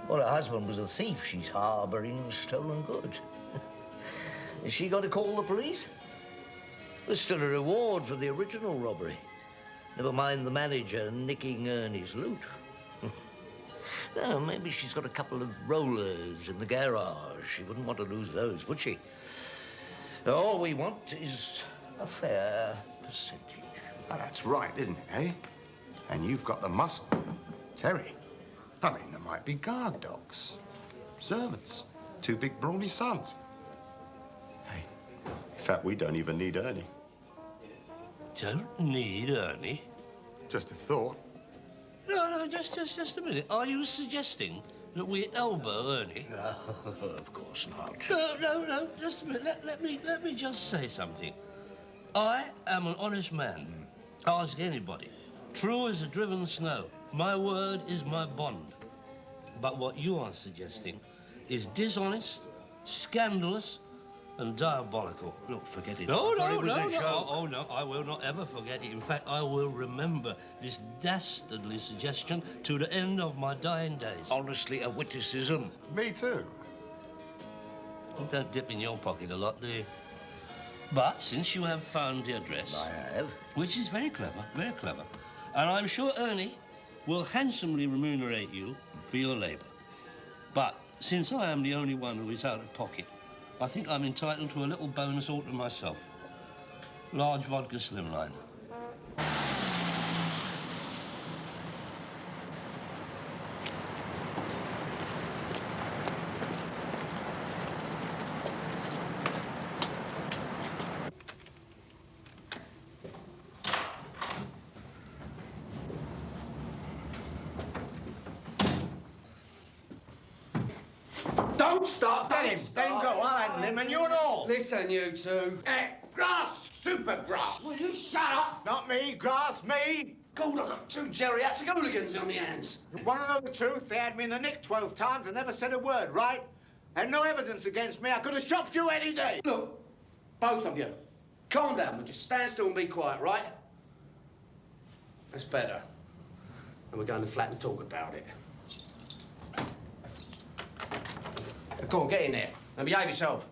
Well, her husband was a thief. She's harbouring stolen goods. Is she going to call the police? There's still a reward for the original robbery. Never mind the manager nicking Ernie's loot. No, maybe she's got a couple of rollers in the garage. She wouldn't want to lose those, would she? All we want is a fair percentage. Oh, that's right, isn't it, eh? And you've got the muscle. Terry, I mean, there might be guard dogs, servants, two big brawny sons. Hey, in fact, we don't even need Ernie. Don't need Ernie? Just a thought. No, just a minute. Are you suggesting that we elbow Ernie? No, of course not. No, just a minute. Let me just say something. I am an honest man. Ask anybody. True as the driven snow. My word is my bond. But what you are suggesting is dishonest, scandalous, and diabolical. Look, forget it. No. Joke. Oh, no, I will not ever forget it. In fact, I will remember this dastardly suggestion to the end of my dying days. Honestly, a witticism. Me too. You don't dip in your pocket a lot, do you? But since you have found the address... I have. Which is very clever, and I'm sure Ernie will handsomely remunerate you for your labour. But since I am the only one who is out of pocket, I think I'm entitled to a little bonus all to myself. Large vodka slimline. Don't start, Then go, I'll handle him, and you and all. Listen, you two. Grass, super grass. Will you shut up? Not me, grass, me. God, I've got two geriatric hooligans on my hands. You want to know the truth? They had me in the nick 12 times and never said a word, right? Had no evidence against me. I could have shot you any day. Look, both of you, calm down, but just stand still and be quiet, right? That's better. And we're going to flat and talk about it. Now, go on, get in there and behave yourself.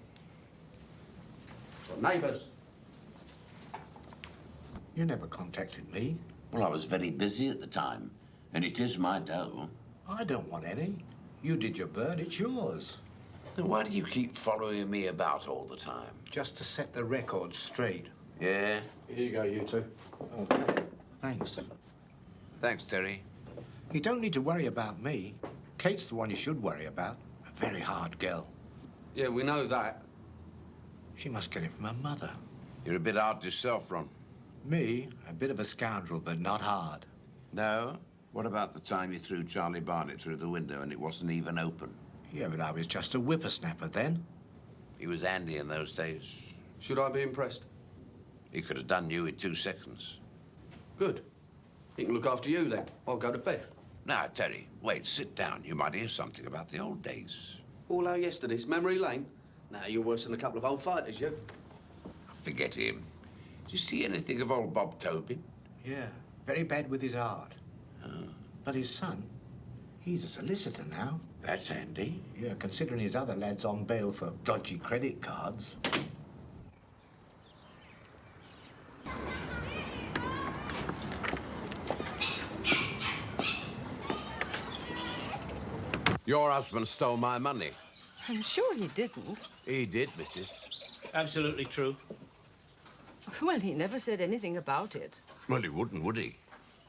Got neighbours. You never contacted me. Well, I was very busy at the time, and it is my dough. I don't want any. You did your bird, it's yours. Then why do you keep following me about all the time? Just to set the record straight. Yeah? Here you go, you two. Okay, thanks. Thanks, Terry. You don't need to worry about me. Kate's the one you should worry about. A very hard girl. Yeah, we know that. She must get it from her mother. You're a bit hard yourself, Ron. Me, a bit of a scoundrel, but not hard. No? What about the time you threw Charlie Barnett through the window and it wasn't even open? Yeah, but I was just a whippersnapper then. He was handy in those days. Should I be impressed? He could have done you in 2 seconds. Good. He can look after you then. I'll go to bed. Now, Terry, wait, sit down. You might hear something about the old days. All our yesterdays, memory lane. Now, you're worse than a couple of old fighters, you. Forget him. Did you see anything of old Bob Tobin? Yeah, very bad with his art. But his son, he's a solicitor now. That's handy. Yeah, considering his other lad's on bail for dodgy credit cards. Your husband stole my money. I'm sure he didn't. He did, missus. Absolutely true. Well, he never said anything about it. Well, he wouldn't, would he?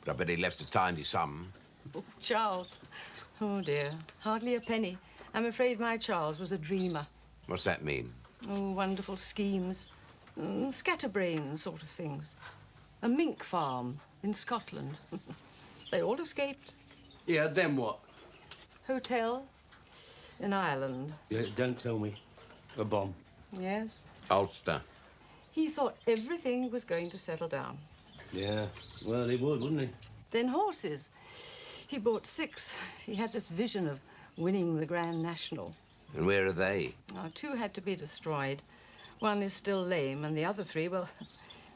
But I bet he left a tiny sum. Oh, Charles. Oh, dear. Hardly a penny. I'm afraid my Charles was a dreamer. What's that mean? Oh, wonderful schemes. Scatterbrain sort of things. A mink farm in Scotland. They all escaped. Yeah, then what? Hotel in Ireland. Yeah, don't tell me. A bomb. Yes. Ulster. He thought everything was going to settle down. Yeah, well, he would, wouldn't he? Then horses. He bought 6. He had this vision of winning the Grand National. And where are they? 2 had to be destroyed. 1 is still lame, and the other 3, well,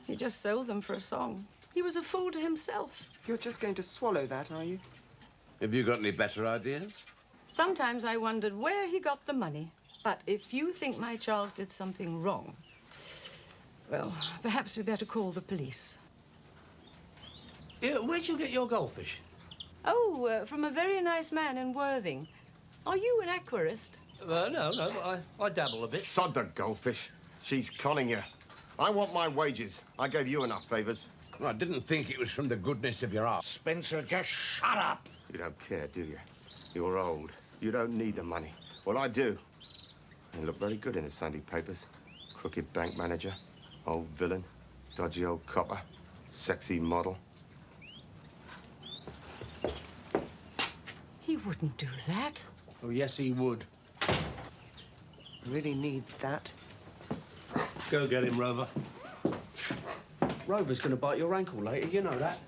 he just sold them for a song. He was a fool to himself. You're just going to swallow that, are you? Have you got any better ideas? Sometimes I wondered where he got the money. But if you think my Charles did something wrong, well, perhaps we better call the police. Yeah, where'd you get your goldfish? Oh, from a very nice man in Worthing. Are you an aquarist? No, but I dabble a bit. Sod the goldfish. She's conning you. I want my wages. I gave you enough favours. Well, I didn't think it was from the goodness of your heart. Spencer, just shut up. You don't care, do you? You're old. You don't need the money. Well, I do. You look very good in the Sunday papers. Crooked bank manager, old villain, dodgy old copper, sexy model. He wouldn't do that. Oh, yes, he would. Really need that. Go get him, Rover. Rover's going to bite your ankle later, you know that.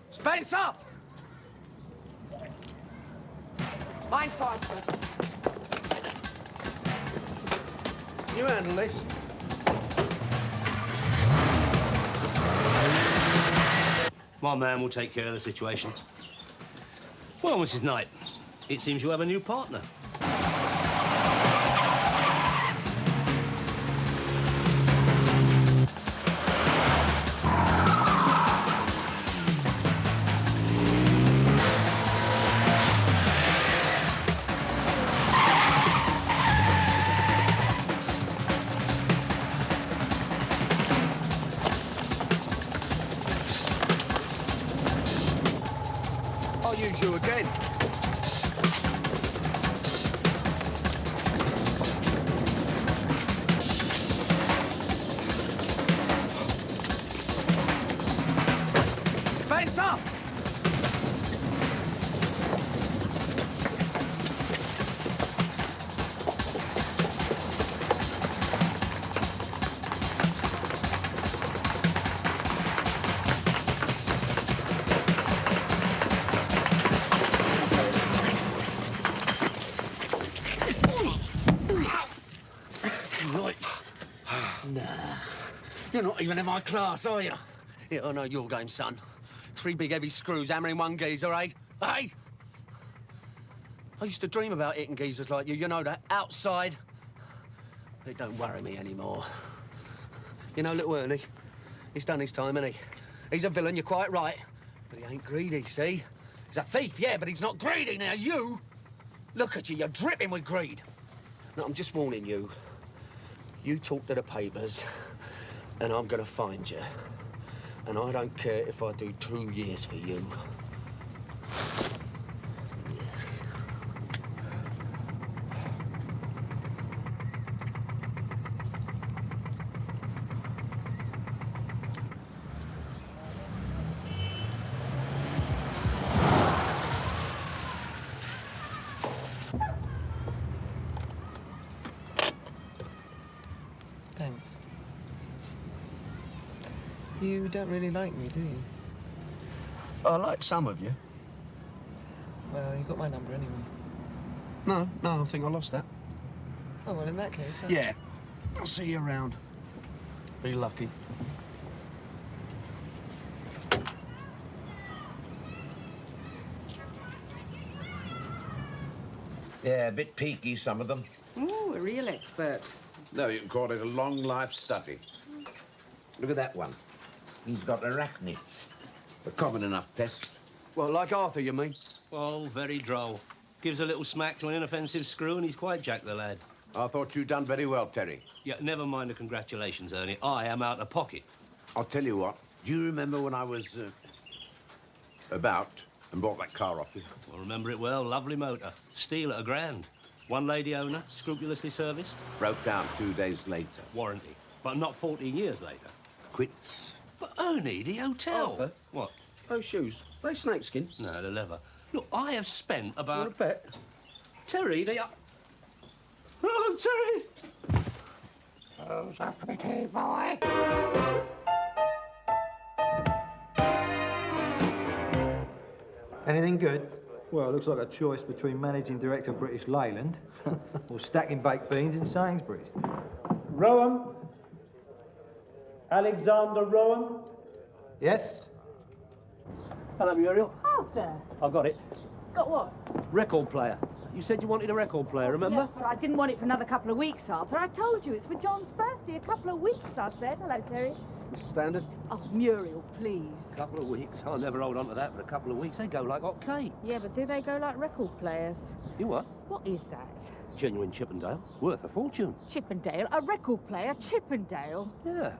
Spencer! Mine's faster. You handle this. My man will take care of the situation. Well, Mrs. Knight, it seems you have a new partner. I'll use you again. Spencer! Right. Nah. You're not even in my class, are you? Yeah, I know your game, son. 3 big heavy screws hammering 1 geezer, eh? Hey! I used to dream about hitting geezers like you know that, outside. It don't worry me anymore. You know, little Ernie, he's done his time, hasn't he? He's a villain, you're quite right. But he ain't greedy, see? He's a thief, yeah, but he's not greedy. Now, you... Look at you, you're dripping with greed. No, I'm just warning you. You talk to the papers, and I'm gonna find you. And I don't care if I do 2 years for you. Thanks. You don't really like me, do you? I like some of you. Well, you got my number anyway. No, I think I lost that. Oh, well, in that case... Yeah. I'll see you around. Be lucky. Yeah, a bit peaky, some of them. Ooh, a real expert. No, you can call it a long life study. Look at that one. He's got arachne. A common enough pest. Well, like Arthur, you mean? Well, very droll. Gives a little smack to an inoffensive screw and he's quite Jack the lad. I thought you'd done very well, Terry. Yeah, never mind the congratulations, Ernie. I am out of pocket. I'll tell you what. Do you remember when I was about and bought that car off you? I remember it well. Lovely motor. Steel at £1,000. One lady owner, scrupulously serviced. Broke down 2 days later. Warranty. But not 14 years later. Quits. But Ernie, the hotel. Arthur? What? Those shoes, they snakeskin? No, they're leather. Look, I have spent about... Want a bet? Terry, they are... Oh, Terry! Who's a pretty boy? Anything good? Well, it looks like a choice between managing director of British Leyland or stacking baked beans in Sainsbury's. Rowan? Alexander Rowan? Yes? Hello, Muriel. Arthur. I've got it. Got what? Record player. You said you wanted a record player, remember? Yeah, but I didn't want it for another couple of weeks, Arthur. I told you, it's for John's birthday. A couple of weeks, I said. Hello, Terry. Mr. Standard? Oh, Muriel, please. Couple of weeks. I'll never hold on to that for a couple of weeks. They go like hot cakes. Yeah, but do they go like record players? You what? What is that? Genuine Chippendale. Worth a fortune. Chippendale? A record player? Chippendale? Yeah.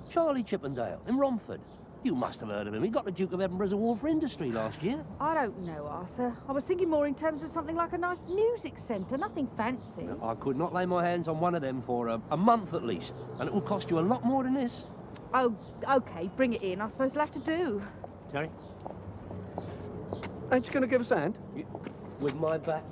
Charlie Chippendale in Romford. You must have heard of him. He got the Duke of Edinburgh's Award for Industry last year. I don't know, Arthur. I was thinking more in terms of something like a nice music centre, nothing fancy. I could not lay my hands on one of them for a month at least. And it will cost you a lot more than this. Oh, OK, bring it in. I suppose it'll have to do. Terry? Ain't you going to give us a hand? With my back?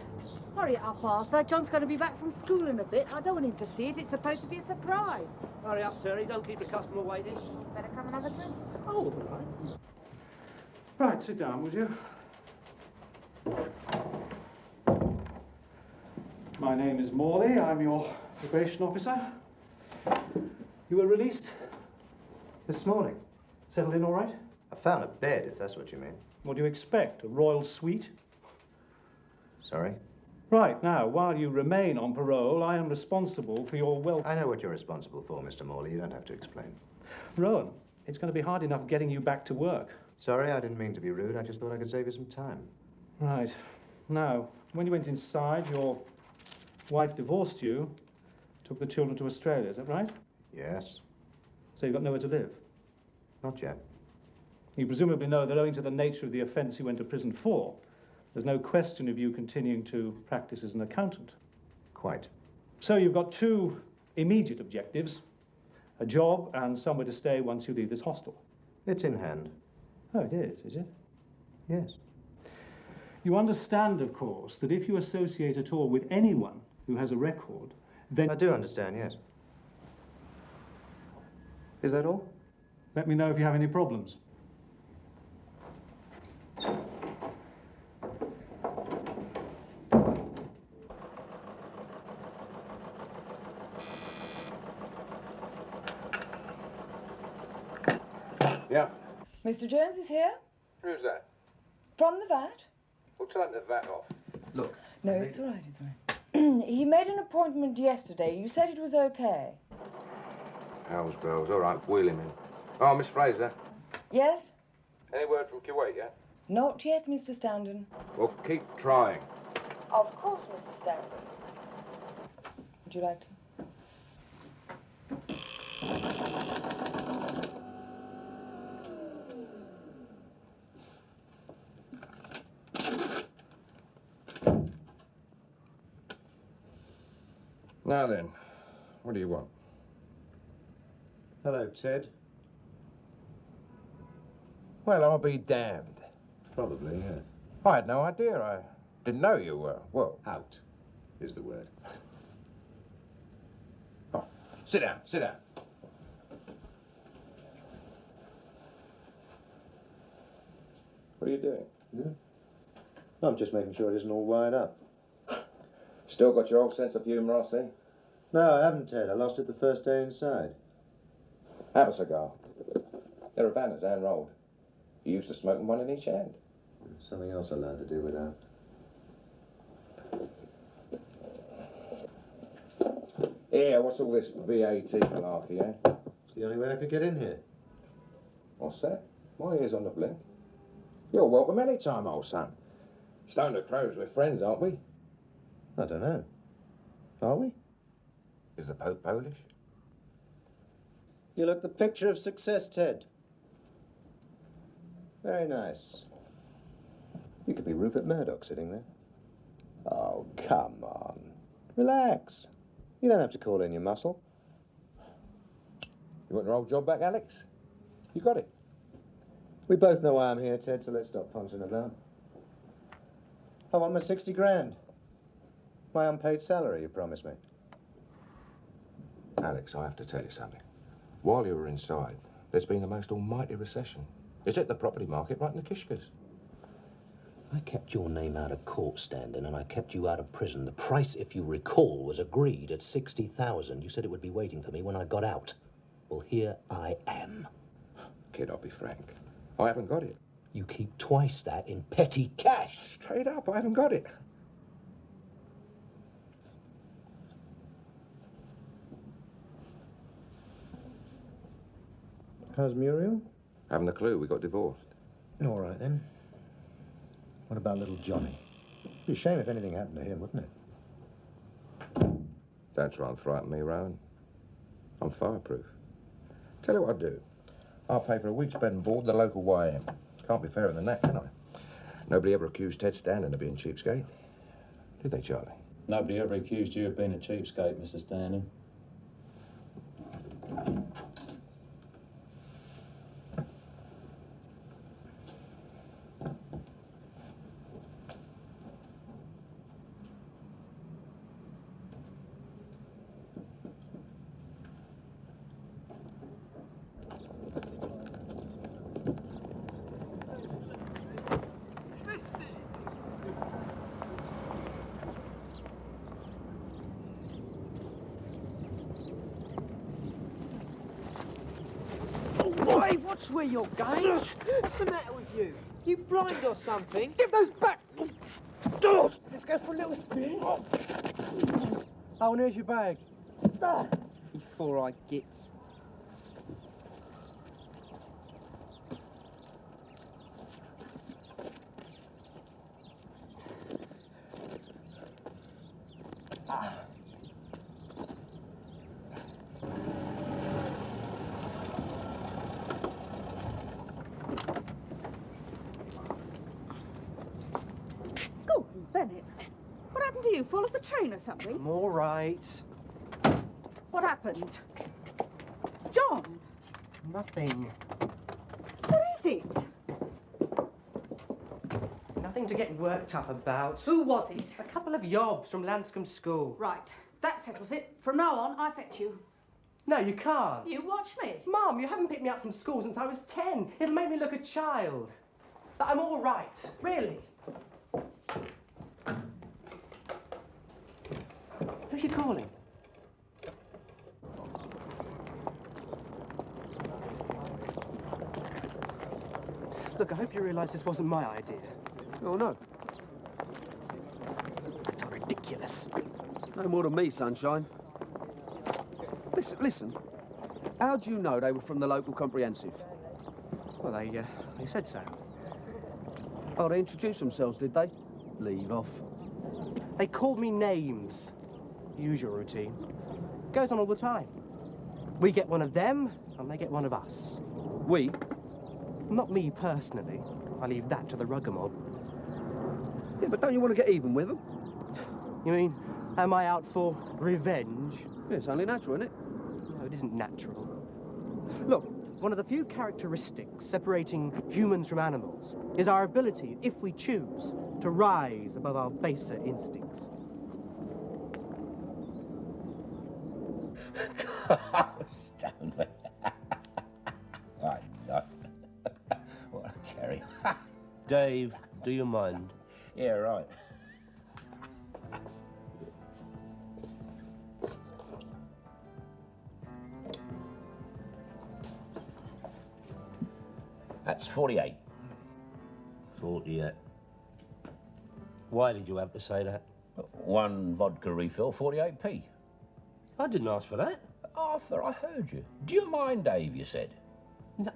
Hurry it up, Arthur. John's going to be back from school in a bit. I don't want him to see it. It's supposed to be a surprise. Hurry up, Terry. Don't keep the customer waiting. Better come and have a drink. Oh, all right. Right, sit down, would you? My name is Morley. I'm your probation officer. You were released this morning. Settled in all right? I found a bed, if that's what you mean. What do you expect? A royal suite? Sorry? Right, now, while you remain on parole, I am responsible for your welfare. I know what you're responsible for, Mr. Morley. You don't have to explain. Rowan, it's going to be hard enough getting you back to work. Sorry, I didn't mean to be rude. I just thought I could save you some time. Right. Now, when you went inside, your wife divorced you, took the children to Australia, is that right? Yes. So you've got nowhere to live? Not yet. You presumably know that owing to the nature of the offence you went to prison for, there's no question of you continuing to practice as an accountant. Quite. So you've got two immediate objectives, a job and somewhere to stay once you leave this hostel. It's in hand. Oh, it is it? Yes. You understand, of course, that if you associate at all with anyone who has a record, then... I do understand, yes. Is that all? Let me know if you have any problems. Yeah. Mr. Jones is here? Who's that? From the vat? Well, turn the vat off. Look. No, it's all right, it's all right. He made an appointment yesterday. You said it was okay. Hell's bells. All right, wheel him in. Oh, Miss Fraser. Yes? Any word from Kuwait yet? Not yet, Mr. Standen. Well, keep trying. Of course, Mr. Standen. Would you like to? Now then, what do you want? Hello, Ted. Well, I'll be damned. Probably, yeah. I had no idea. I didn't know you were, well... Out is the word. Oh, sit down, sit down. What are you doing? Yeah. I'm just making sure it isn't all wired up. Still got your old sense of humour, I see. No, I haven't, Ted. I lost it the first day inside. Have a cigar. They're Havanas, hand-rolled. You used to smoking one in each hand. Something else I learned to do without. Yeah, what's all this VAT malarkey, eh? It's the only way I could get in here. What's that? My ear's on the blink. You're welcome any time, old son. Stone the Crows, we're friends, aren't we? I don't know. Are we? Is the Pope Polish? You look the picture of success, Ted. Very nice. You could be Rupert Murdoch sitting there. Oh, come on. Relax. You don't have to call in your muscle. You want your old job back, Alex? You got it. We both know why I'm here, Ted, so let's stop punching about. I want my 60 grand. My unpaid salary, you promised me. Alex, I have to tell you something. While you were inside, there's been the most almighty recession. It's hit the property market right in the kishkas. I kept your name out of court, Standing, and I kept you out of prison. The price, if you recall, was agreed at 60,000. You said it would be waiting for me when I got out. Well, here I am. Kid, I'll be frank. I haven't got it. You keep twice that in petty cash. Straight up, I haven't got it. How's Muriel? Haven't a clue. We got divorced. All right, then. What about little Johnny? It'd be a shame if anything happened to him, wouldn't it? Don't try and frighten me, Rowan. I'm fireproof. Tell you what I'll do. I'll pay for a week's bed and board at the local YM. Can't be fairer than that, can I? Nobody ever accused Ted Stanton of being cheapskate. Did they, Charlie? Nobody ever accused you of being a cheapskate, Mr. Stanton. Hey, watch where you're going. What's the matter with you? You blind or something? Give those back! Let's go for a little spin. Oh, and here's your bag. Before I get... Gordon Bennett, what happened to you? Fall off the train or something? I'm all right. What happened? John, Nothing. what is it? Nothing to get worked up about. Who was it? A couple of yobs from Lanscombe School. Right, that settles it. From now on, I fetch you. No, you can't. You watch me. Mum, you haven't picked me up from school since I was 10. It'll make me look a child. But I'm all right, really. Who are you calling? Look, I hope you realise this wasn't my idea. Oh, no. It's ridiculous. No more than me, sunshine. Listen. How do you know they were from the local comprehensive? Well, they said so. Oh, they introduced themselves, did they? Leave off. They called me names. Usual routine. Goes on all the time. We get one of them, and they get one of us. We? Not me personally. I leave that to the rugger mob. Yeah, but don't you want to get even with them? You mean, am I out for revenge? Yeah, it's only natural, isn't it? No, it isn't natural. Look, one of the few characteristics separating humans from animals is our ability, if we choose, to rise above our baser instincts. Stanley. What a carry. Dave, do you mind? Yeah, right. That's 48. 48. Why did you have to say that? One vodka refill, 48p. I didn't ask for that. Arthur, I heard you. Do you mind, Dave, you said?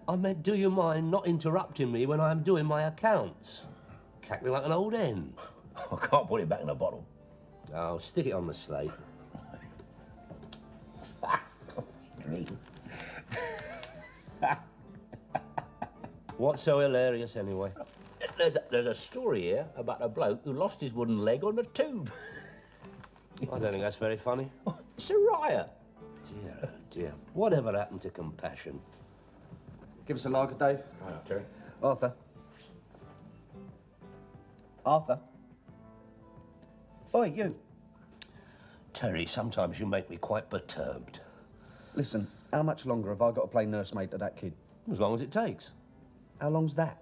I meant, do you mind not interrupting me when I'm doing my accounts? Cackling like an old hen. I can't put it back in a bottle. Oh, stick it on the slate. What's so hilarious, anyway? There's a story here about a bloke who lost his wooden leg on a tube. I don't think that's very funny. It's a riot. Dear, oh dear. Whatever happened to compassion? Give us a lager, Dave. Terry. Arthur. Arthur. Oi, you. Terry, sometimes you make me quite perturbed. Listen, how much longer have I got to play nursemaid to that kid? As long as it takes. How long's that?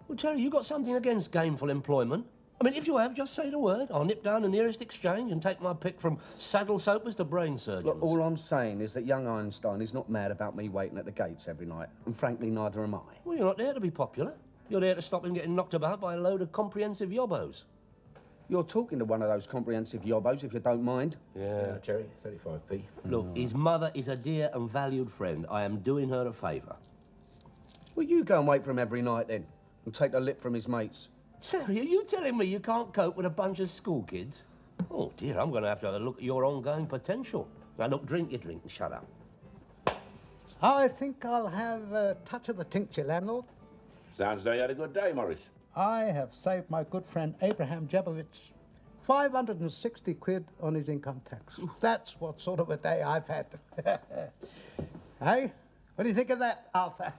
Well, Terry, you got something against gainful employment? I mean, if you have, just say the word. I'll nip down the nearest exchange and take my pick from saddle soapers to brain surgeons. Look, all I'm saying is that young Einstein is not mad about me waiting at the gates every night. And frankly, neither am I. Well, you're not there to be popular. You're there to stop him getting knocked about by a load of comprehensive yobbos. You're talking to one of those comprehensive yobbos, if you don't mind. Yeah. Terry, 35p. Look, his mother is a dear and valued friend. I am doing her a favour. Well, you go and wait for him every night, then, and take the lip from his mates. Terry, are you telling me you can't cope with a bunch of school kids? Oh, dear, I'm going to have a look at your ongoing potential. Now, look, drink your drink and shut up. I think I'll have a touch of the tincture, landlord. Sounds as though you had a good day, Morris. I have saved my good friend Abraham Jabovich 560 quid on his income tax. That's what sort of a day I've had. Hey, what do you think of that, Arthur?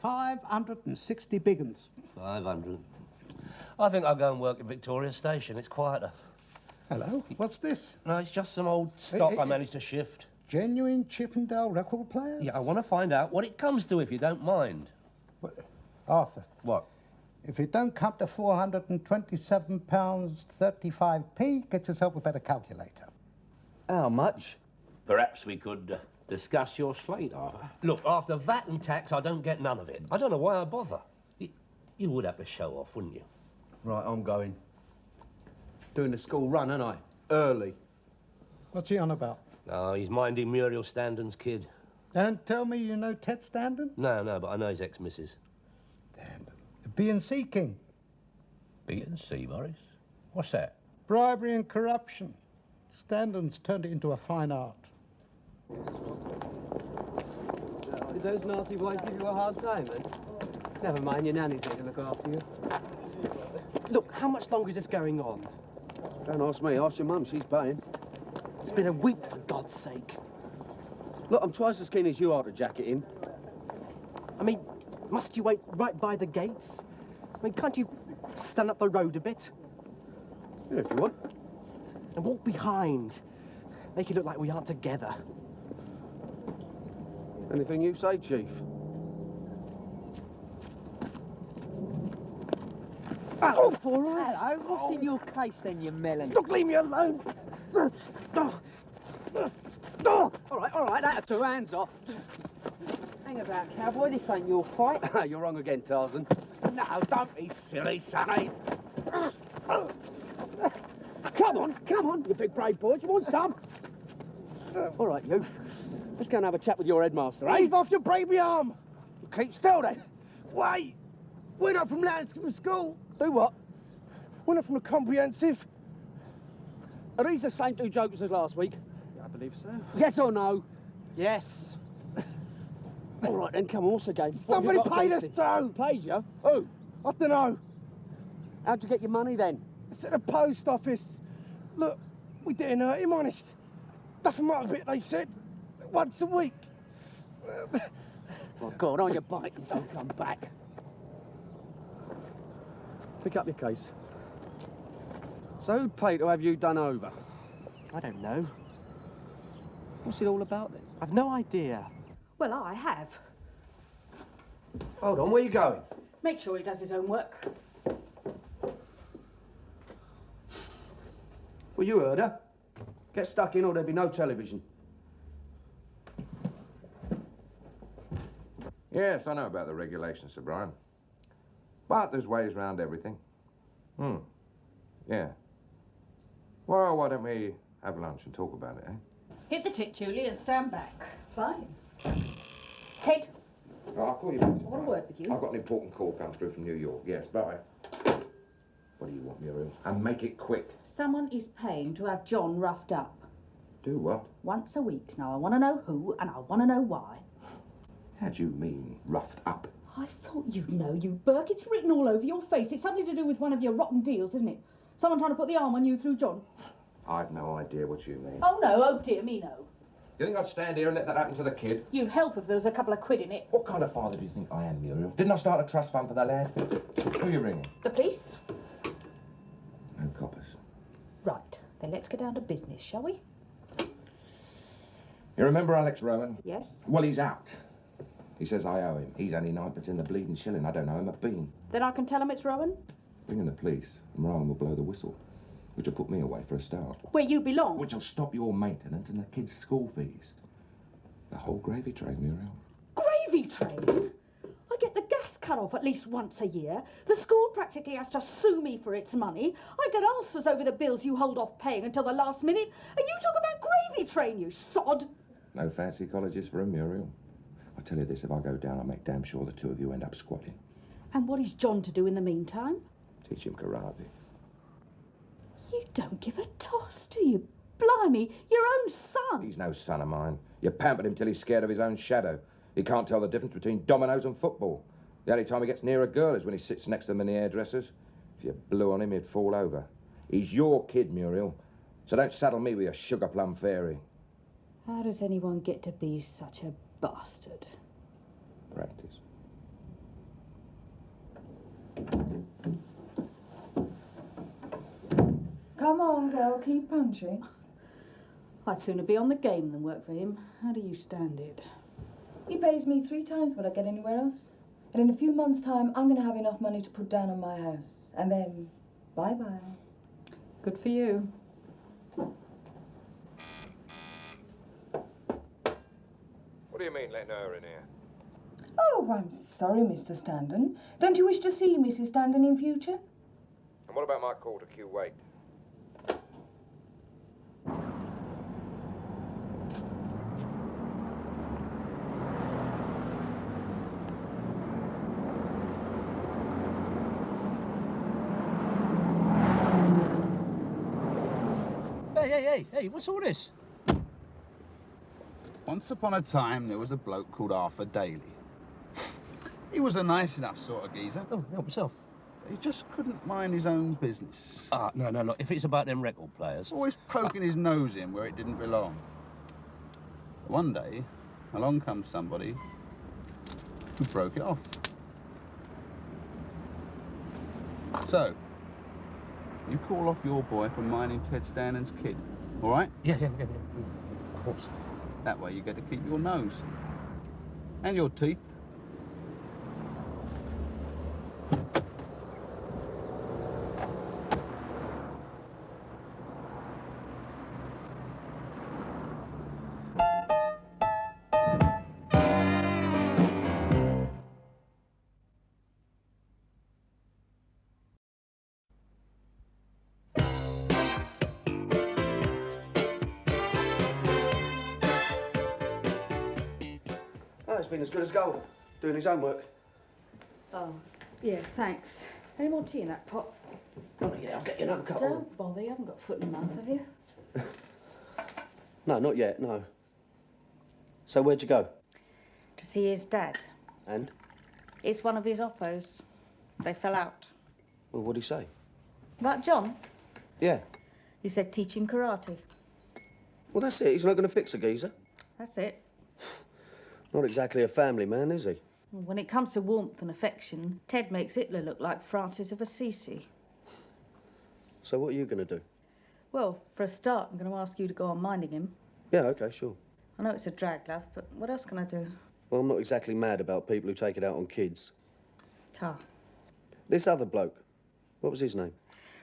560 big uns. 500. I think I'll go and work at Victoria Station. It's quieter. Hello, what's this? No, it's just some old stock I managed to shift. Genuine Chippendale record players? Yeah, I want to find out what it comes to, if you don't mind. What? Arthur. What? If it don't come to £427.35p, get yourself a better calculator. How much? Perhaps we could discuss your slate, Arthur. Look, after VAT and tax, I don't get none of it. I don't know why I bother. You would have to show off, wouldn't you? Right, I'm going. Doing the school run, aren't I? Early. What's he on about? Oh, he's minding Muriel Standon's kid. Don't tell me you know Ted Standon? No, but I know his ex-missus. The B&C king. B&C, Morris? What's that? Bribery and corruption. Standon's turned it into a fine art. Did those nasty boys give you a hard time, then? Never mind, your nanny's here to look after you. Look, how much longer is this going on? Don't ask me, ask your mum, she's paying. It's been a week, for God's sake. Look, I'm twice as keen as you are to jack it in. I mean, must you wait right by the gates? I mean, can't you stand up the road a bit? Yeah, if you want. And walk behind. Make it look like we aren't together. Anything you say, Chief? Oh, for us! Hello, what's in your case then, you melon? Look, leave me alone! All right, that's 2 hands off. Hang about, cowboy, this ain't your fight. You're wrong again, Tarzan. No, don't be silly, sonny. Come on, you big brave boy. Do you want some? All right, you. Let's go and have a chat with your headmaster, eh? Leave off your baby arm! You keep still, then. Wait! We're not from Lanscombe School. Do what? We're not from the comprehensive. Are these the same 2 jokers as last week? I believe so. Yes or no? Yes. All right, then, come on, what's the game? Somebody paid us too. Paid you? Who? I don't know. How'd you get your money, then? It's at the post office. Look, we didn't hurt him, honest. Duff him up a bit, they said. Once a week. Oh, God, on your bike and don't come back. Pick up your case. So who'd pay to have you done over? I don't know. What's it all about, then? I've no idea. Well, I have. Hold on, where you going? Make sure he does his own work. Well, you heard her. Get stuck in or there'll be no television. Yes, I know about the regulations, Sir Brian. But there's ways round everything. Yeah. Well, why don't we have lunch and talk about it, eh? Hit the tick, Julie, and stand back. Fine. Ted, Right, I'll call you back. I want a word with you. I've got an important call comes through from New York. Yes, bye. What do you want, Muriel? And make it quick. Someone is paying to have John roughed up. Do what? Once a week. Now, I want to know who, and I want to know why. How do you mean, roughed up? I thought you'd know, you Burke. It's written all over your face. It's something to do with one of your rotten deals, isn't it? Someone trying to put the arm on you through John. I've no idea what you mean. Oh, no. Oh, dear me, no. You think I'd stand here and let that happen to the kid? You'd help if there was a couple of quid in it. What kind of father do you think I am, Muriel? Didn't I start a trust fund for the lad? Who are you ringing? The police? No coppers. Right. Then let's get down to business, shall we? You remember Alex Rowan? Yes. Well, he's out. He says I owe him. He's only ninepence in the bleeding shilling. I don't know him a bean. Then I can tell him it's Rowan? Ring in the police, and Rowan will blow the whistle, which will put me away for a start. Where you belong? Which will stop your maintenance and the kids' school fees. The whole gravy train, Muriel. Gravy train? I get the gas cut off at least once a year. The school practically has to sue me for its money. I get ulcers over the bills you hold off paying until the last minute. And you talk about gravy train, you sod. No fancy colleges for a Muriel. I tell you this, if I go down, I'll make damn sure the two of you end up squatting. And what is John to do in the meantime? Teach him karate. You don't give a toss, do you? Blimey, your own son. He's no son of mine. You pampered him till he's scared of his own shadow. He can't tell the difference between dominoes and football. The only time he gets near a girl is when he sits next to them in the hairdressers. If you blew on him, he'd fall over. He's your kid, Muriel. So don't saddle me with your sugar plum fairy. How does anyone get to be such a bastard? Practice. Come on, girl, keep punching. I'd sooner be on the game than work for him. How do you stand it? He pays me 3 times what I get anywhere else. And in a few months' time, I'm going to have enough money to put down on my house. And then, bye-bye. Good for you. What do you mean, letting her in here? Oh, I'm sorry, Mr. Standen. Don't you wish to see Mrs. Standen in future? And what about my call to Kuwait? Hey, what's all this? Once upon a time, there was a bloke called Arthur Daly. He was a nice enough sort of geezer. Oh, help yourself. He just couldn't mind his own business. No, look, if it's about them record players... Always poking his nose in where it didn't belong. One day, along comes somebody who broke it off. So, you call off your boy for minding Ted Standen's kid, all right? Yeah, of course. That way you get to keep your nose. And your teeth. Oh, it's been as good as gold, doing his homework. Oh, yeah, thanks. Any more tea in that pot? Oh, yeah, I'll get you another cup. Don't bother, you haven't got foot in mouth, have you? No, not yet, no. So where'd you go? To see his dad. And? It's one of his oppos. They fell out. Well, what'd he say? That John? Yeah. He said teach him karate. Well, that's it. He's not going to fix a geezer. That's it. Not exactly a family man, is he? When it comes to warmth and affection, Ted makes Hitler look like Francis of Assisi. So what are you going to do? Well, for a start, I'm going to ask you to go on minding him. Yeah, OK, sure. I know it's a drag, love, but what else can I do? Well, I'm not exactly mad about people who take it out on kids. Ta. This other bloke, what was his name?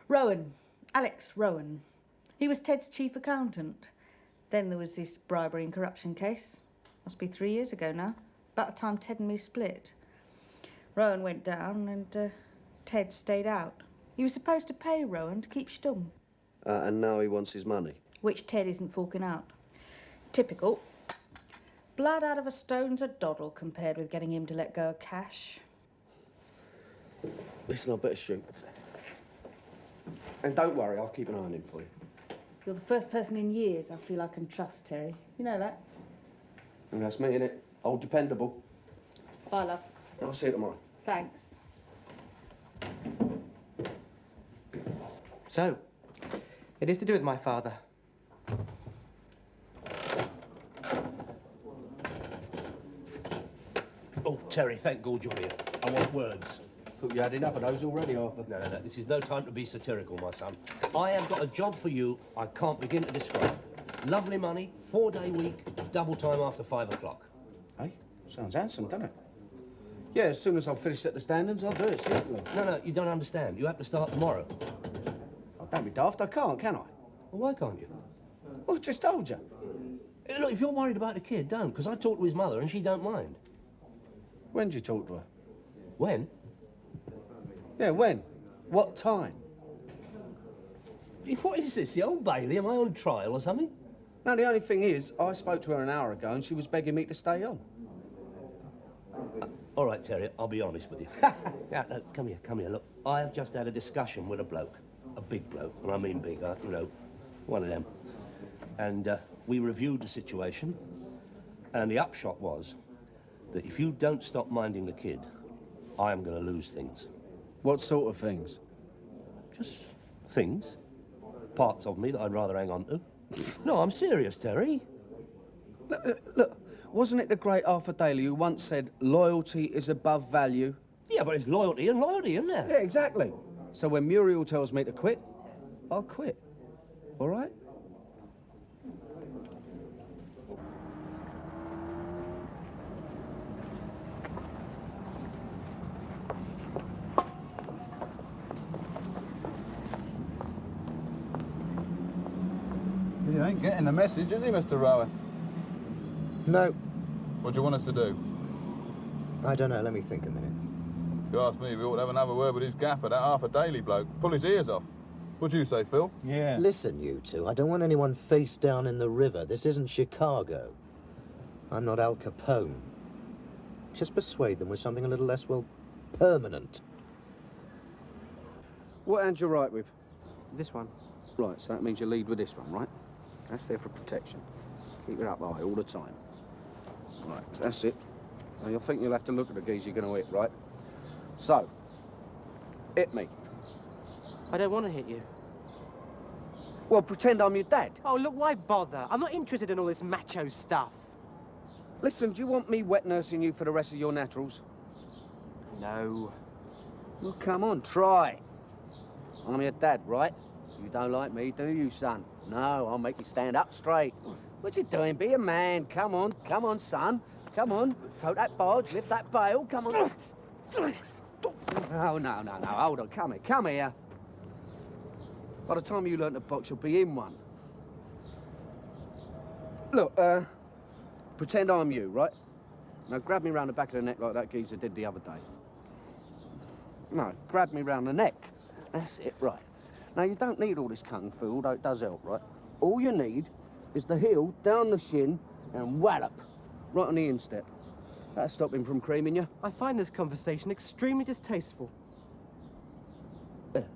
Rowan. Alex Rowan. He was Ted's chief accountant. Then there was this bribery and corruption case. Must be 3 years ago now. About the time Ted and me split. Rowan went down and Ted stayed out. He was supposed to pay Rowan to keep stum. And now he wants his money. Which Ted isn't forking out. Typical. blood out of a stone's a doddle compared with getting him to let go of cash. Listen, I better shoot. And don't worry, I'll keep an eye on him for you. You're the first person in years I feel I can trust, Terry. You know that? And that's me, innit? Old dependable. Bye, love. I'll see you tomorrow. Thanks. So, it is to do with my father. Oh, Terry, thank God you're here. I want words. Thought you had enough of those already, Arthur. No, this is no time to be satirical, my son. I have got a job for you I can't begin to describe. Lovely money, 4-day week, double time after 5 o'clock. Hey, sounds handsome, doesn't it? Yeah, as soon as I've finished at the standards, I'll do it, certainly. No, you don't understand. You have to start tomorrow. Oh, don't be daft, I can't, can I? Well, why can't you? Well, I just told you. Look, if you're worried about the kid, don't, because I talked to his mother and she don't mind. When did you talk to her? When? Yeah, when? What time? What is this, the Old Bailey? Am I on trial or something? No, the only thing is, I spoke to her an hour ago and she was begging me to stay on. All right, Terry, I'll be honest with you. No, come here, look. I have just had a discussion with a bloke, a big bloke, and I mean big, you know, one of them. And we reviewed the situation, and the upshot was that if you don't stop minding the kid, I am going to lose things. What sort of things? Just things. Parts of me that I'd rather hang on to. No, I'm serious, Terry. Look, wasn't it the great Arthur Daly who once said, loyalty is above value? Yeah, but it's loyalty and loyalty, isn't there? Yeah, exactly. So when Muriel tells me to quit, I'll quit. All right? He ain't getting the message, is he, Mr. Rowan? No. What do you want us to do? I don't know. Let me think a minute. If you ask me, we ought to have another word with his gaffer, that Arthur Daly bloke. Pull his ears off. What do you say, Phil? Yeah. Listen, you two. I don't want anyone face down in the river. This isn't Chicago. I'm not Al Capone. Just persuade them with something a little less, well, permanent. What hand you write with? This one. Right, so that means you lead with this one, right? That's there for protection. Keep it up high all the time. Right, that's it. Now, you'll think you'll have to look at the geese you're going to hit, right? So, hit me. I don't want to hit you. Well, pretend I'm your dad. Oh, look, why bother? I'm not interested in all this macho stuff. Listen, do you want me wet nursing you for the rest of your naturals? No. Well, come on, try. I'm your dad, right? You don't like me, do you, son? No, I'll make you stand up straight. What you doing? Be a man. Come on, son. Come on. Tote that barge, lift that bale. Come on. Oh, no. Hold on. Come here. By the time you learn to box, you'll be in one. Look, pretend I'm you, right? Now grab me round the back of the neck like that geezer did the other day. No, grab me round the neck. That's it, right. Now, you don't need all this kung fu, although it does help, right? All you need is the heel down the shin and wallop, right on the instep. That'll stop him from creaming you. I find this conversation extremely distasteful. There.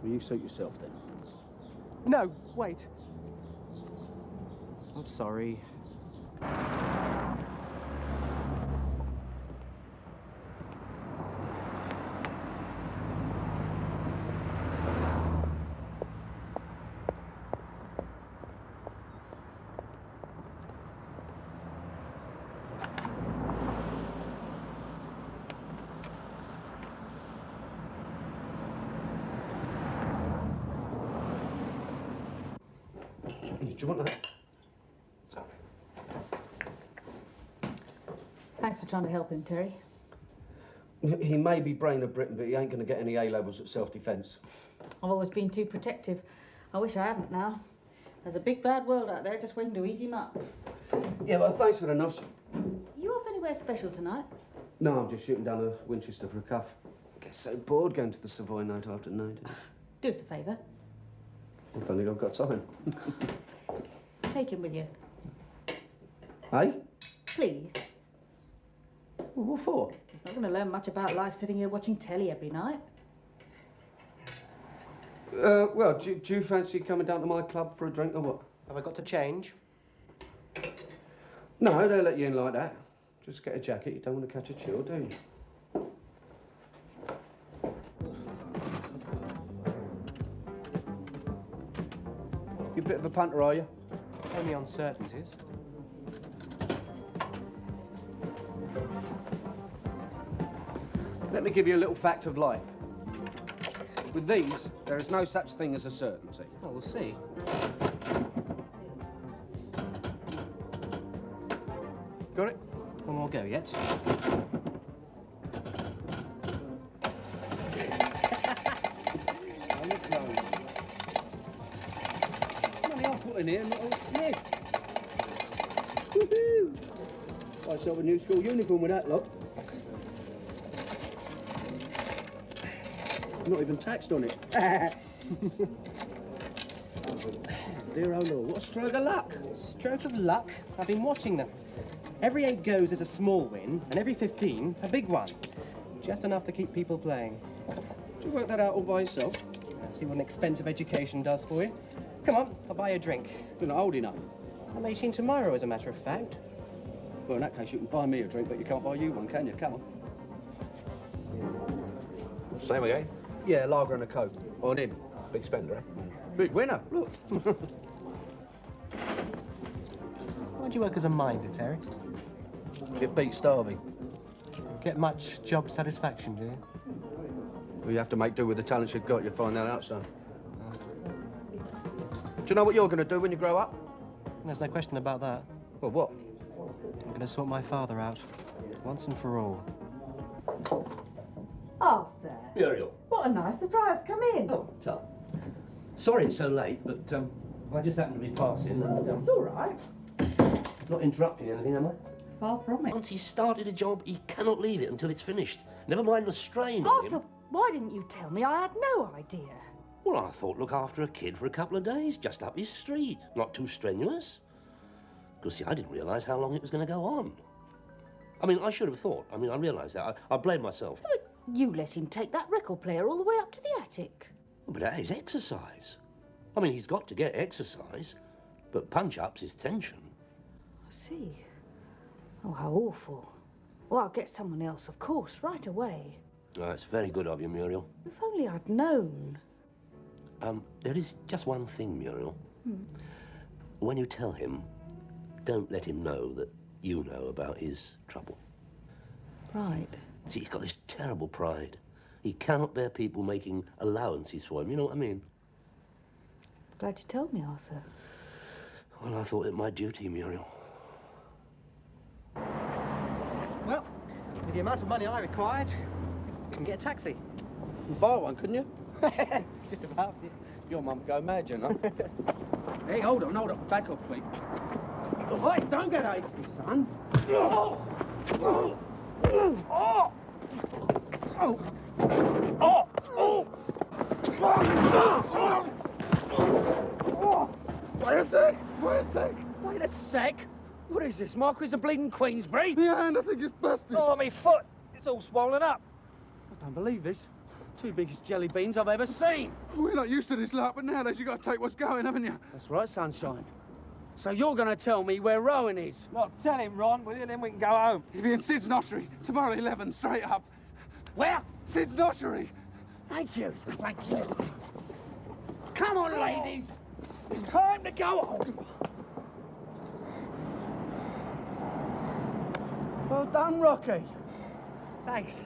Well, you suit yourself, then. No, wait. I'm sorry. Do you want that? Sorry. Thanks for trying to help him, Terry. He may be brain of Britain, but he ain't going to get any A-levels at self-defence. I've always been too protective. I wish I hadn't now. There's a big bad world out there just waiting to ease him up. Yeah, well, thanks for the notion. You off anywhere special tonight? No, I'm just shooting down a Winchester for a cuff. I get so bored going to the Savoy night after night. Do us a favour. I don't think I've got time. Take him with you. Hey? Please. Well, what for? He's not going to learn much about life sitting here watching telly every night. Well, do you fancy coming down to my club for a drink or what? Have I got to change? No, they'll let you in like that. Just get a jacket. You don't want to catch a chill, do you? You a bit of a punter, are you? Only on certainties. Let me give you a little fact of life. With these, there is no such thing as a certainty. Well, we'll see. Got it? One more go yet. Money I put in here, not all sniff. Woohoo! I sell a new school uniform with that lot. I'm not even taxed on it. Dear old Lord, what a stroke of luck. Stroke of luck? I've been watching them. Every 8 goes is a small win, and every 15, a big one. Just enough to keep people playing. Do you work that out all by yourself? See what an expensive education does for you. Come on, I'll buy you a drink. You're not old enough. I'm 18 tomorrow, as a matter of fact. Well, in that case, you can buy me a drink, but you can't buy you one, can you? Come on. Same again? Yeah, lager and a Coke. On in. Big spender, eh? Big winner, look. Why'd you work as a minder, Terry? Get beat starving. Get much job satisfaction, do you? Well, you have to make do with the talents you've got. You'll find that out, son. Do you know what you're going to do when you grow up? There's no question about that. Well, what? I'm going to sort my father out, once and for all. Arthur. Muriel. What a nice surprise. Come in. Oh, Tom. Sorry it's so late, but I just happened to be passing and... It's all right. Not interrupting anything, am I? Far from it. Once he's started a job, he cannot leave it until it's finished. Never mind the strain on him. Arthur, why didn't you tell me? I had no idea. Well, I thought look after a kid for a couple of days, just up his street. Not too strenuous. Because, see, I didn't realise how long it was going to go on. I mean, I should have thought. I mean, I realised that. I blame myself. But you let him take that record player all the way up to the attic. But that is exercise. I mean, he's got to get exercise, but punch-ups is tension. I see. Oh, how awful. Well, I'll get someone else, of course, right away. Oh, it's very good of you, Muriel. If only I'd known. There is just one thing, Muriel. When you tell him, don't let him know that you know about his trouble. Right. See, he's got this terrible pride. He cannot bear people making allowances for him, you know what I mean? Glad you told me, Arthur. Well, I thought it my duty, Muriel. Well, with the amount of money I required, you can get a taxi. You buy one, couldn't you? Just about. Your mum would go mad, you know. Hey, hold on. Back off, please. Oi, don't get hasty, son. Wait a sec. Wait a sec. What is this, Marquis of Bleeding Queensbury? Yeah, and I think it's busted. Oh, my foot. It's all swollen up. I don't believe this. Two biggest jelly beans I've ever seen. We're not used to this lot, but nowadays you got to take what's going, haven't you? That's right, sunshine. So you're going to tell me where Rowan is? Well, tell him, Ron, will you? Then we can go home. He'll be in Sid's Noshery tomorrow 11, straight up. Where? Sid's Noshery. Thank you. Come on, ladies. It's time to go home. Well done, Rocky. Thanks.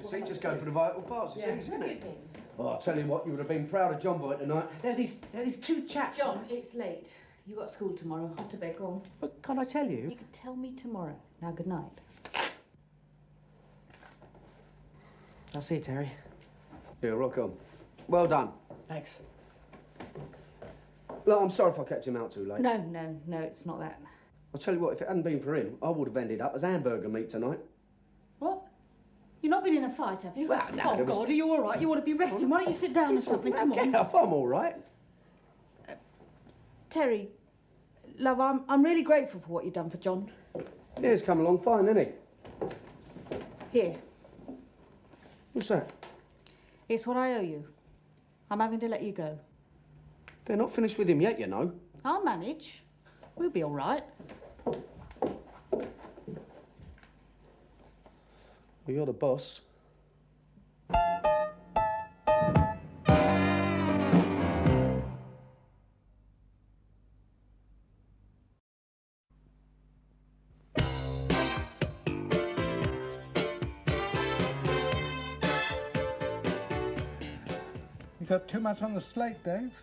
See, just go for the vital parts. It's easy, isn't it? Oh, I'll tell you what, you would have been proud of John Boy tonight. There are these two chaps. John, it's late. You got school tomorrow. Off to bed, go on. But can't I tell you? You can tell me tomorrow. Now, good night. I'll see you, Terry. Yeah, rock on. Well done. Thanks. Look, I'm sorry if I kept him out too late. No, it's not that. I'll tell you what, if it hadn't been for him, I would have ended up as hamburger meat tonight. What? You've not been in a fight, have you? Well, no, Oh, there was- God, are you all right? You ought to be resting. Why don't you sit down or something? Come Get on. up, I'm all right. Terry, Love, I'm really grateful for what you've done for John. Yeah, he's come along fine, hasn't he? Here, What's that? it's what I owe you. I'm having to let you go. They're not finished with him yet, you know. I'll manage. We'll be all right. Well, you're the boss. You got too much on the slate, Dave.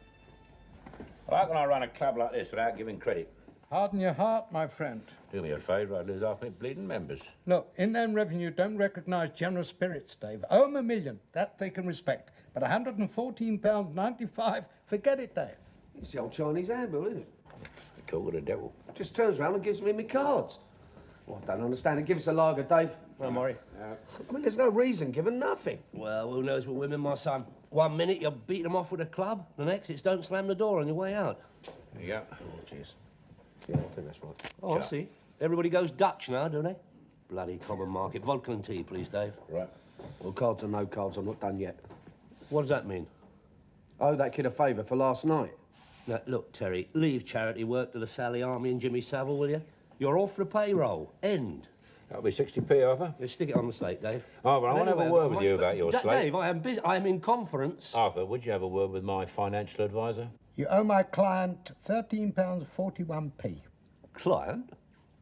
Well, how can I run a club like this without giving credit? Harden your heart, my friend. Do me a favour, I'd lose half my bleeding members. Look, Inland Revenue don't recognise generous spirits, Dave. Owe 'em $1 million. That they can respect. But £114.95, forget it, Dave. It's the old Chinese handbill, isn't it? The call with the devil. Just turns round and gives me my cards. Well, I don't understand it. Give us a lager, Dave. Well, Maury. I mean, there's no reason given, nothing. Well, who knows with women, my son? 1 minute you beat them off with a club, the next it's don't slam the door on your way out. There you go. Oh, cheers. Yeah, I think that's right. Oh, I see. Everybody goes Dutch now, don't they? Bloody common market. Vodka and tea, please, Dave. Right. Well, cards or no cards, I'm not done yet. What does that mean? I owe that kid a favour for last night. Now, look, Terry, leave charity work to the Sally Army and Jimmy Savile, will you? You're off the payroll. End. That'll be 60p, Arthur. Yeah, stick it on the slate, Dave. Arthur, I want to have a word with you about your slate. Dave, I am busy. I am in conference. Arthur, would you have a word with my financial advisor? You owe my client £13.41p. Client?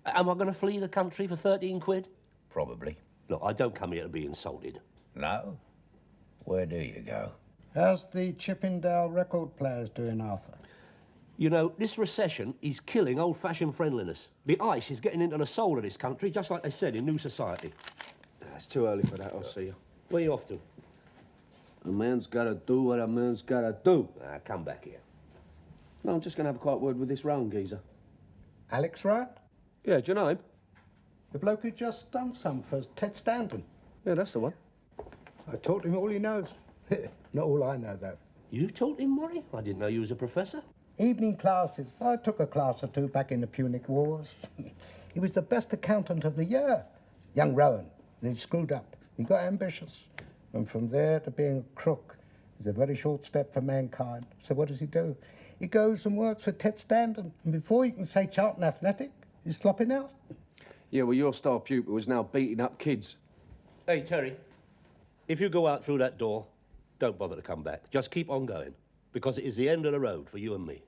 Am I going to flee the country for 13 quid? Probably. Look, I don't come here to be insulted. No? Where do you go? How's the Chippendale record players doing, Arthur? You know, this recession is killing old-fashioned friendliness. The ice is getting into the soul of this country, just like they said in New Society. It's too early for that, I'll see you. Where are you off to? A man's got to do what a man's got to do. Come back here. No, I'm just going to have a quiet word with this Rowan geezer. Alex Ryan? Yeah, do you know him? The bloke who just done some for Ted Stanton. Yeah, that's the one. I taught him all he knows. Not all I know, though. You taught him, Maury? I didn't know you was a professor. Evening classes. I took a class or two back in the Punic Wars. He was the best accountant of the year. Young Rowan. And he screwed up. He got ambitious. And from there to being a crook is a very short step for mankind. So what does he do? He goes and works for Ted Stanton. And before he can say Charlton Athletic, he's flopping out. Yeah, well, your star pupil is now beating up kids. Hey, Terry, if you go out through that door, don't bother to come back. Just keep on going, because it is the end of the road for you and me.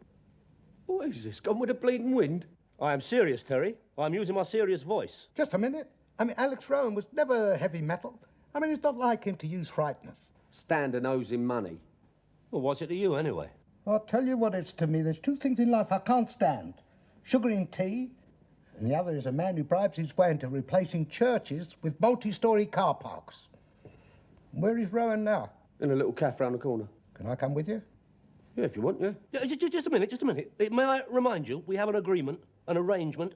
What is this, gone with a bleeding wind? I am serious, Terry. I'm using my serious voice. Just a minute. I mean, Alex Rowan was never heavy metal. I mean, it's not like him to use frightness. Stanton owes him money. Well, what's it to you, anyway? I'll tell you what it's to me. There's two things in life I can't stand. Sugar in tea, and the other is a man who bribes his way into replacing churches with multi-storey car parks. Where is Rowan now? In a little cafe round the corner. Can I come with you? Yeah, if you want, yeah. Just a minute. May I remind you, we have an agreement, an arrangement.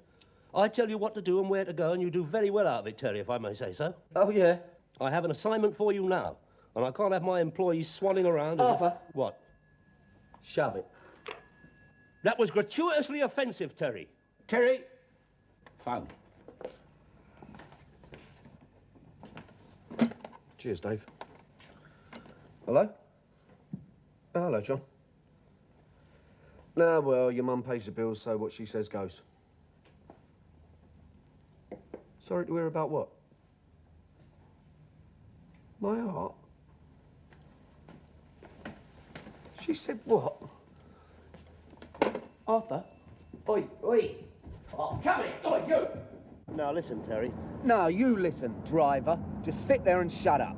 I tell you what to do and where to go, and you do very well out of it, Terry, if I may say so. Oh, yeah? I have an assignment for you now, and I can't have my employees swanning around... Arthur. What? Shove it. That was gratuitously offensive, Terry. Terry! Phone. Cheers, Dave. Hello? Oh, hello, John. No, well, your mum pays the bills, so what she says goes. Sorry to hear about what? My heart? She said what? Arthur? Oi, oi! Oh, come here! Oi, you! Now, listen, Terry. No, you listen, driver. Just sit there and shut up.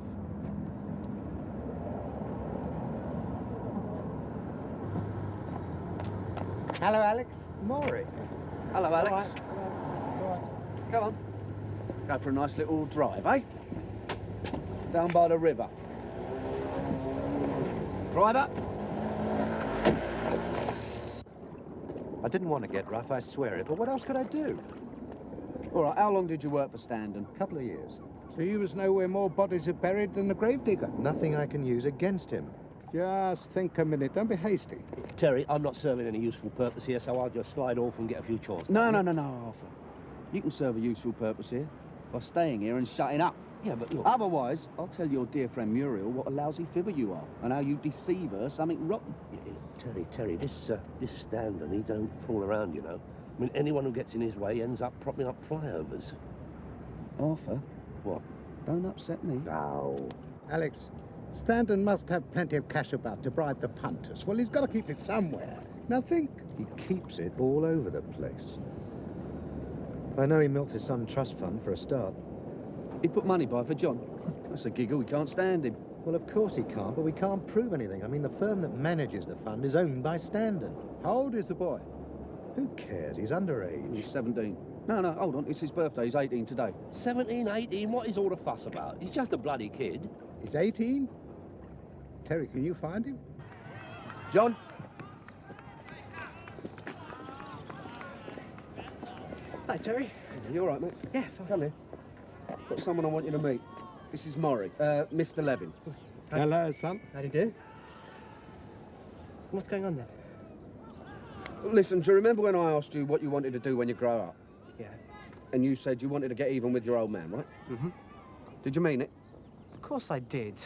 Hello, Alex. Maury. Hello, Alex. Come on. Go for a nice little drive, eh? Down by the river. Driver. I didn't want to get rough, I swear it, but what else could I do? All right, how long did you work for Stanton? A couple of years. So he was nowhere more bodies are buried than the gravedigger. Nothing I can use against him. Just think a minute. Don't be hasty. Terry, I'm not serving any useful purpose here, so I'll just slide off and get a few chores No, done. no, Arthur. You can serve a useful purpose here by staying here and shutting up. Yeah, but look... Otherwise, I'll tell your dear friend Muriel what a lousy fibber you are and how you deceive her something rotten. Yeah, Terry, this Standen, he don't fool around, you know. I mean, anyone who gets in his way ends up propping up flyovers. Arthur? What? Don't upset me. No. Alex, Standen must have plenty of cash about to bribe the punters. Well, he's got to keep it somewhere. Now think. He keeps it all over the place. I know he milks his son trust fund for a start. He put money by for John. That's a giggle, we can't stand him. Well, of course he can't, but we can't prove anything. I mean, the firm that manages the fund is owned by Standen. How old is the boy? Who cares? He's underage. He's 17. No, hold on. It's his birthday. He's 18 today. 17, 18, what is all the fuss about? He's just a bloody kid. He's 18? Terry, can you find him? John? Hi, Terry. You all right, mate? Yeah, fine. Come here. Got someone I want you to meet. This is Maury, Mr. Levin. Hello, son. How do you do? What's going on then? Listen, do you remember when I asked you what you wanted to do when you grow up? Yeah. And you said you wanted to get even with your old man, right? Mm-hmm. Did you mean it? Of course I did.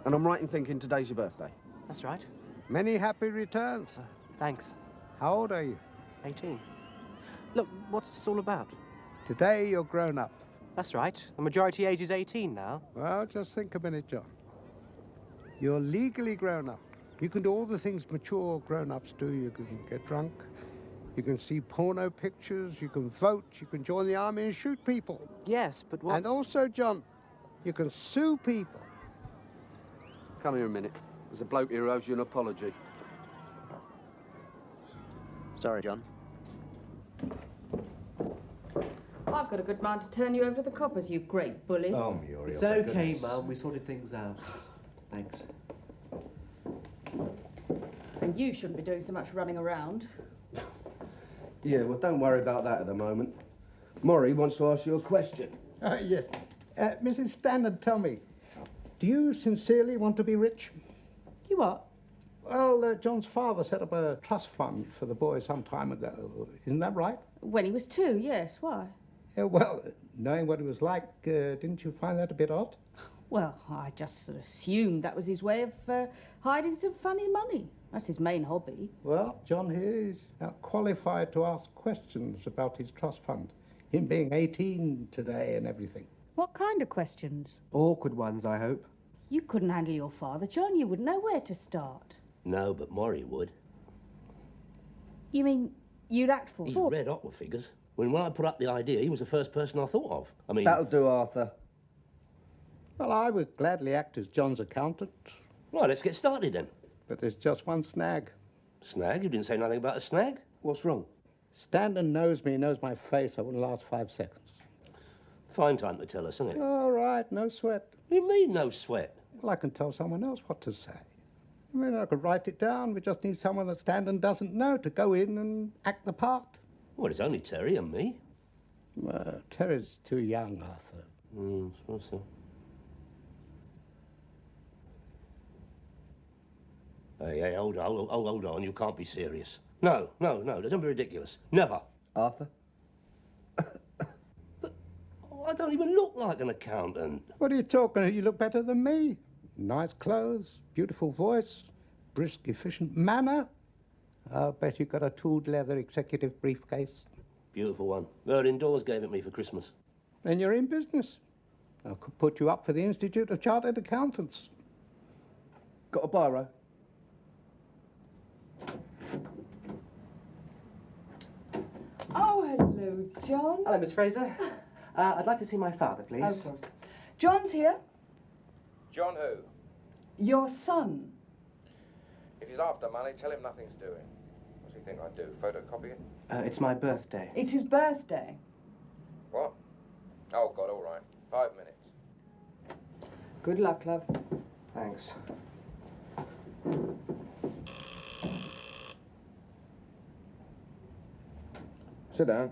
And I'm right in thinking today's your birthday? That's right. Many happy returns. Thanks. How old are you? 18. Look, what's this all about? Today you're grown up. That's right. The majority age is 18 now. Well, just think a minute, John. You're legally grown up. You can do all the things mature grown-ups do. You can get drunk, you can see porno pictures, you can vote, you can join the army and shoot people. Yes, but what... And also, John, you can sue people. Come here a minute. There's a bloke here who owes you an apology. Sorry, John. I've got a good mind to turn you over to the coppers, you great bully. Oh, Muriel. It's okay, Mum. We sorted things out. Thanks. And you shouldn't be doing so much running around. Yeah, well, don't worry about that at the moment. Maury wants to ask you a question. Yes. Mrs. Standen, tell me, do you sincerely want to be rich? You what? Well, John's father set up a trust fund for the boy some time ago. Isn't that right? When he was 2, yes. Why? Yeah, well, knowing what he was like, didn't you find that a bit odd? Well, I just sort of assumed that was his way of hiding some funny money. That's his main hobby. Well, John here is now qualified to ask questions about his trust fund. Him being 18 today and everything. What kind of questions? Awkward ones, I hope. You couldn't handle your father, John. You wouldn't know where to start. No, but Maury would. You mean you'd act for? He's red hot with figures. When I put up the idea, he was the first person I thought of. I mean... That'll do, Arthur. Well, I would gladly act as John's accountant. Right, let's get started then. But there's just one snag. Snag? You didn't say nothing about a snag? What's wrong? Standen knows me, knows my face. I wouldn't last 5 seconds. Fine time to tell us, isn't it? All right, no sweat. What do you mean, no sweat? Well, I can tell someone else what to say. I mean, I could write it down. We just need someone that Standen doesn't know to go in and act the part. Well, it's only Terry and me. Terry's too young, Arthur. I suppose so. Hey, hold on. You can't be serious. No, don't be ridiculous. Never. Arthur? But I don't even look like an accountant. What are you talking about? You look better than me. Nice clothes, beautiful voice, brisk, efficient manner. I'll bet you've got a tooled leather executive briefcase. Beautiful one. Bird Indoors gave it me for Christmas. Then you're in business. I could put you up for the Institute of Chartered Accountants. Got a biro? Oh, hello, John. Hello, Miss Fraser. I'd like to see my father, please. Of course. John's here. John who? Your son. If he's after money, tell him nothing's doing. What does he think I do? Photocopy it? It's my birthday. It's his birthday. What? Oh, God, all right. 5 minutes. Good luck, love. Thanks. Sit down.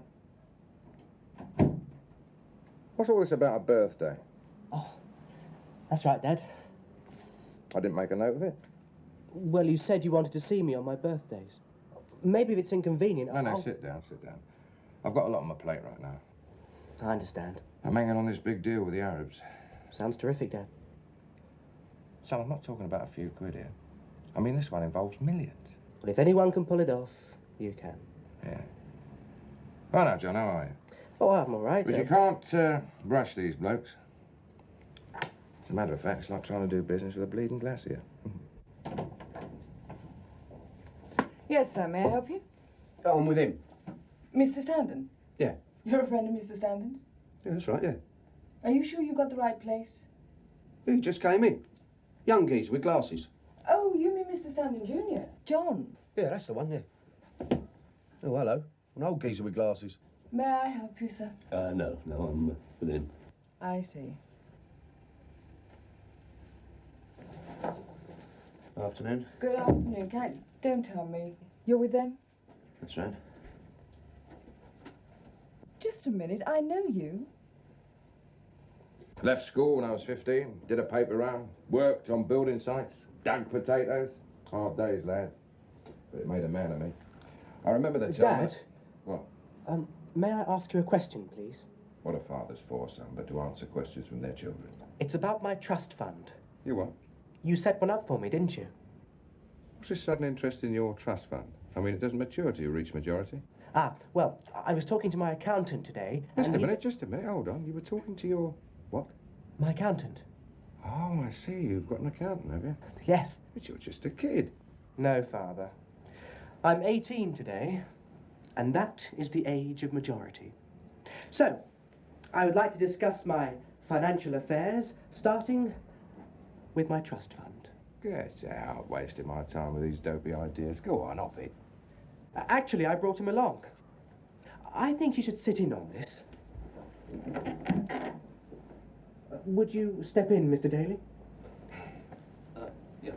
What's all this about a birthday? Oh, that's right, Dad. I didn't make a note of it. Well, you said you wanted to see me on my birthdays. Maybe if it's inconvenient, No, I'll... sit down, sit down. I've got a lot on my plate right now. I understand. I'm hanging on this big deal with the Arabs. Sounds terrific, Dad. Son, I'm not talking about a few quid here. I mean, this one involves millions. Well, if anyone can pull it off, you can. Yeah. Oh, no, John, how are you? Oh, I'm all right. But you can't rush these blokes. As a matter of fact, it's like trying to do business with a bleeding glacier. Yes, sir. May I help you? Oh, I'm with him. Mr. Standen? Yeah. You're a friend of Mr. Standen's? Yeah, that's right, yeah. Are you sure you got the right place? He just came in. Young geezer with glasses. Oh, you mean Mr. Standen Jr.? John. Yeah, that's the one, yeah. Oh, hello. An old geezer with glasses. May I help you, sir? No, I'm with him. I see. Afternoon. Good afternoon. Don't tell me. You're with them? That's right. Just a minute. I know you. Left school when I was 15, did a paper round, worked on building sites, dug potatoes. Hard days, lad. But it made a man of me. I remember the time... Dad? What? May I ask you a question, please? What are fathers for, son, but to answer questions from their children? It's about my trust fund. You what? You set one up for me, didn't you? What's this sudden interest in your trust fund? I mean, it doesn't mature till you reach majority. Ah, well, I was talking to my accountant today, and Just a minute, hold on. You were talking to your... what? My accountant. Oh, I see. You've got an accountant, have you? Yes. But you're just a kid. No, Father. I'm 18 today, and that is the age of majority. So, I would like to discuss my financial affairs, starting with my trust fund. Get out, wasting my time with these dopey ideas. Go on, off it. Actually, I brought him along. I think you should sit in on this. Would you step in, Mr. Daly? Yeah.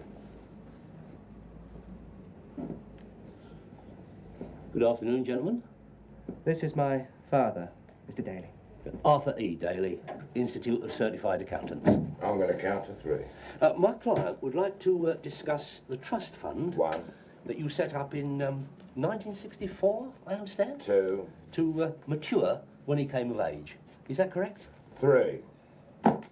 Good afternoon, gentlemen. This is my father, Mr. Daly. Arthur E. Daly, Institute of Certified Accountants. I'm going to count to 3. My client would like to discuss the trust fund. 1. That you set up in 1964, I understand? 2. To mature when he came of age. Is that correct? 3. And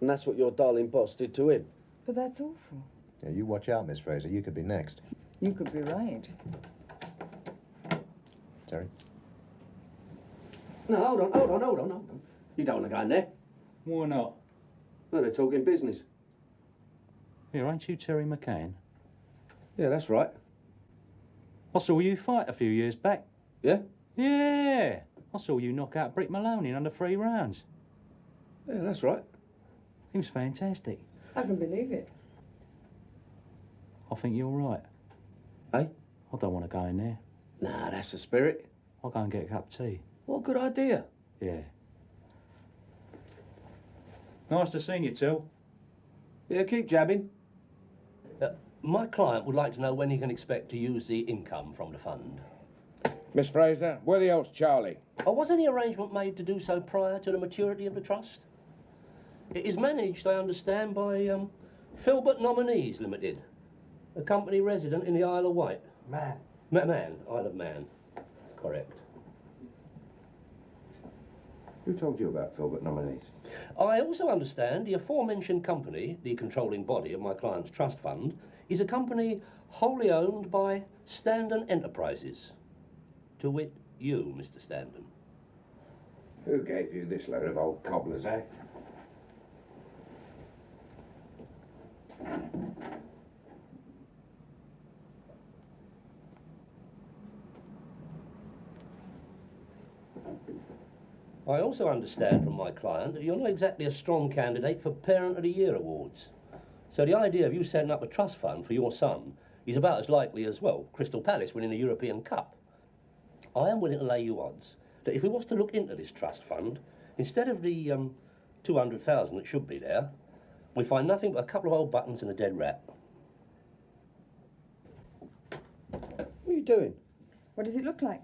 that's what your darling boss did to him. But that's awful. Yeah, you watch out, Miss Fraser. You could be next. You could be right. Terry? No, hold on. You don't want to go in there. Why not? No, they're talking business. Here, ain't you Terry McCann? Yeah, that's right. I saw you fight a few years back. Yeah? Yeah. I saw you knock out Brick Maloney in under 3 rounds. Yeah, that's right. He was fantastic. I can believe it. I think you're right. Hey? I don't want to go in there. Nah, that's the spirit. I'll go and get a cup of tea. What a good idea. Yeah. Nice to see you, Till. Yeah, keep jabbing. My client would like to know when he can expect to use the income from the fund. Miss Fraser, where the hell's Charlie? Was any arrangement made to do so prior to the maturity of the trust? It is managed, I understand, by Filbert Nominees Limited, a company resident in the Isle of Wight. Man. Isle of Man. That's correct. Who told you about Filbert Nominees? I also understand the aforementioned company, the controlling body of my client's trust fund, is a company wholly owned by Standen Enterprises. To wit, you, Mr. Standen. Who gave you this load of old cobblers, eh? I also understand from my client that you're not exactly a strong candidate for Parent of the Year awards. So the idea of you setting up a trust fund for your son is about as likely as, well, Crystal Palace winning a European Cup. I am willing to lay you odds that if we was to look into this trust fund, instead of the 200,000 that should be there, we find nothing but a couple of old buttons and a dead rat. What are you doing? What does it look like?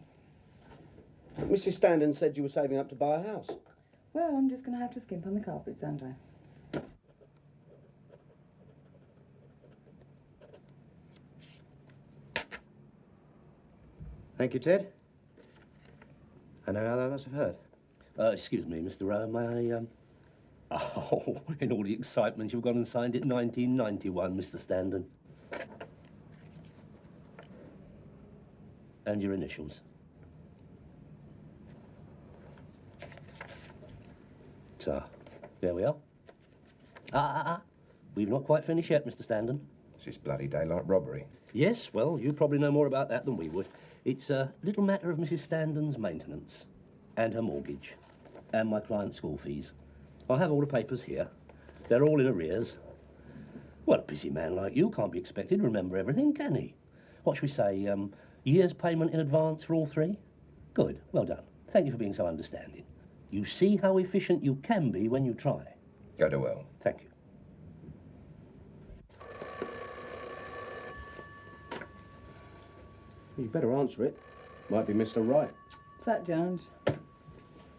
Mrs. Standen said you were saving up to buy a house. Well, I'm just going to have to skimp on the carpets, aren't I? Thank you, Ted. I know how that must have hurt. Excuse me, Mr. Rowan, may I, Oh, in all the excitement, you've gone and signed it 1991, Mr. Standen. And your initials. So, there we are. We've not quite finished yet, Mr. Standen. It's just bloody daylight robbery. Yes, well, you probably know more about that than we would. It's a little matter of Mrs. Standen's maintenance, and her mortgage, and my client's school fees. I have all the papers here. They're all in arrears. Well, a busy man like you can't be expected to remember everything, can he? What should we say, year's payment in advance for all three? Good, well done. Thank you for being so understanding. You see how efficient you can be when you try. Go to well. Thank you. You better answer it. Might be Mr. Wright. Fat Jones.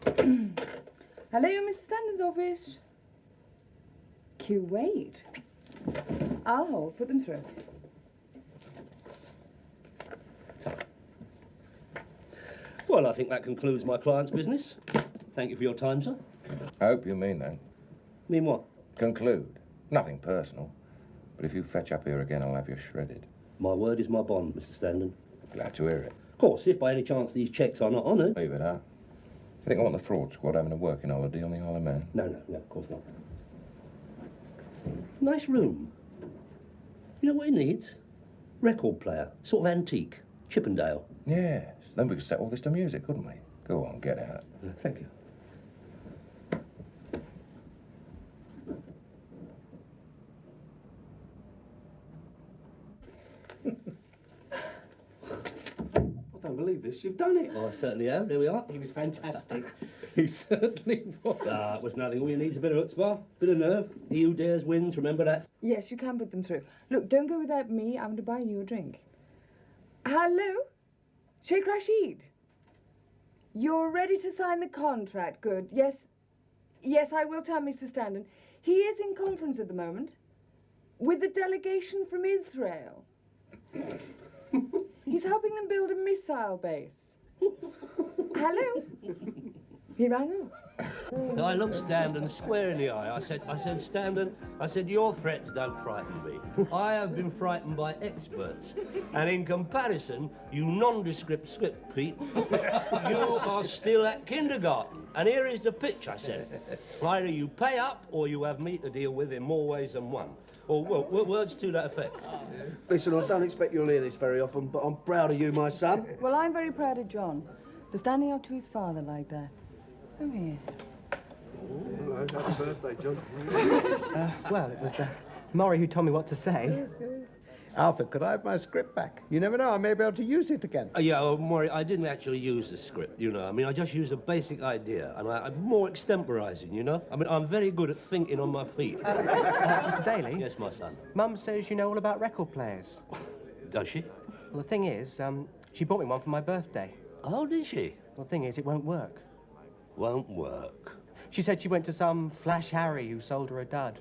Hello, Mr. Stander's office. Kuwait. I'll hold. Put them through. Well, I think that concludes my client's business. Thank you for your time, sir. I hope you mean that. Mean what? Conclude. Nothing personal. But if you fetch up here again, I'll have you shredded. My word is my bond, Mr. Standen. Glad to hear it. Of course, if by any chance these cheques are not honoured... Leave it out. You think I want the fraud squad having a working holiday on the Isle of Man? No, of course not. Nice room. You know what it needs? Record player. Sort of antique. Chippendale. Yes. Then we could set all this to music, couldn't we? Go on, get out. Thank you. I don't believe this. You've done it. Well, I certainly have. There we are. He was fantastic. He certainly was. It was nothing. All you need is a bit of chutzpah, bit of nerve. He who dares wins, remember that? Yes, you can put them through. Look, don't go without me. I'm going to buy you a drink. Hello? Sheikh Rashid? You're ready to sign the contract. Good. Yes. Yes, I will tell Mr. Standen. He is in conference at the moment with a delegation from Israel. He's helping them build a missile base. Hello? He rang up. I looked Standen square in the eye. I said, Standen, your threats don't frighten me. I have been frightened by experts. And in comparison, you nondescript script, Pete, you are still at kindergarten. And here is the pitch, I said. Either you pay up or you have me to deal with in more ways than one. Or words to that effect. Listen, I don't expect you'll hear this very often, but I'm proud of you, my son. Well, I'm very proud of John for standing up to his father like that. Come here. Hello, happy birthday, John. Well, it was Maury who told me what to say. Alfred, could I have my script back? You never know, I may be able to use it again. Yeah, well, Maury, I didn't actually use the script, you know. I mean, I just used a basic idea, and I'm more extemporising, you know. I mean, I'm very good at thinking on my feet. Mr. Daly? Yes, my son. Mum says you know all about record players. Does she? Well, the thing is, she bought me one for my birthday. Oh, did she? Well, the thing is, it won't work. Won't work. She said she went to some Flash Harry who sold her a dud.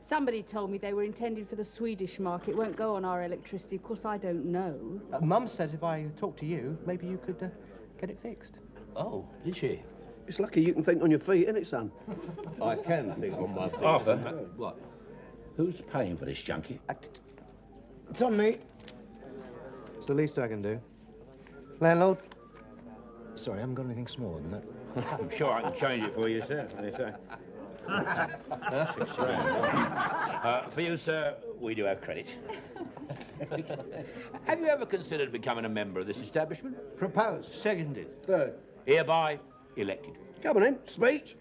Somebody told me they were intended for the Swedish market. Won't go on our electricity. Of course, I don't know. Mum said if I talk to you, maybe you could get it fixed. Oh, did she? It's lucky you can think on your feet, isn't it, son? I can think on my feet. Arthur. What? Who's paying for this junkie? It's on me. It's the least I can do. Landlord? Sorry, I haven't got anything smaller than that. I'm sure I can change it for you, sir. For you, sir, we do have credit. Have you ever considered becoming a member of this establishment? Proposed. Seconded. Third. Hereby elected. Come on, then. Speech.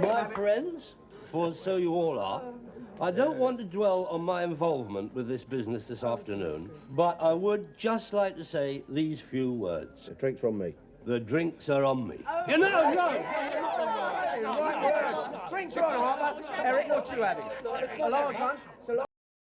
My friends, for so you all are, I don't want to dwell on my involvement with this business this afternoon, but I would just like to say these few words. A drink from me. The drinks are on me. Oh. You know, Drinks are on, Arthur. Eric, what you having? A large one?